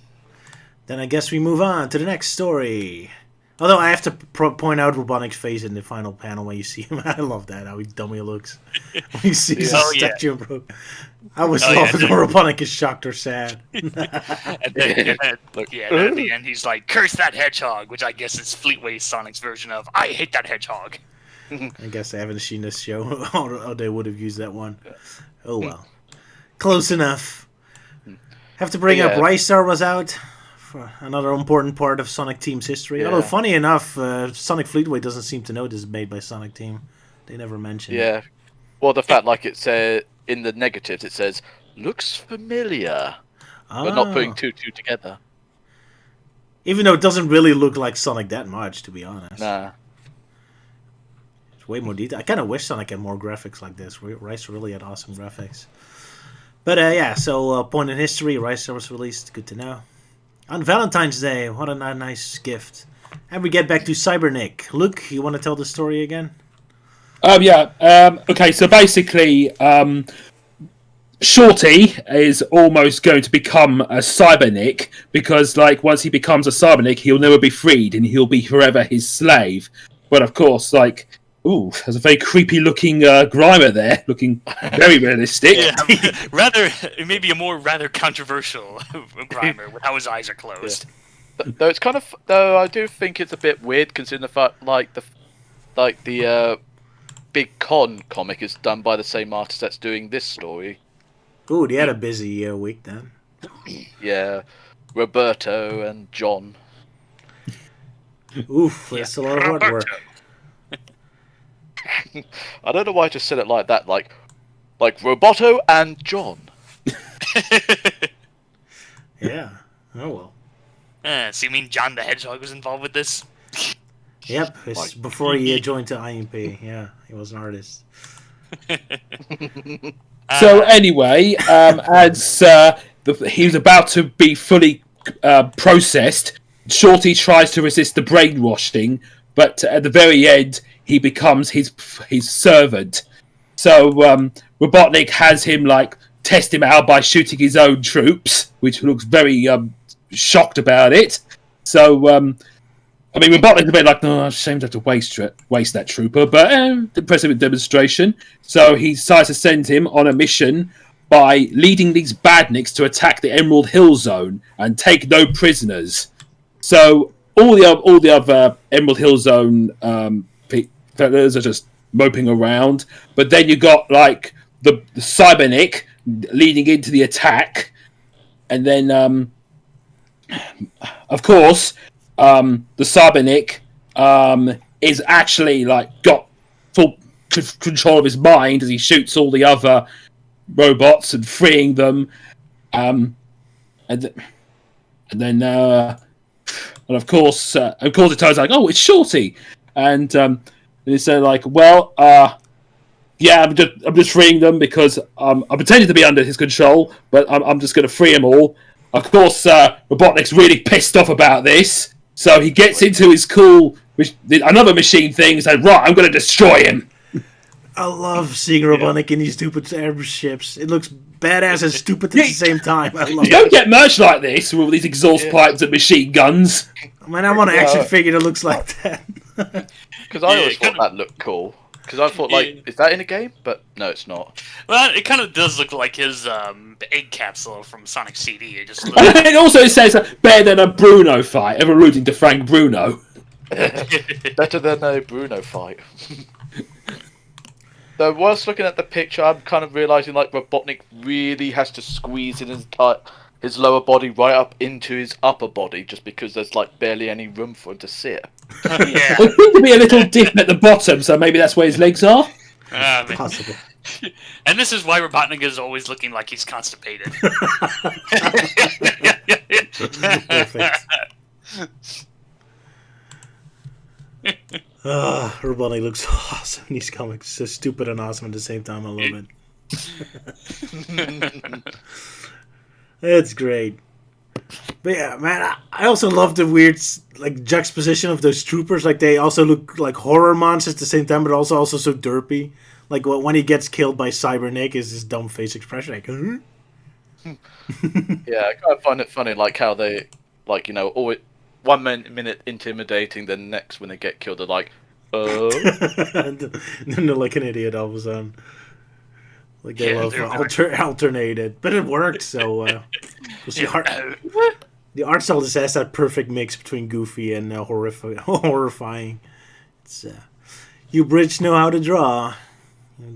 Then I guess we move on to the next story. Although I have to point out Robotnik's face in the final panel when you see him. I love that, how dumb he looks. When he sees Oh, his yeah. statue of Bro. I always Oh, love yeah, it when Robotnik is shocked or sad. And then at the end, he's like, "Curse that hedgehog," which I guess is Fleetway Sonic's version of "I hate that hedgehog." I guess I haven't seen this show. Oh, they would have used that one. Oh well. Close enough. Have to bring up Yeah. Rystar was out. For another important part of Sonic Team's history. Yeah. Although, funny enough, Sonic Fleetway doesn't seem to know this is made by Sonic Team. They never mention it. Yeah. Well, the fact, like it said in the negatives, it says looks familiar, but not putting two together. Even though it doesn't really look like Sonic that much, to be honest. Nah. It's way more detail. I kind of wish Sonic had more graphics like this. Rice really had awesome graphics. But yeah, so point in history, Rice was released. Good to know. On Valentine's Day, what a nice gift. And we get back to Cybernik. Luke, you want to tell the story again? Okay, so basically, Shorty is almost going to become a Cybernik because, like, once he becomes a Cybernik, he'll never be freed and he'll be forever his slave. But of course, like, ooh, there's a very creepy-looking Grimer there, looking very realistic. Yeah, maybe a more rather controversial Grimer with how his eyes are closed. Yeah. Though it's kind of, though I do think it's a bit weird considering the fact, like the Big Con comic is done by the same artist that's doing this story. Ooh, they had a busy week then. Yeah, Roberto and John. Oof, that's a lot of hard work. I don't know why I just said it like that, like Roboto and John. Yeah. Oh well. So you mean John the Hedgehog was involved with this? Yep, it's before he joined to IMP. Yeah, he was an artist. So anyway, as he was about to be fully processed, Shorty tries to resist the brainwashing, but at the very end, he becomes his servant. So Robotnik has him like test him out by shooting his own troops, which looks very shocked about it. So I mean, Robotnik's a bit like, no, shame to have to waste that trooper, but impressive demonstration. So he decides to send him on a mission by leading these badniks to attack the Emerald Hill Zone and take no prisoners. So all the other Emerald Hill Zone fellas are just moping around, but then you got like the Cybernik leading into the attack, and then of course the Cybernik is actually like got full control of his mind as he shoots all the other robots and freeing them, and then of course it turns like, oh, it's Shorty, and they say like, well, yeah, I'm just freeing them because I'm pretending to be under his control, but I'm just going to free them all. Of course, Robotnik's really pissed off about this, so he gets into his cool another machine thing and says, right, I'm going to destroy him. I love seeing Robotnik in these stupid airships. It looks badass and stupid at the same time. I love You it. don't get merch like this with all these exhaust pipes and machine guns. Man, I want an action figure that looks like that. Because I always thought that looked cool. Because I thought, like, is that in a game? But no, it's not. Well, it kind of does look like his egg capsule from Sonic CD. It just looks It also says better than a Bruno fight, ever alluding to Frank Bruno. Better than a Bruno fight. Though, whilst looking at the picture, I'm kind of realising, like, Robotnik really has to squeeze in his his lower body right up into his upper body, just because there's like barely any room for him to sit. Yeah. There seems to be a little dip at the bottom, so maybe that's where his legs are. Man. Possible. And this is why Robotnik is always looking like he's constipated. Perfect. Robotnik looks so awesome in these comics. So stupid and awesome at the same time. I love it. It's great. But yeah, man, I also love the weird like juxtaposition of those troopers. Like they also look like horror monsters at the same time, but also so derpy. Like when he gets killed by Cybernik, is his dumb face expression like? Huh? Yeah, I kind of find it funny, like how they, like, you know, always 1 minute intimidating, then next when they get killed, they're like, oh. And then they're like an idiot all of a sudden. Like they love alternated, but it worked. So the art style just has that perfect mix between goofy and horrifying. It's you Brits know how to draw.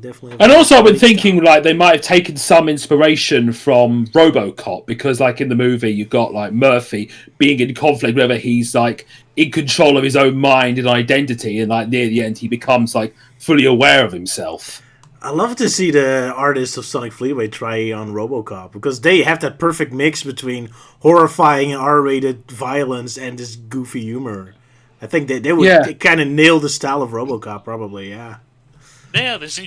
Definitely. And also, I've been thinking like they might have taken some inspiration from RoboCop, because like in the movie you've got like Murphy being in conflict whether he's like in control of his own mind and identity, and like near the end he becomes like fully aware of himself. I love to see the artists of Sonic Fleetway try on RoboCop, because they have that perfect mix between horrifying R-rated violence and this goofy humor. I think they would kind of nail the style of RoboCop, probably. Yeah. Yeah, there's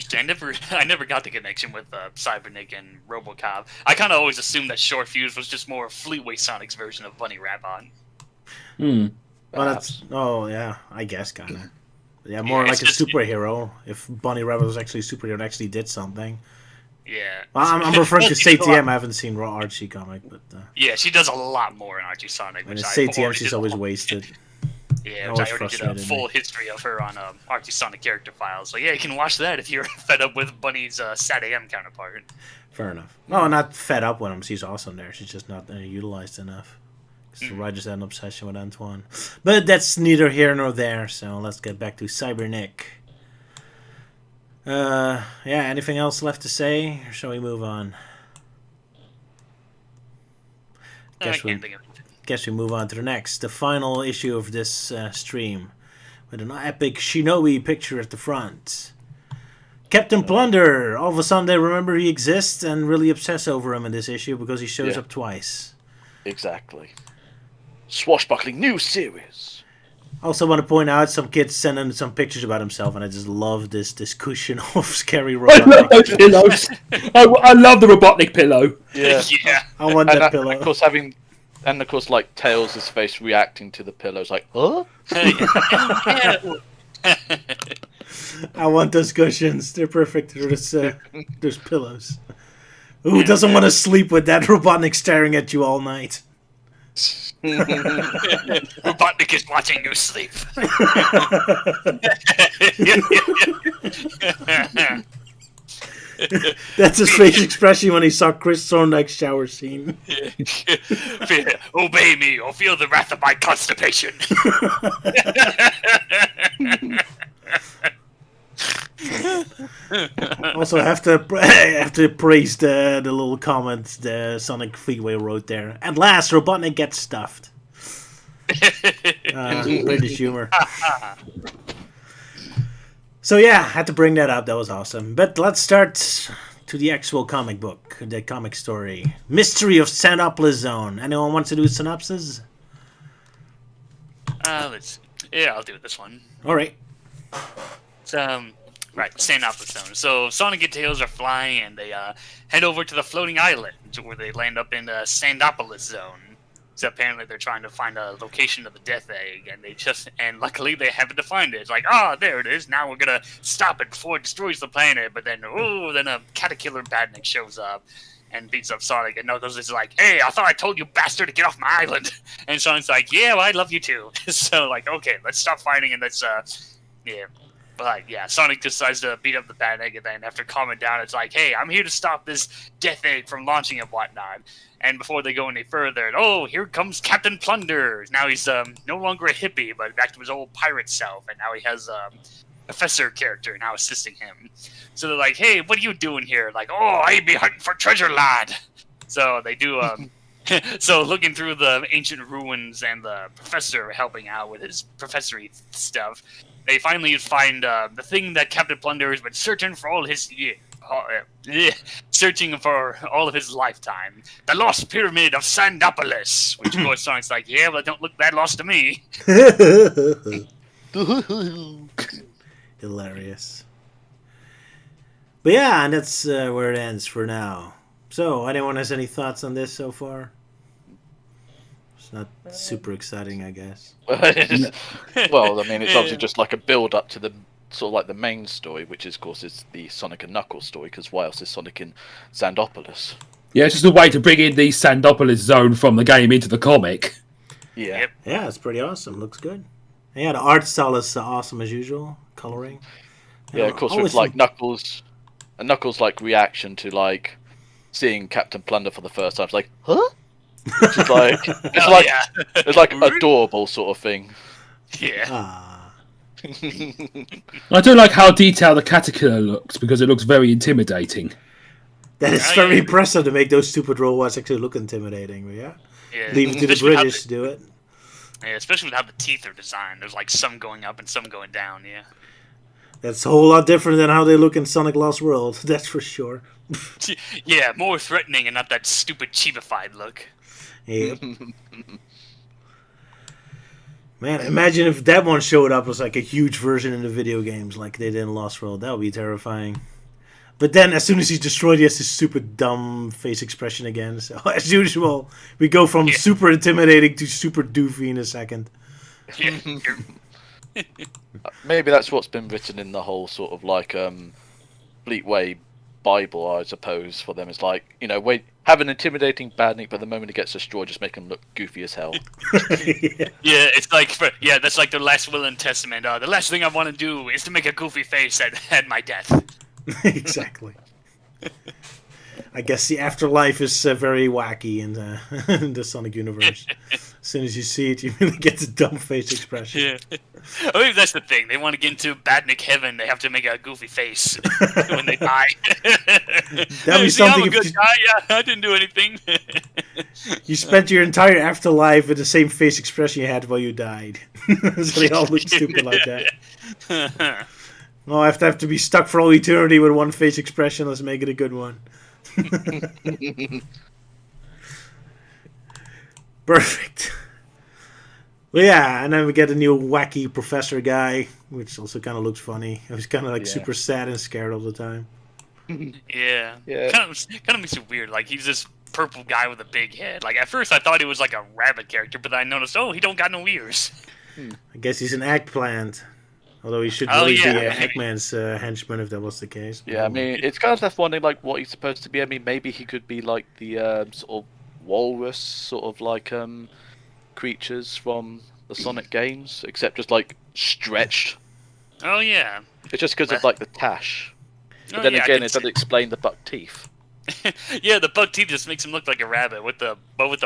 I never got the connection with Cybernik and RoboCop. I kind of always assumed that Short Fuse was just more Fleetway Sonic's version of Bunny Rabbit. Well, yeah, I guess kind of. Yeah, more like a superhero. If Bunny Rabbit was actually a superhero and actually did something. Yeah. Well, I'm referring to SATM. I haven't seen Raw Archie comic, but yeah, she does a lot more in Archie Sonic. And in SATM, she's always wasted. Yeah, which I already did a full history of her on Archie Sonic character files. So yeah, you can watch that if you're fed up with Bunny's Sat AM counterpart. Fair enough. No, not fed up with him. She's awesome there. She's just not utilized enough. The writers had an obsession with Antoine. But that's neither here nor there, so let's get back to Cybernik. Yeah, anything else left to say, or shall we move on? Guess we move on to the next, the final issue of this stream, with an epic Shinobi picture at the front. Captain Plunder! All of a sudden they remember he exists and really obsess over him in this issue because he shows up twice. Exactly. Swashbuckling new series. Also want to point out, some kids sent in some pictures about himself, and I just love this cushion of scary Robotnik. I love those pillows. I love the Robotnik pillow. Yeah. Yeah. I want that pillow. Of course, like Tails' face reacting to the pillows, like, huh? I want those cushions. They're perfect. There's pillows. Who doesn't want to sleep with that Robotnik staring at you all night? Robotnik is watching you sleep. That's his face expression when he saw Chris Thorndike's shower scene. Obey me or feel the wrath of my constipation. Also, have to praise the little comment the Sonic Fleetway wrote there. At last, Robotnik gets stuffed. British humor. So yeah, had to bring that up. That was awesome. But let's start to the actual comic book, the comic story. Mystery of Sanopolis Zone. Anyone wants to do a synopsis? Let's see. Yeah, I'll do this one. All right. Right, Sanopolis Zone. So Sonic and Tails are flying, and they head over to the floating island, where they land up in the Sanopolis Zone. So apparently they're trying to find a location of the Death Egg, and luckily they happen to find it. It's like, there it is. Now we're gonna stop it before it destroys the planet. But then, a Caterkiller Badnik shows up and beats up Sonic, and Knuckles is like, "Hey, I thought I told you, bastard, to get off my island." And Sonic's like, "Yeah, well, I love you too." So like, okay, let's stop fighting and let's yeah. But yeah, Sonic decides to beat up the Bad Egg, and then after calming down, it's like, "Hey, I'm here to stop this Death Egg from launching and whatnot." And before they go any further, here comes Captain Plunder. Now he's no longer a hippie, but back to his old pirate self, and now he has a professor character now assisting him. So they're like, "Hey, what are you doing here?" Like, "I be hunting for treasure, lad." So they do So looking through the ancient ruins and the professor helping out with his professory stuff, they finally find the thing that Captain Plunder has been searching for all his searching for all of his lifetime. The lost pyramid of Sandopolis. Which of course Sonic's like, yeah, well, don't look that lost to me. Hilarious. But yeah, and that's where it ends for now. So, anyone has any thoughts on this so far? It's not super exciting, I guess. Well, I mean, it's obviously just like a build up to the sort of like the main story, which is, of course, is the Sonic and Knuckles story. Because why else is Sonic in Sandopolis? Yeah, it's just a way to bring in the Sandopolis zone from the game into the comic. Yeah. Yep. Yeah, it's pretty awesome. Looks good. Yeah, the art style is awesome as usual. Coloring. Yeah, of course, with like Knuckles' like reaction to like seeing Captain Plunder for the first time. It's like, huh? It's like it's like adorable sort of thing. Yeah. Ah. I do like how detailed the Caterpillar looks because it looks very intimidating. That is very impressive to make those stupid robots actually look intimidating. But yeah. Leave it to the British to do it. Yeah, especially with how the teeth are designed. There's like some going up and some going down, yeah. That's a whole lot different than how they look in Sonic Lost World, that's for sure. Yeah, more threatening and not that stupid cheapified look. Yep. Man, imagine if that one showed up as like a huge version in the video games like they did in Lost World. That would be terrifying. But then as soon as he's destroyed, he has this stupid dumb face expression again. So as usual, we go from super intimidating to super doofy in a second. Yeah. Maybe that's what's been written in the whole sort of like Fleetway Bible, I suppose, for them. It's like, you know, have an intimidating badnik, but the moment it gets destroyed, just make him look goofy as hell. Yeah, it's like, that's like their last will and testament. The last thing I want to do is to make a goofy face at my death. Exactly. I guess the afterlife is very wacky in the Sonic universe. As soon as you see it, you really get the dumb face expression. Yeah. I think that's the thing. They want to get into Badnik heaven. They have to make a goofy face when they die. That'd be something I'm a if good guy. Yeah, I didn't do anything. You spent your entire afterlife with the same face expression you had while you died. So they all look stupid like that. No, I have to be stuck for all eternity with one face expression. Let's make it a good one. Perfect. Well, yeah, and then we get a new wacky professor guy, which also kind of looks funny. He's kind of like super sad and scared all the time. Yeah. Kind of makes it weird. Like, he's this purple guy with a big head. Like, at first I thought he was like a rabbit character, but then I noticed, he don't got no ears. I guess he's an eggplant. Although he should really be Eggman's henchman if that was the case. Yeah, I mean, it's kind of left wondering like what he's supposed to be. I mean, maybe he could be like the sort of walrus sort of like creatures from the Sonic games, except just like stretched. Oh yeah. It's just because of like the tash. But then again, it doesn't explain the buck teeth. Yeah, the buck teeth just makes him look like a rabbit. With the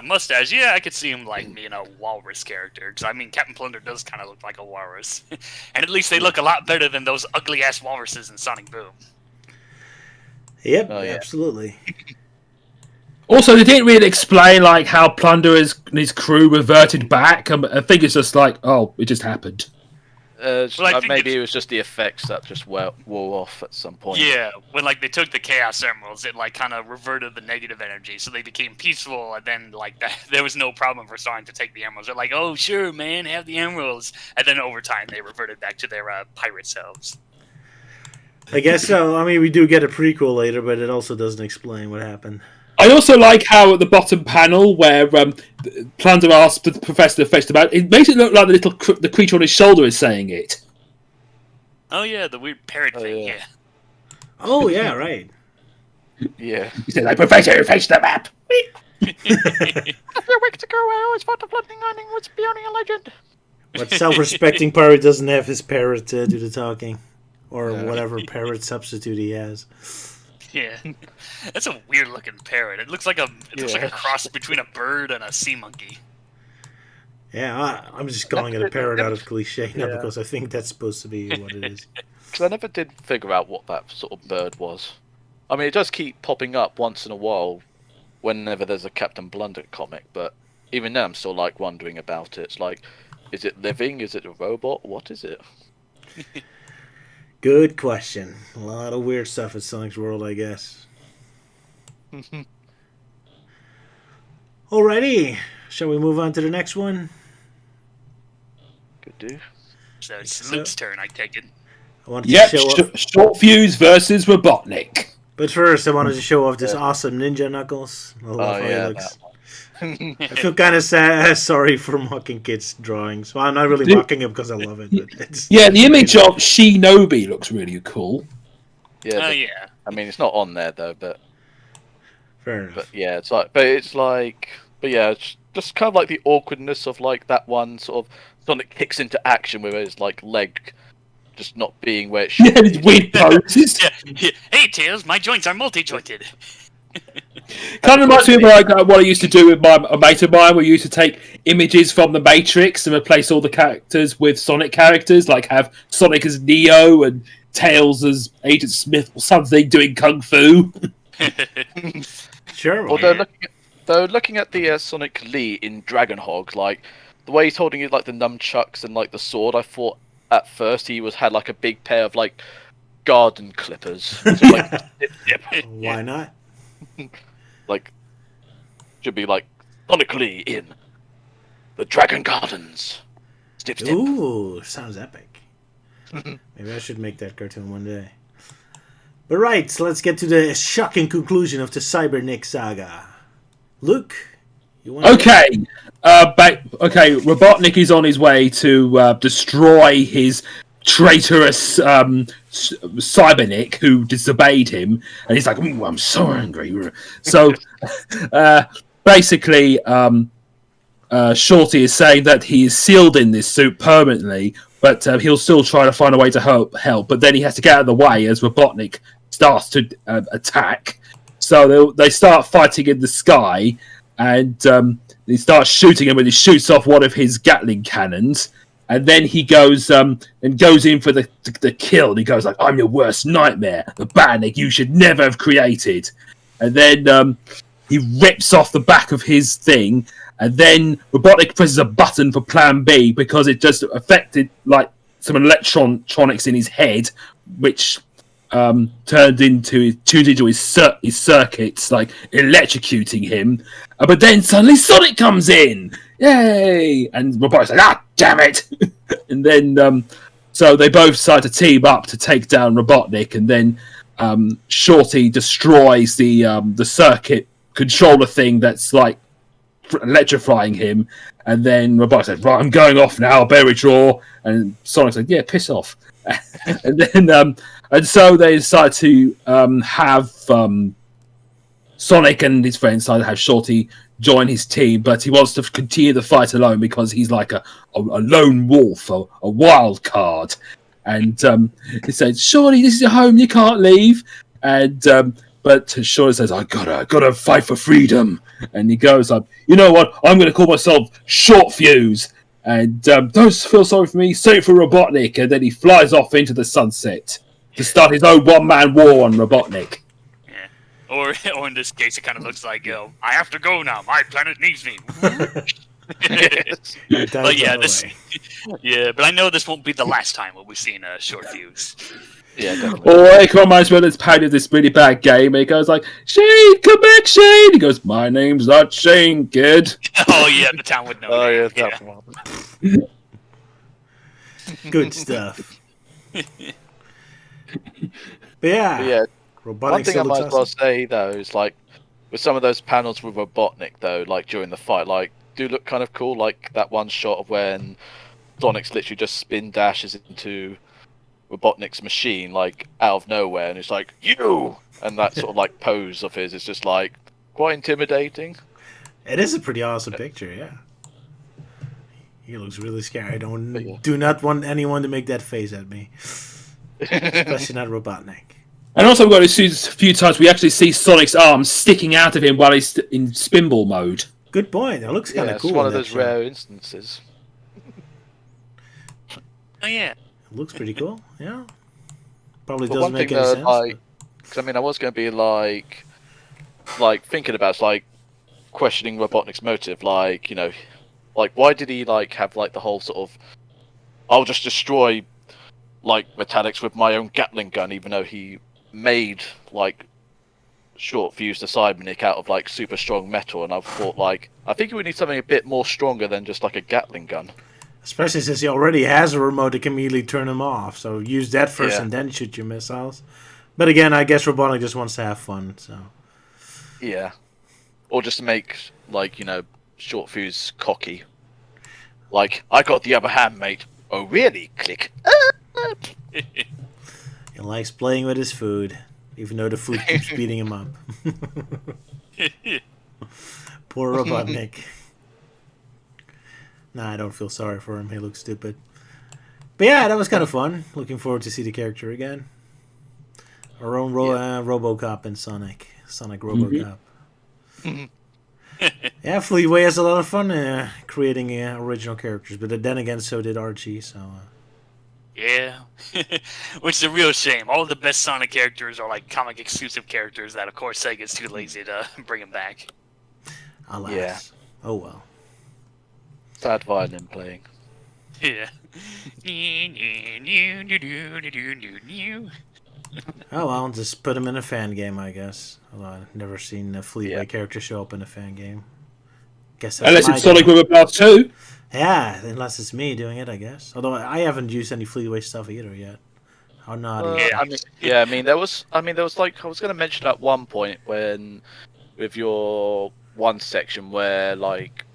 mustache, yeah, I could see him like being a walrus character. Because I mean, Captain Plunder does kind of look like a walrus, and at least they look a lot better than those ugly ass walruses in Sonic Boom. Yep, absolutely. Also, they didn't really explain like how Plunder and his crew reverted back. I think it's just like, it just happened. Maybe it was just the effects that just wore off at some point. Yeah, when like they took the Chaos Emeralds, it like kind of reverted the negative energy, so they became peaceful, and then like there was no problem for Sonic to take the emeralds. They're like, "Oh, sure, man, have the emeralds," and then over time they reverted back to their pirate selves. I guess so. I mean, we do get a prequel later, but it also doesn't explain what happened. I also like how at the bottom panel where Plunder asks the professor the face about it makes it look like the creature on his shoulder is saying it. Oh yeah, the weird parrot thing. Yeah. Oh yeah, right. Yeah. He says, "Like Professor, face the map." A few weeks ago, I always thought the floating island was beyond a legend. What self-respecting parrot doesn't have his parrot do the talking, or whatever parrot substitute he has? Yeah, that's a weird looking parrot. It looks like a cross between a bird and a sea monkey. Yeah, I'm just calling it a parrot out of cliche, not because I think that's supposed to be what it is. Because I never did figure out what that sort of bird was. I mean, it does keep popping up once in a while whenever there's a Captain Blunder comic, but even now I'm still like wondering about it. It's like, is it living? Is it a robot? What is it? Good question. A lot of weird stuff in Sonic's world, I guess. Alrighty. Shall we move on to the next one? Could do. So it's Luke's turn, I take it. I wanted Yep, to show off, Short Fuse versus Robotnik. but first I wanted to show off this awesome ninja Knuckles. I love how he yeah, looks. I feel kind of sorry for mocking kids' drawings. Well, I'm not really mocking him because I love it. But it's Yeah, the image of Shinobi looks really cool. Yeah. Yeah. I mean, it's not on there though, but fair enough. but yeah, it's just kind of like the awkwardness of like that one sort of Sonic kicks into action with his like leg just not being where it should. Yeah, it's weird poses. Yeah. Hey, Tails, my joints are multi-jointed. Kind of reminds me of like what I used to do with a mate of mine. We used to take images from the Matrix and replace all the characters with Sonic characters, like have Sonic as Neo and Tails as Agent Smith or something doing kung fu. Sure. Although looking at the Sonic Lee in Dragon Hog, like the way he's holding it, like the nunchucks and like the sword, I thought at first he had like a big pair of like garden clippers. So, like, Why not? like should be like Sonic Lee in the Dragon Gardens. Stip, stip. Ooh, sounds epic. Maybe I should make that cartoon one day. But right, so let's get to the shocking conclusion of the Cybernik saga. Luke, you want? Okay, Robotnik is on his way to destroy his traitorous Cybernik who disobeyed him, and he's like, "Ooh, I'm so angry." So basically, Shorty is saying that he is sealed in this suit permanently, but he'll still try to find a way to help. But then he has to get out of the way as Robotnik starts to attack. So they start fighting in the sky, and he starts shooting him, and he shoots off one of his Gatling cannons. And then he goes and goes in for the kill. And he goes like, "I'm your worst nightmare, the Batnik you should never have created." And then he rips off the back of his thing. And then Robotnik presses a button for Plan B because it just affected like some electronics in his head, which tuned into his circuits, like electrocuting him. But then suddenly Sonic comes in. Yay! And Robotnik's like, "Ah, damn it!" And then, so they both decide to team up to take down Robotnik, and then Shorty destroys the circuit controller thing that's like electrifying him, and then Robotnik says, "Right, I'm going off now, better withdraw." And Sonic's like, "Yeah, piss off." And then, and so they decide to have Sonic and his friends decide to have Shorty join his team, but he wants to continue the fight alone because he's like a lone wolf, a wild card. And he says, "Shorty, this is your home, you can't leave." And but Shorty says, "I gotta fight for freedom." And he goes like, "You know what? I'm gonna call myself Short Fuse. And don't feel sorry for me, save for Robotnik." And then he flies off into the sunset to start his own one-man war on Robotnik. Or in this case, it kind of looks like, I have to go now. My planet needs me. But yeah, but I know this won't be the last time we'll be seeing a Short Fuse. Yeah, definitely. Or it reminds me of this parody of this really bad game. He goes like, "Shane, come back, Shane." He goes, "My name's not Shane, kid." Oh yeah, the town would know. Oh yeah, yeah. that one. Good stuff. But yeah, One Robotnik thing I still might looks as well awesome. say though is like with some of those panels with Robotnik though, like during the fight, like do look kind of cool. Like that one shot of when Sonic's literally just spin dashes into Robotnik's machine, like out of nowhere, and it's like "you," and that sort of like pose of his is just like quite intimidating. It is a pretty awesome picture, yeah. He looks really scary. I do not want anyone to make that face at me, especially not Robotnik. And also, we've got to see a few times we actually see Sonic's arms sticking out of him while he's in spinball mode. Good point. That looks kind of It's cool. one of in that those shot. rare instances. Oh yeah. It looks pretty cool. Yeah. Probably But doesn't one make thing any that sense. like, 'cause I mean, I was going to be like, like thinking about, it's like questioning Robotnik's motive. Like, like why did he like have like the whole sort of, I'll just destroy like metallics with my own Gatling gun, even though he made like short fuse the Cybernik out of like super strong metal. And I thought, like, I think we need something a bit more stronger than just like a Gatling gun. Especially since he already has a remote that can immediately turn him off. So use that first Yeah. and then shoot your missiles. But again, I guess Robotnik just wants to have fun. So Yeah. Or just to make, like, short fuse cocky. Like, I got the upper hand, mate. Oh, really? Click. he likes playing with his food, even though the food keeps beating him up. Poor Robotnik. Nah, I don't feel sorry for him. He looks stupid. But yeah, that was kind of fun. Looking forward to see the character again. Our own RoboCop and Sonic RoboCop. Yeah, Fleetway has a lot of fun creating original characters, but then again, so did Archie. So Yeah, which is a real shame. All the best Sonic characters are like comic exclusive characters that, of course, Sega's too lazy to bring them back. alas. Yeah. Oh well. Sad violin playing. Yeah. Oh well, just put him in a fan game, I guess. Although I've never seen a Fleetway character show up in a fan game. Guess that's Unless my it's Sonic game. with a Blast 2. Yeah, unless it's me doing it, I guess. Although I haven't used any Fleetway stuff either yet. How naughty. Yeah. I mean, there was like, I was going to mention at one point when, with your one section where like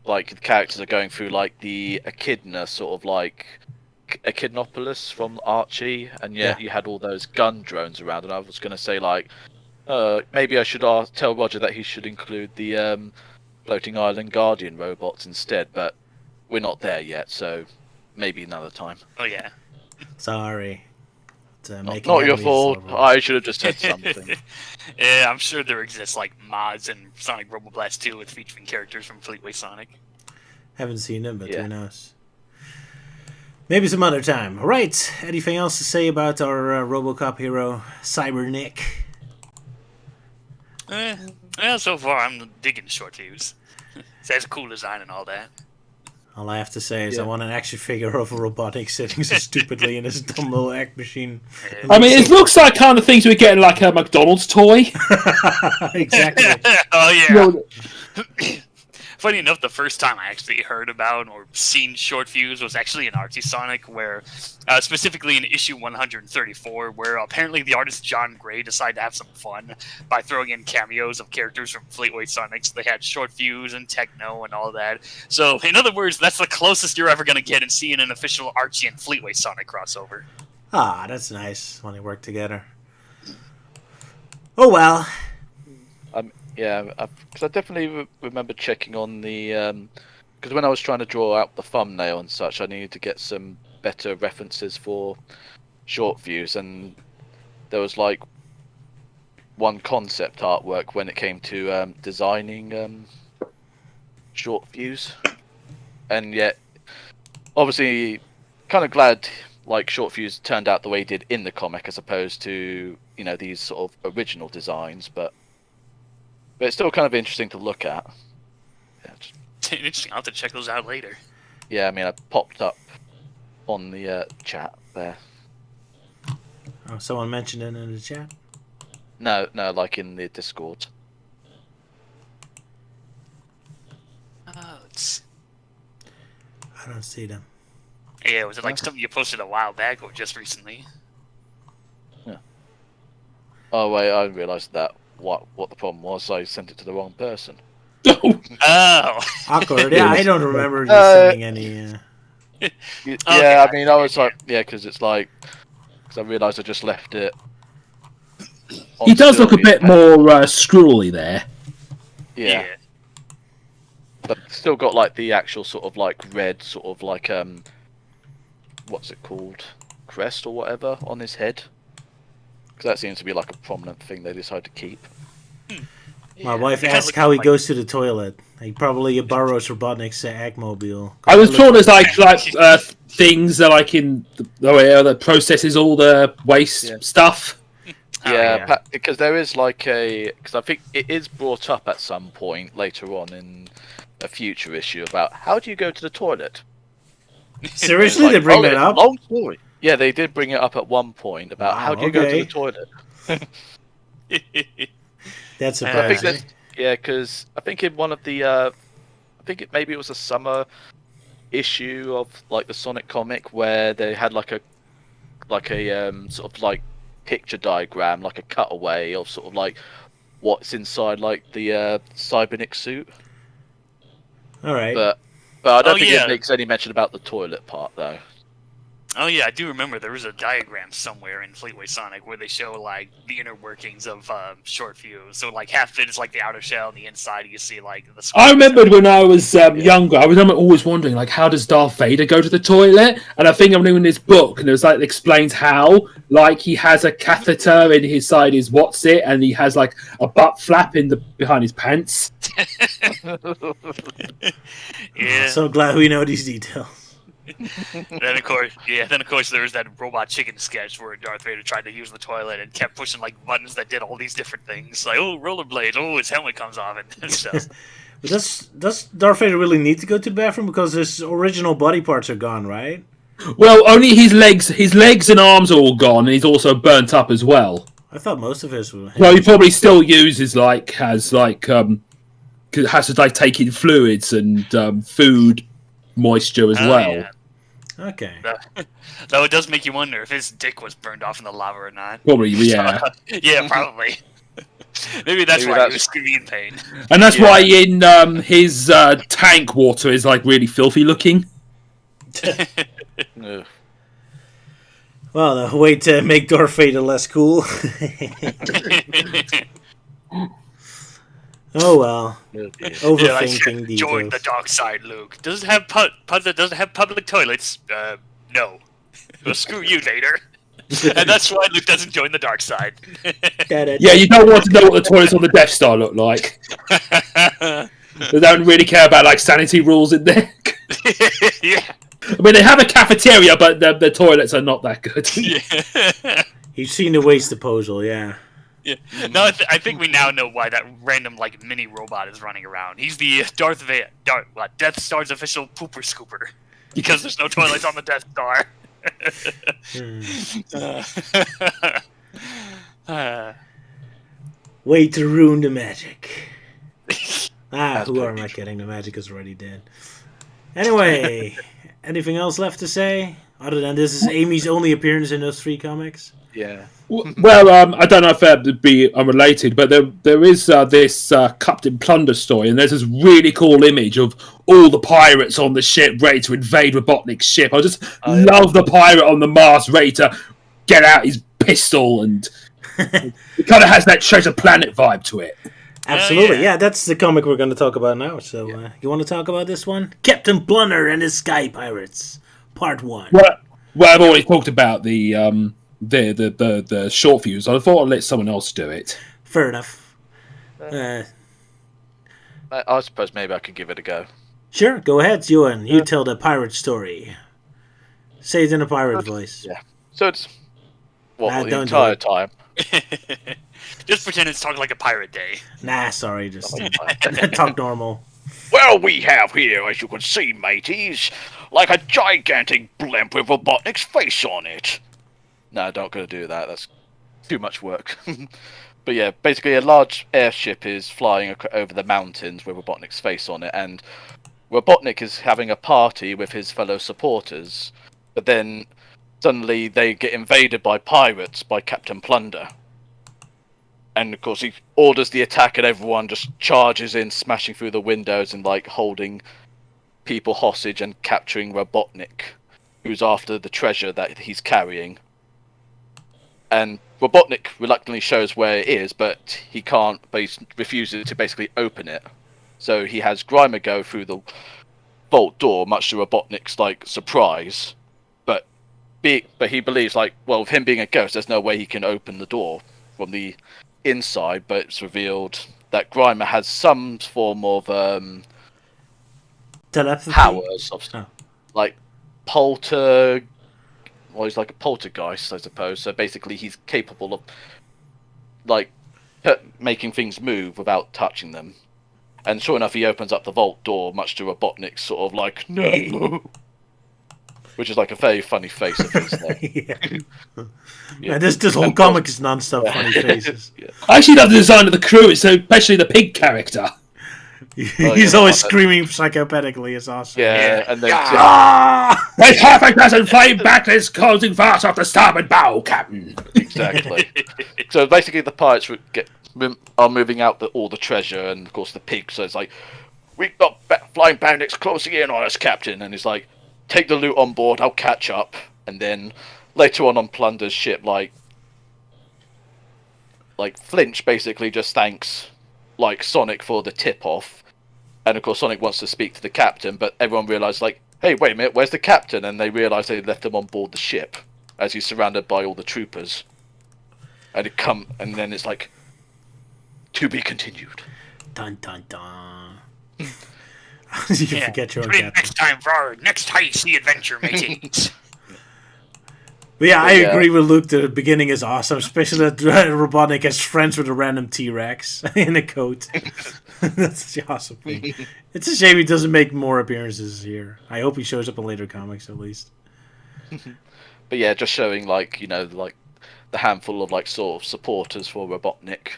the characters are going through like the Echidna sort of like Echidnopolis from Archie, and yet you had all those gun drones around, and I was going to say like, maybe I should tell Roger that he should include the floating island guardian robots instead, but we're not there yet, so maybe another time. Oh yeah. Sorry. Not your fault. I should have just said something. Yeah, I'm sure there exists like mods in Sonic Roboblast 2 with featuring characters from Fleetway Sonic. Haven't seen them, but Yeah. who knows? Maybe some other time. All right. Anything else to say about our RoboCop hero, Cybernik? Yeah, so far I'm digging Short Fuse. It has a cool design and all that. All I have to say is Yeah. I want an action figure of a Robotnik sitting so stupidly in his dumb little egg machine. I mean, it looks like kind of things we get in like a McDonald's toy. Exactly. Oh yeah. You know, Funny enough, the first time I actually heard about or seen Short Fuse was actually in Archie Sonic, where specifically in issue 134, where apparently the artist John Gray decided to have some fun by throwing in cameos of characters from Fleetway Sonic. So they had Short Fuse and Techno and all that. So in other words, that's the closest you're ever going to get in seeing an official Archie and Fleetway Sonic crossover. Ah, that's nice when they work together. Oh well. Yeah, because I definitely remember checking on the because when I was trying to draw out the thumbnail and such, I needed to get some better references for Short Fuse, and there was like one concept artwork when it came to designing Short Fuse, and yet obviously kind of glad like Short Fuse turned out the way he did in the comic as opposed to these sort of original designs, but it's still kind of interesting to look at. Yeah, Interesting. I'll have to check those out later. yeah, I mean, I popped up on the chat there. Oh, someone mentioned it in the chat. No, like in the Discord. I I don't see them. Yeah, was it like something you posted a while back or just recently? Oh wait, I realised that what the problem was. I sent it to the wrong person. Oh! Awkward. Yeah, I don't remember you Uh, sending any. Yeah, Okay, I mean, I was like, because it's like, because I realised I just left it. on he does look a Sylvia's bit page. more scrolly there. Yeah, but still got like the actual sort of like red sort of like what's it called, crest or whatever on his head. Because that seems to be like a prominent thing they decide to keep. My wife It kinda asked looks how he like- goes to the toilet. He probably borrows Robotnik's Eggmobile. I was told there's like things that like in the way that processes all the waste Yeah. stuff. Oh, Yeah, because there is because I think it is brought up at some point later on in a future issue about how do you go to the toilet. Seriously, they bring that it's a up? long story. Yeah, they did bring it up at one point about how do you go to the toilet. That's I I think surprising. because I think in one of the I think maybe it was a summer issue of like the Sonic comic where they had like a sort of like picture diagram, like a cutaway of sort of like what's inside like the Cybernik suit. All right. But I don't Oh, think yeah. it makes any mention about the toilet part though. Oh yeah, I do remember there was a diagram somewhere in Fleetway Sonic where they show like the inner workings of short fuse. So like half of it is like the outer shell, and the inside you see like the. I remembered when I was younger, I remember always wondering, like, how does Darth Vader go to the toilet? And I think I'm reading this book, and it was like, it explains how, like, he has a catheter in his side, his what's it, and he has like a butt flap behind his pants. Yeah. So glad we know these details. Then of course there was that Robot Chicken sketch where Darth Vader tried to use the toilet and kept pushing like buttons that did all these different things, like rollerblades, his helmet comes off and stuff. But does Darth Vader really need to go to the bathroom because his original body parts are gone, right? Well, only his legs and arms are all gone, and he's also burnt up as well. I thought most of his were. Well, he probably still uses has to like take in fluids and food moisture as Oh, well. yeah. Okay. Though it does make you wonder if his dick was burned off in the lava or not. Probably, yeah. Yeah, probably. Maybe that's why he was screaming in pain. And that's why in his tank water is like really filthy looking. Ugh. Well, a way to make Darth Vader less cool. Oh well. Overthinking details. Join the dark side, Luke. Does it have does it have public toilets? No. Well, screw you, Vader. And that's why Luke doesn't join the dark side. Yeah, you don't want to know what the toilets on the Death Star look like. They don't really care about like sanity rules in there. Yeah. I mean, they have a cafeteria, but the toilets are not that good. Yeah. You've seen the waste disposal, yeah. Yeah. No, I think we now know why that random like mini robot is running around. He's the Death Star's official pooper scooper, because there's no toilets on the Death Star. Way to ruin the magic. Who am I kidding? The magic is already dead. Anyway, anything else left to say? Other than this is Amy's only appearance in those 3 comics? Yeah. Well, I don't know if that would be unrelated, but there is this Captain Plunder story, and there's this really cool image of all the pirates on the ship ready to invade Robotnik's ship. I just love the pirate on the mast ready to get out his pistol, and it kind of has that Treasure Planet vibe to it. Absolutely, yeah, that's the comic we're going to talk about now. So, you want to talk about this one? Captain Plunder and his Sky Pirates, Part 1. Well, I've already talked about the short fuse. I thought I'd let someone else do it. Fair enough. I suppose maybe I could give it a go. Sure, go ahead, Euan. You tell the pirate story. Say it in a pirate voice. Yeah. So it's the don't entire do time. Just pretend it's talking like a pirate day. Nah, sorry, just talk normal. Well, we have here, as you can see, mateys, like a gigantic blimp with Robotnik's face on it. No, not going to do that. That's too much work. But yeah, basically a large airship is flying over the mountains with Robotnik's face on it, and Robotnik is having a party with his fellow supporters, but then suddenly they get invaded by pirates, by Captain Plunder. And of course he orders the attack, and everyone just charges in, smashing through the windows and like holding people hostage and capturing Robotnik, who's after the treasure that he's carrying. And Robotnik reluctantly shows where it is, but he can't. But he refuses to basically open it. So he has Grimer go through the vault door, much to Robotnik's like surprise. But he believes with him being a ghost, there's no way he can open the door from the inside. But it's revealed that Grimer has some form of Telepathy? powers of like he's like a poltergeist, I suppose. So basically, he's capable of like making things move without touching them. And sure enough, he opens up the vault door, much to Robotnik's sort of like, no! Which is like a very funny face of his there. Yeah, this whole comic is non-stop funny faces. I actually love the design of the crew, especially the pig character. He's always screaming psychopathically. It's awesome. Yeah, and then... There's half a dozen flame battlers closing fast off the starboard bow, Captain. Exactly. So basically the pirates are moving out all the treasure, and of course the pig says like, "We've got flying bandits closing in on us, Captain," and he's like, "Take the loot on board, I'll catch up." And then later on Plunder's ship, like Flinch basically just thanks like Sonic for the tip off, and of course Sonic wants to speak to the captain, but everyone realizes like, "Hey, wait a minute, where's the captain?" And they realize they left him on board the ship as he's surrounded by all the troopers. And then it's like, "To be continued." Dun dun dun. You forget your own Tune in captain. next time for our next high sea adventure, mateys. But yeah, I agree with Luke. The beginning is awesome, especially that Robotnik is friends with a random T-Rex in a coat. That's the awesome thing. It's a shame he doesn't make more appearances here. I hope he shows up in later comics at least. But yeah, just showing like, you know, like the handful of like sort of supporters for Robotnik.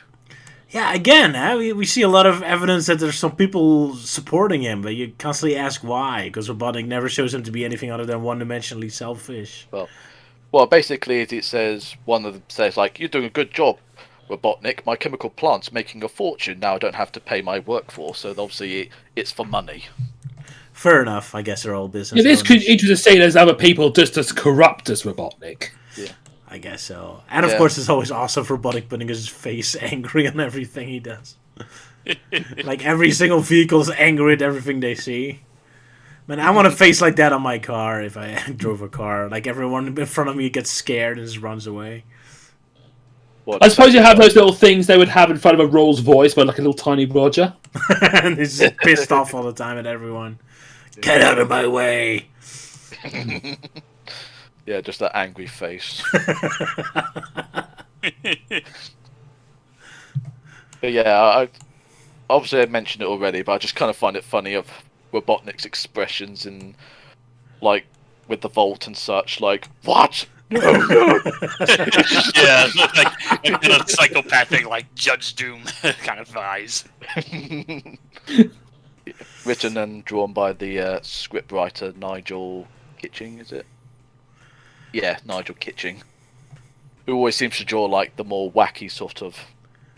Yeah, again, we see a lot of evidence that there's some people supporting him, but you constantly ask why, because Robotnik never shows him to be anything other than one-dimensionally selfish. Well, basically it says, one of them says like, "You're doing a good job, Robotnik. My chemical plant's making a fortune. Now I don't have to pay my workforce." So obviously it's for money. Fair enough. I guess they're all business. It is interesting to see there's other people just as corrupt as Robotnik. Yeah. I guess so. And of course, it's always awesome for Robotnik putting his face angry on everything he does. Like every single vehicle is angry at everything they see. Man, I want a face like that on my car if I drove a car. Like everyone in front of me gets scared and just runs away. I suppose you have those little things they would have in front of a Rolls Royce, but like a little tiny Roger. And he's just pissed off all the time at everyone. Get out of my way! Yeah, just that angry face. But yeah, obviously I mentioned it already, but I just kind of find it funny of Robotnik's expressions in, like, with the vault and such, like, "What? No, no!" Yeah, like kind of psychopathic, like Judge Doom kind of eyes. Written and drawn by the scriptwriter Nigel Kitching, is it? Yeah, Nigel Kitching. Who always seems to draw like the more wacky sort of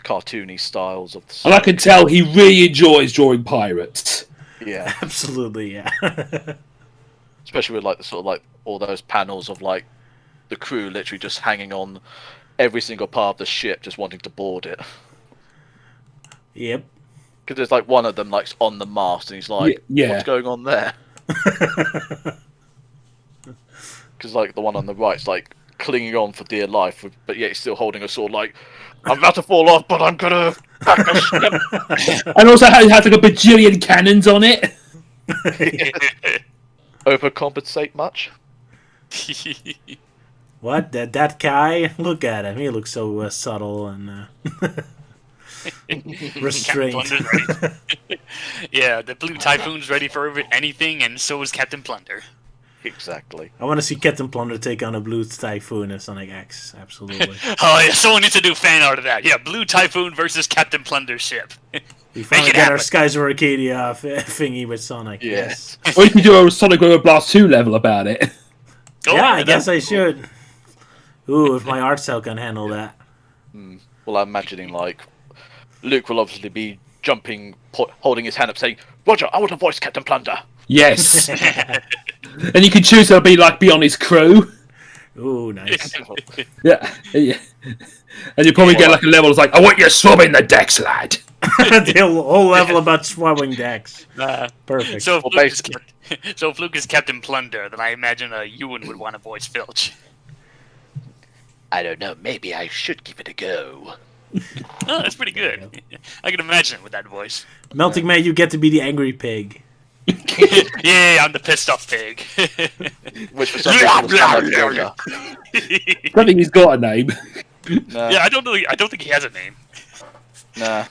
cartoony styles of the And I can tell he really enjoys drawing pirates. Yeah. Absolutely, yeah. Especially with like the sort of like all those panels of like the crew literally just hanging on every single part of the ship, just wanting to board it. Yep. Because there's like one of them like on the mast, and he's like, Yeah. "What's going on there?" Because like the one on the right's like clinging on for dear life, but yet he's still holding a sword. Like, "I'm about to fall off, but I'm gonna back the ship." And also has like a bajillion cannons on it. Overcompensate much? What? That guy? Look at him. He looks so subtle and restrained. Captain Plunder's ready. Yeah, the Blue Typhoon's ready for anything, and so is Captain Plunder. Exactly. I want to see Captain Plunder take on a Blue Typhoon in Sonic X. Absolutely. Oh yeah, someone needs to do fan art of that. Yeah, Blue Typhoon versus Captain Plunder's ship. We finally it got our happen. Skies of Arcadia thingy with Sonic. Yes. Or you could do a Sonic River Blast 2 level about it. Oh, Yeah, I guess I should. Ooh, if my art cell can handle that. Well, I'm imagining like Luke will obviously be jumping, holding his hand up, saying, "Roger, I want to voice Captain Plunder." Yes. And you can choose to be on his crew. Ooh, nice. Yeah. And you probably get like a level that's like, "I want you swabbing the decks, lad." The whole level about swabbing decks. Perfect. So if, Well, so if Luke is Captain Plunder, then I imagine Euan would want to voice Filch. I don't know, maybe I should give it a go. Oh, that's pretty good. I can imagine it with that voice. Melting Man, you get to be the angry pig. Yeah, I'm the pissed off pig. Which for some reason was sound like Yoda. I think he's got a name. Nah, Yeah, I don't think he has a name. nah.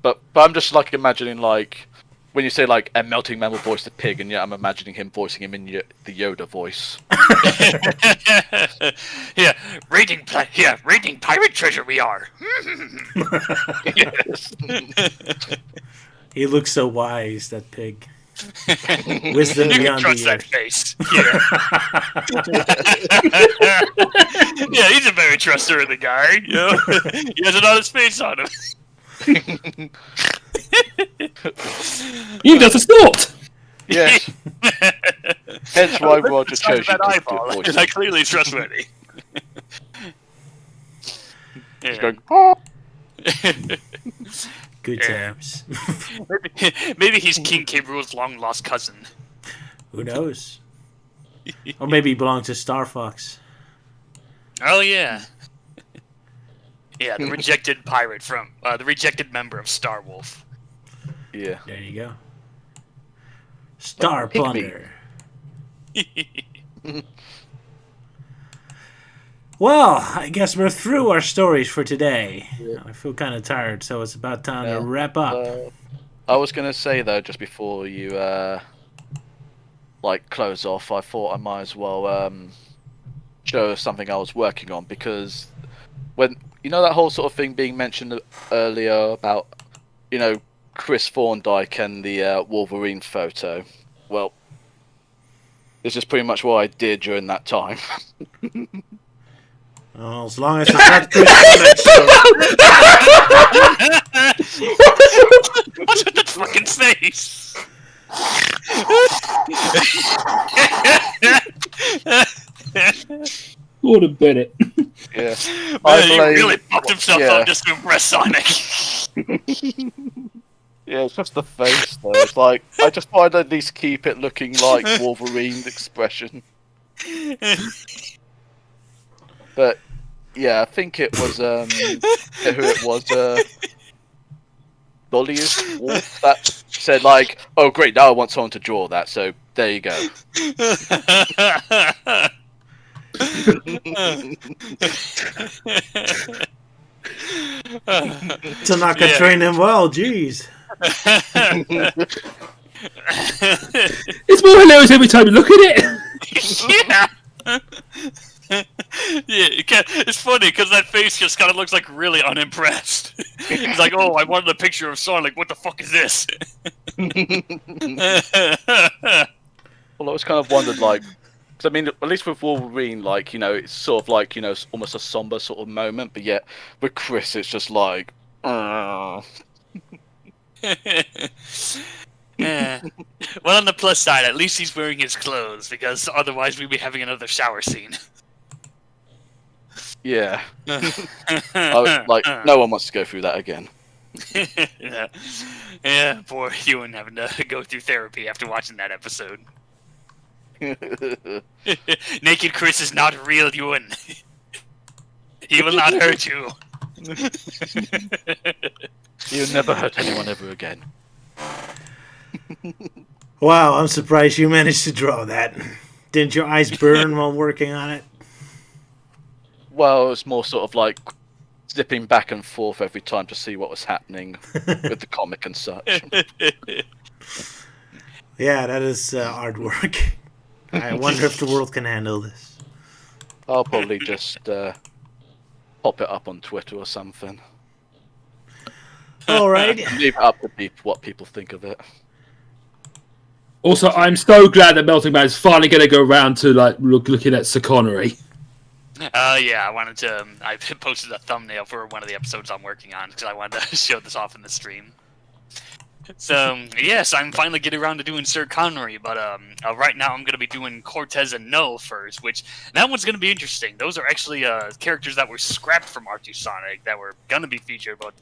But I'm just like imagining like when you say like a melting man will voice the pig, and yeah, I'm imagining him voicing him in the Yoda voice. Yeah, raiding pirate treasure we are. Yes. He looks so wise, that pig. Wisdom You can beyond trust the that face. Yeah. Yeah, he's a very trustworthy guy. You know? He has an honest face on him. You does a snort. Yes. Hence why Roger It's not chose you that to eyeball. voice It's it. like clearly trustworthy. He's Yeah. going, oh. Good Yeah. times. Maybe he's King K. Rool's long lost cousin. Who knows? Or maybe he belongs to Star Fox. Oh yeah. Yeah, the rejected pirate from the rejected member of Star Wolf. Yeah. There you go. Star Pick me. Plunder. Well, I guess we're through our stories for today. I feel kind of tired, so it's about time to Yeah. wrap up. I was gonna say though, just before you like close off, I thought I might as well show something I was working on, because when you know that whole sort of thing being mentioned earlier about Chris Thorndike and the Wolverine photo. Well, this is pretty much what I did during that time. Well, as long as it's not Chris Thorndike's show. What's with that fucking face? What a Bennett. Yeah. Man, he blame- really fucked himself yeah. up just to impress Sonic. Yeah, it's just the face though. It's like I just thought I'd at least keep it looking like Wolverine's expression. But yeah, I think it was who it was, Lollius Wolf that said like, oh great, now I want someone to draw that, so there you go. Tanaka trained him well, jeez. It's more hilarious every time you look at it. Yeah. Yeah, it's funny because that face just kind of looks like really unimpressed. He's like, "Oh, I wanted a picture of Sonic. What the fuck is this?" Well, I always kind of wondered, like, because I mean, at least with Wolverine, like, it's sort of like, it's almost a somber sort of moment, but yet with Chris, it's just like, Yeah. Well, on the plus side, at least he's wearing his clothes, because otherwise we'd be having another shower scene. yeah. Like, no one wants to go through that again. Yeah, poor Euan having to go through therapy after watching that episode. Naked Chris is not real, Euan. He will not hurt you. You'll never hurt anyone ever again. Wow, I'm surprised you managed to draw that. Didn't your eyes burn while working on it? Well, it's more sort of like zipping back and forth every time to see what was happening with the comic and such. Yeah, that is hard work. I wonder if the world can handle this. I'll probably just pop it up on Twitter or something. All right. Leave it up to people what people think of it. Also, I'm so glad that Melting Man is finally going to go around to like looking at Seconnery. Yeah, I wanted to. I posted a thumbnail for one of the episodes I'm working on because I wanted to show this off in the stream. So yes, I'm finally getting around to doing Sir Connery, but right now I'm going to be doing Cortez and Null first, which that one's going to be interesting. Those are actually characters that were scrapped from Archie Sonic that were going to be featured, but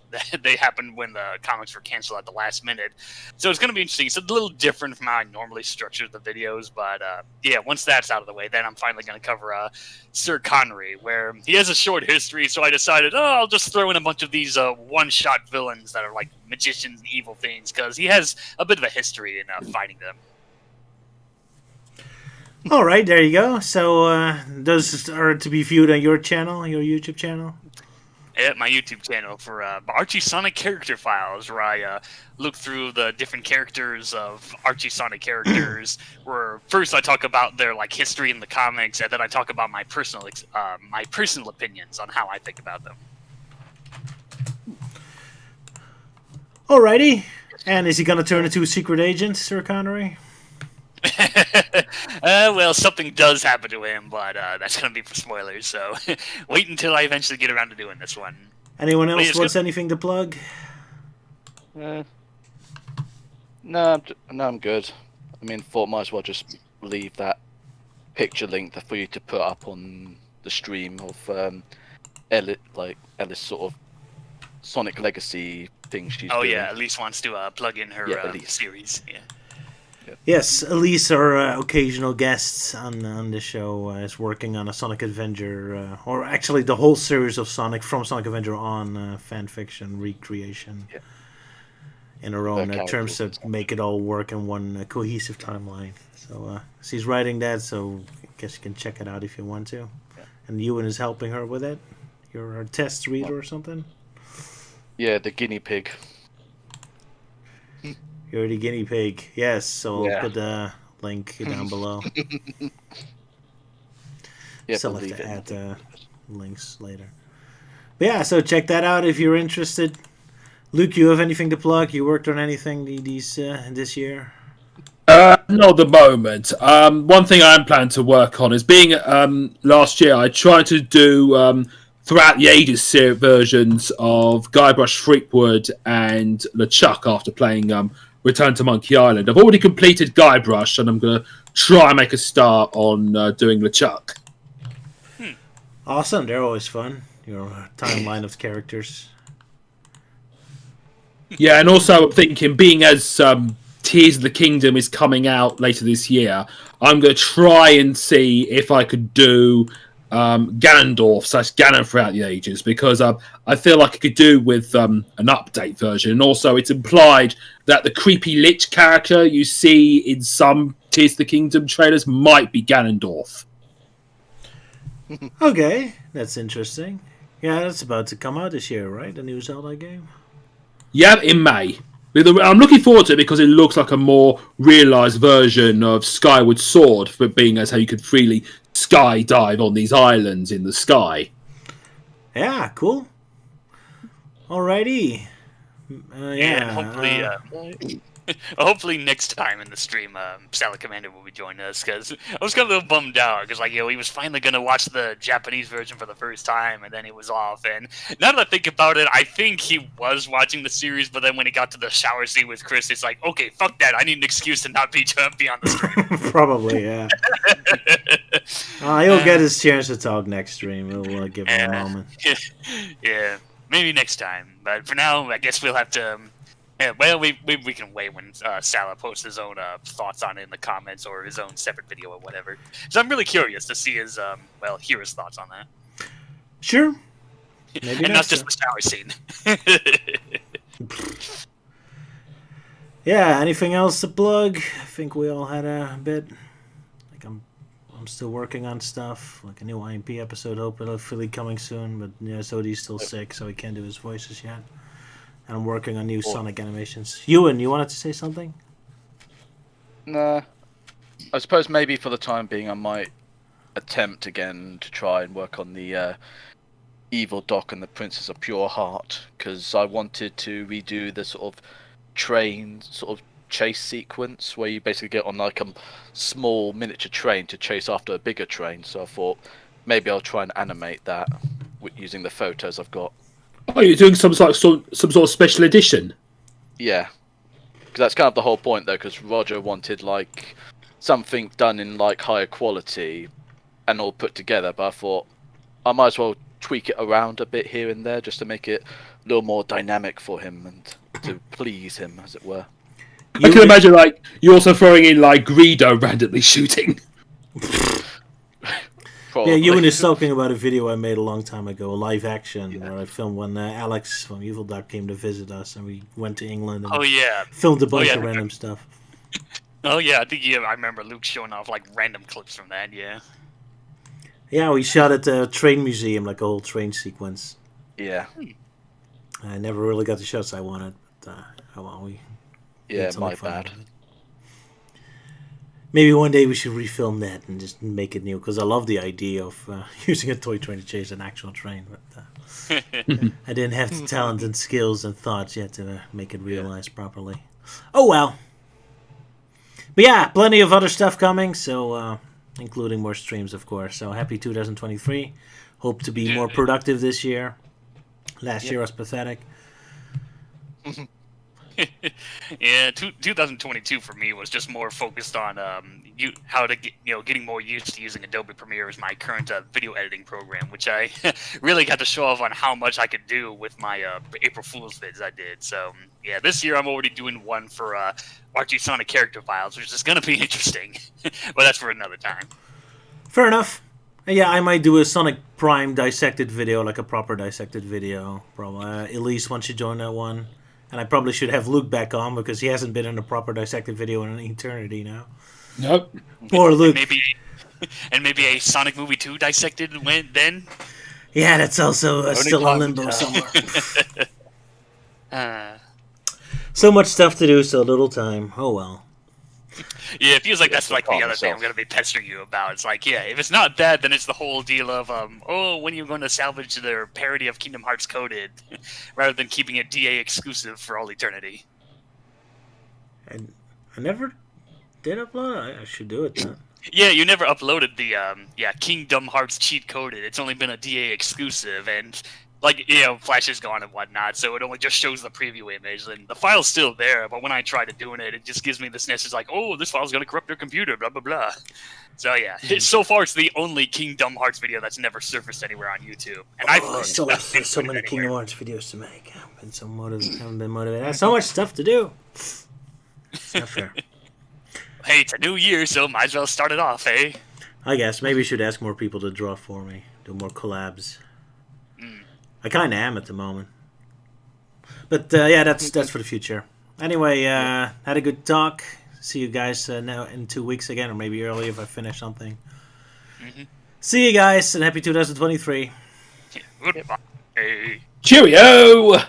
they happened when the comics were canceled at the last minute. So it's going to be interesting. It's a little different from how I normally structure the videos, but yeah, once that's out of the way, then I'm finally going to cover Sir Connery, where he has a short history, so I decided, I'll just throw in a bunch of these one-shot villains that are like magicians and evil things, because he has a bit of a history in fighting them. All right, there you go. So those are to be viewed on your channel, your YouTube channel. Yeah, my YouTube channel for Archie Sonic character files, where I look through the different characters of Archie Sonic characters. Where first I talk about their like history in the comics, and then I talk about my personal opinions on how I think about them. Alrighty. And is he going to turn into a secret agent, Sir Connery? Well, something does happen to him, but that's going to be for spoilers, so wait until I eventually get around to doing this one. Anyone else wants anything to plug? No, I'm good. I mean, thought might as well just leave that picture link for you to put up on the stream of Ellis sort of Sonic Legacy thing she's doing. Yeah, Elise wants to plug in her series. Yeah. Yes, Elise, our occasional guest on the show, is working on a Sonic Adventure, or actually the whole series of Sonic from Sonic Adventure on fan fiction recreation in her own terms to make it all work in one cohesive timeline. So she's writing that, so I guess you can check it out if you want to. Yeah. And Euan is helping her with it. You're her test reader or something? Yeah, the guinea pig. You're the guinea pig. Yes, so I'll put the link down below. Still have to add links later. But yeah, so check that out if you're interested. Luke, you have anything to plug? You worked on anything this year? Not at the moment. One thing I am planning to work on is being last year I tried to do throughout the ages versions of Guybrush Threepwood and LeChuck after playing Return to Monkey Island. I've already completed Guybrush, and I'm going to try and make a start on doing LeChuck. Awesome, they're always fun. Your timeline of characters. Yeah, and also I'm thinking, being as Tears of the Kingdom is coming out later this year, I'm going to try and see if I could do Ganondorf/Ganon throughout the ages, because I feel like I could do with an update version. And also it's implied that the creepy lich character you see in some Tears of the Kingdom trailers might be Ganondorf. Okay, that's interesting. Yeah, that's about to come out this year, right? The new Zelda game? Yeah, in May. I'm looking forward to it because it looks like a more realised version of Skyward Sword, for being as how you could freely skydive on these islands in the sky. Yeah, cool. Alrighty. Hopefully next time in the stream, Salad Commander will be joining us, because I was kind of a little bummed out, because he was finally going to watch the Japanese version for the first time, and then it was off, and now that I think about it, I think he was watching the series, but then when he got to the shower scene with Chris, it's like, okay, fuck that, I need an excuse to not be on the stream. Probably, yeah. He'll get his chance to talk next stream. We'll give him a moment. Yeah, maybe next time, but for now, I guess we'll have to... Yeah, well, we can wait when Salah posts his own thoughts on it in the comments, or his own separate video or whatever. So I'm really curious to see his hear his thoughts on that. Sure. Maybe and not just the shower scene. Yeah. Anything else to plug? I think we all had a bit. Like I'm still working on stuff, like a new IMP episode, hopefully coming soon. But yeah, Sodie's still sick, so he can't do his voices yet. I'm working on new Sonic animations. Euan, you wanted to say something? Nah. I suppose maybe for the time being I might attempt again to try and work on the Evil Doc and the Princess of Pure Heart, because I wanted to redo the sort of train sort of chase sequence where you basically get on like a small miniature train to chase after a bigger train. So I thought maybe I'll try and animate that using the photos I've got. Oh, you're doing some sort of special edition? Yeah, because that's kind of the whole point, though. Because Roger wanted like something done in like higher quality and all put together, but I thought I might as well tweak it around a bit here and there just to make it a little more dynamic for him and to please him, as it were. I can imagine like you also throwing in like Greedo randomly shooting. Yeah, Euan is talking about a video I made a long time ago, a live action, where I filmed when Alex from Evil Doc came to visit us, and we went to England and filmed a bunch of random stuff. Oh yeah, I think I remember Luke showing off like random clips from that. Yeah. Yeah, we shot at the train museum, like a whole train sequence. Yeah. I never really got the shots I wanted, but oh well, we Yeah, made something my fun out bad. of it. Maybe one day we should refilm that and just make it new, because I love the idea of using a toy train to chase an actual train, but I didn't have the talent and skills and thoughts yet to make it realized properly. Oh well. But yeah, plenty of other stuff coming, so including more streams, of course. So happy 2023. Hope to be more productive this year. Last year was pathetic. Yeah, 2022 for me was just more focused on how to get, getting more used to using Adobe Premiere as my current video editing program, which I really got to show off on how much I could do with my April Fool's vids I did. So yeah, this year I'm already doing one for Archie Sonic character files, which is going to be interesting, but that's for another time. Fair enough. Yeah, I might do a Sonic Prime dissected video, like a proper dissected video. Probably. Elise wants to join that one. And I probably should have Luke back on, because he hasn't been in a proper dissected video in an eternity now. Nope. Poor Luke. And maybe a Sonic Movie 2 dissected then? Yeah, that's also still time in limbo will tell. somewhere. So much stuff to do, so little time. Oh well. Yeah, it feels like that's like the calm other thing I'm yourself. going to be pestering you about. It's like, yeah, if it's not that, then it's the whole deal of, when you're going to salvage their parody of Kingdom Hearts Coded, rather than keeping it DA exclusive for all eternity. And I never did upload it. I should do it then. Yeah, you never uploaded the, Kingdom Hearts Cheat Coded. It's only been a DA exclusive, and, Flash is gone and whatnot, so it only just shows the preview image, and the file's still there, but when I try to doing it, it just gives me this message like, oh, this file's going to corrupt your computer, blah, blah, blah. So, yeah, so far it's the only Kingdom Hearts video that's never surfaced anywhere on YouTube. And I still have so many Kingdom Hearts videos to make. I've been so motivated. Haven't been motivated. I have so much stuff to do. It's not fair. Hey, it's a new year, so might as well start it off, eh? I guess maybe I should ask more people to draw for me, do more collabs. I kind of am at the moment, but yeah, that's for the future. Anyway, had a good talk. See you guys now in 2 weeks again, or maybe early if I finish something. See you guys, and happy 2023. Goodbye. Cheerio!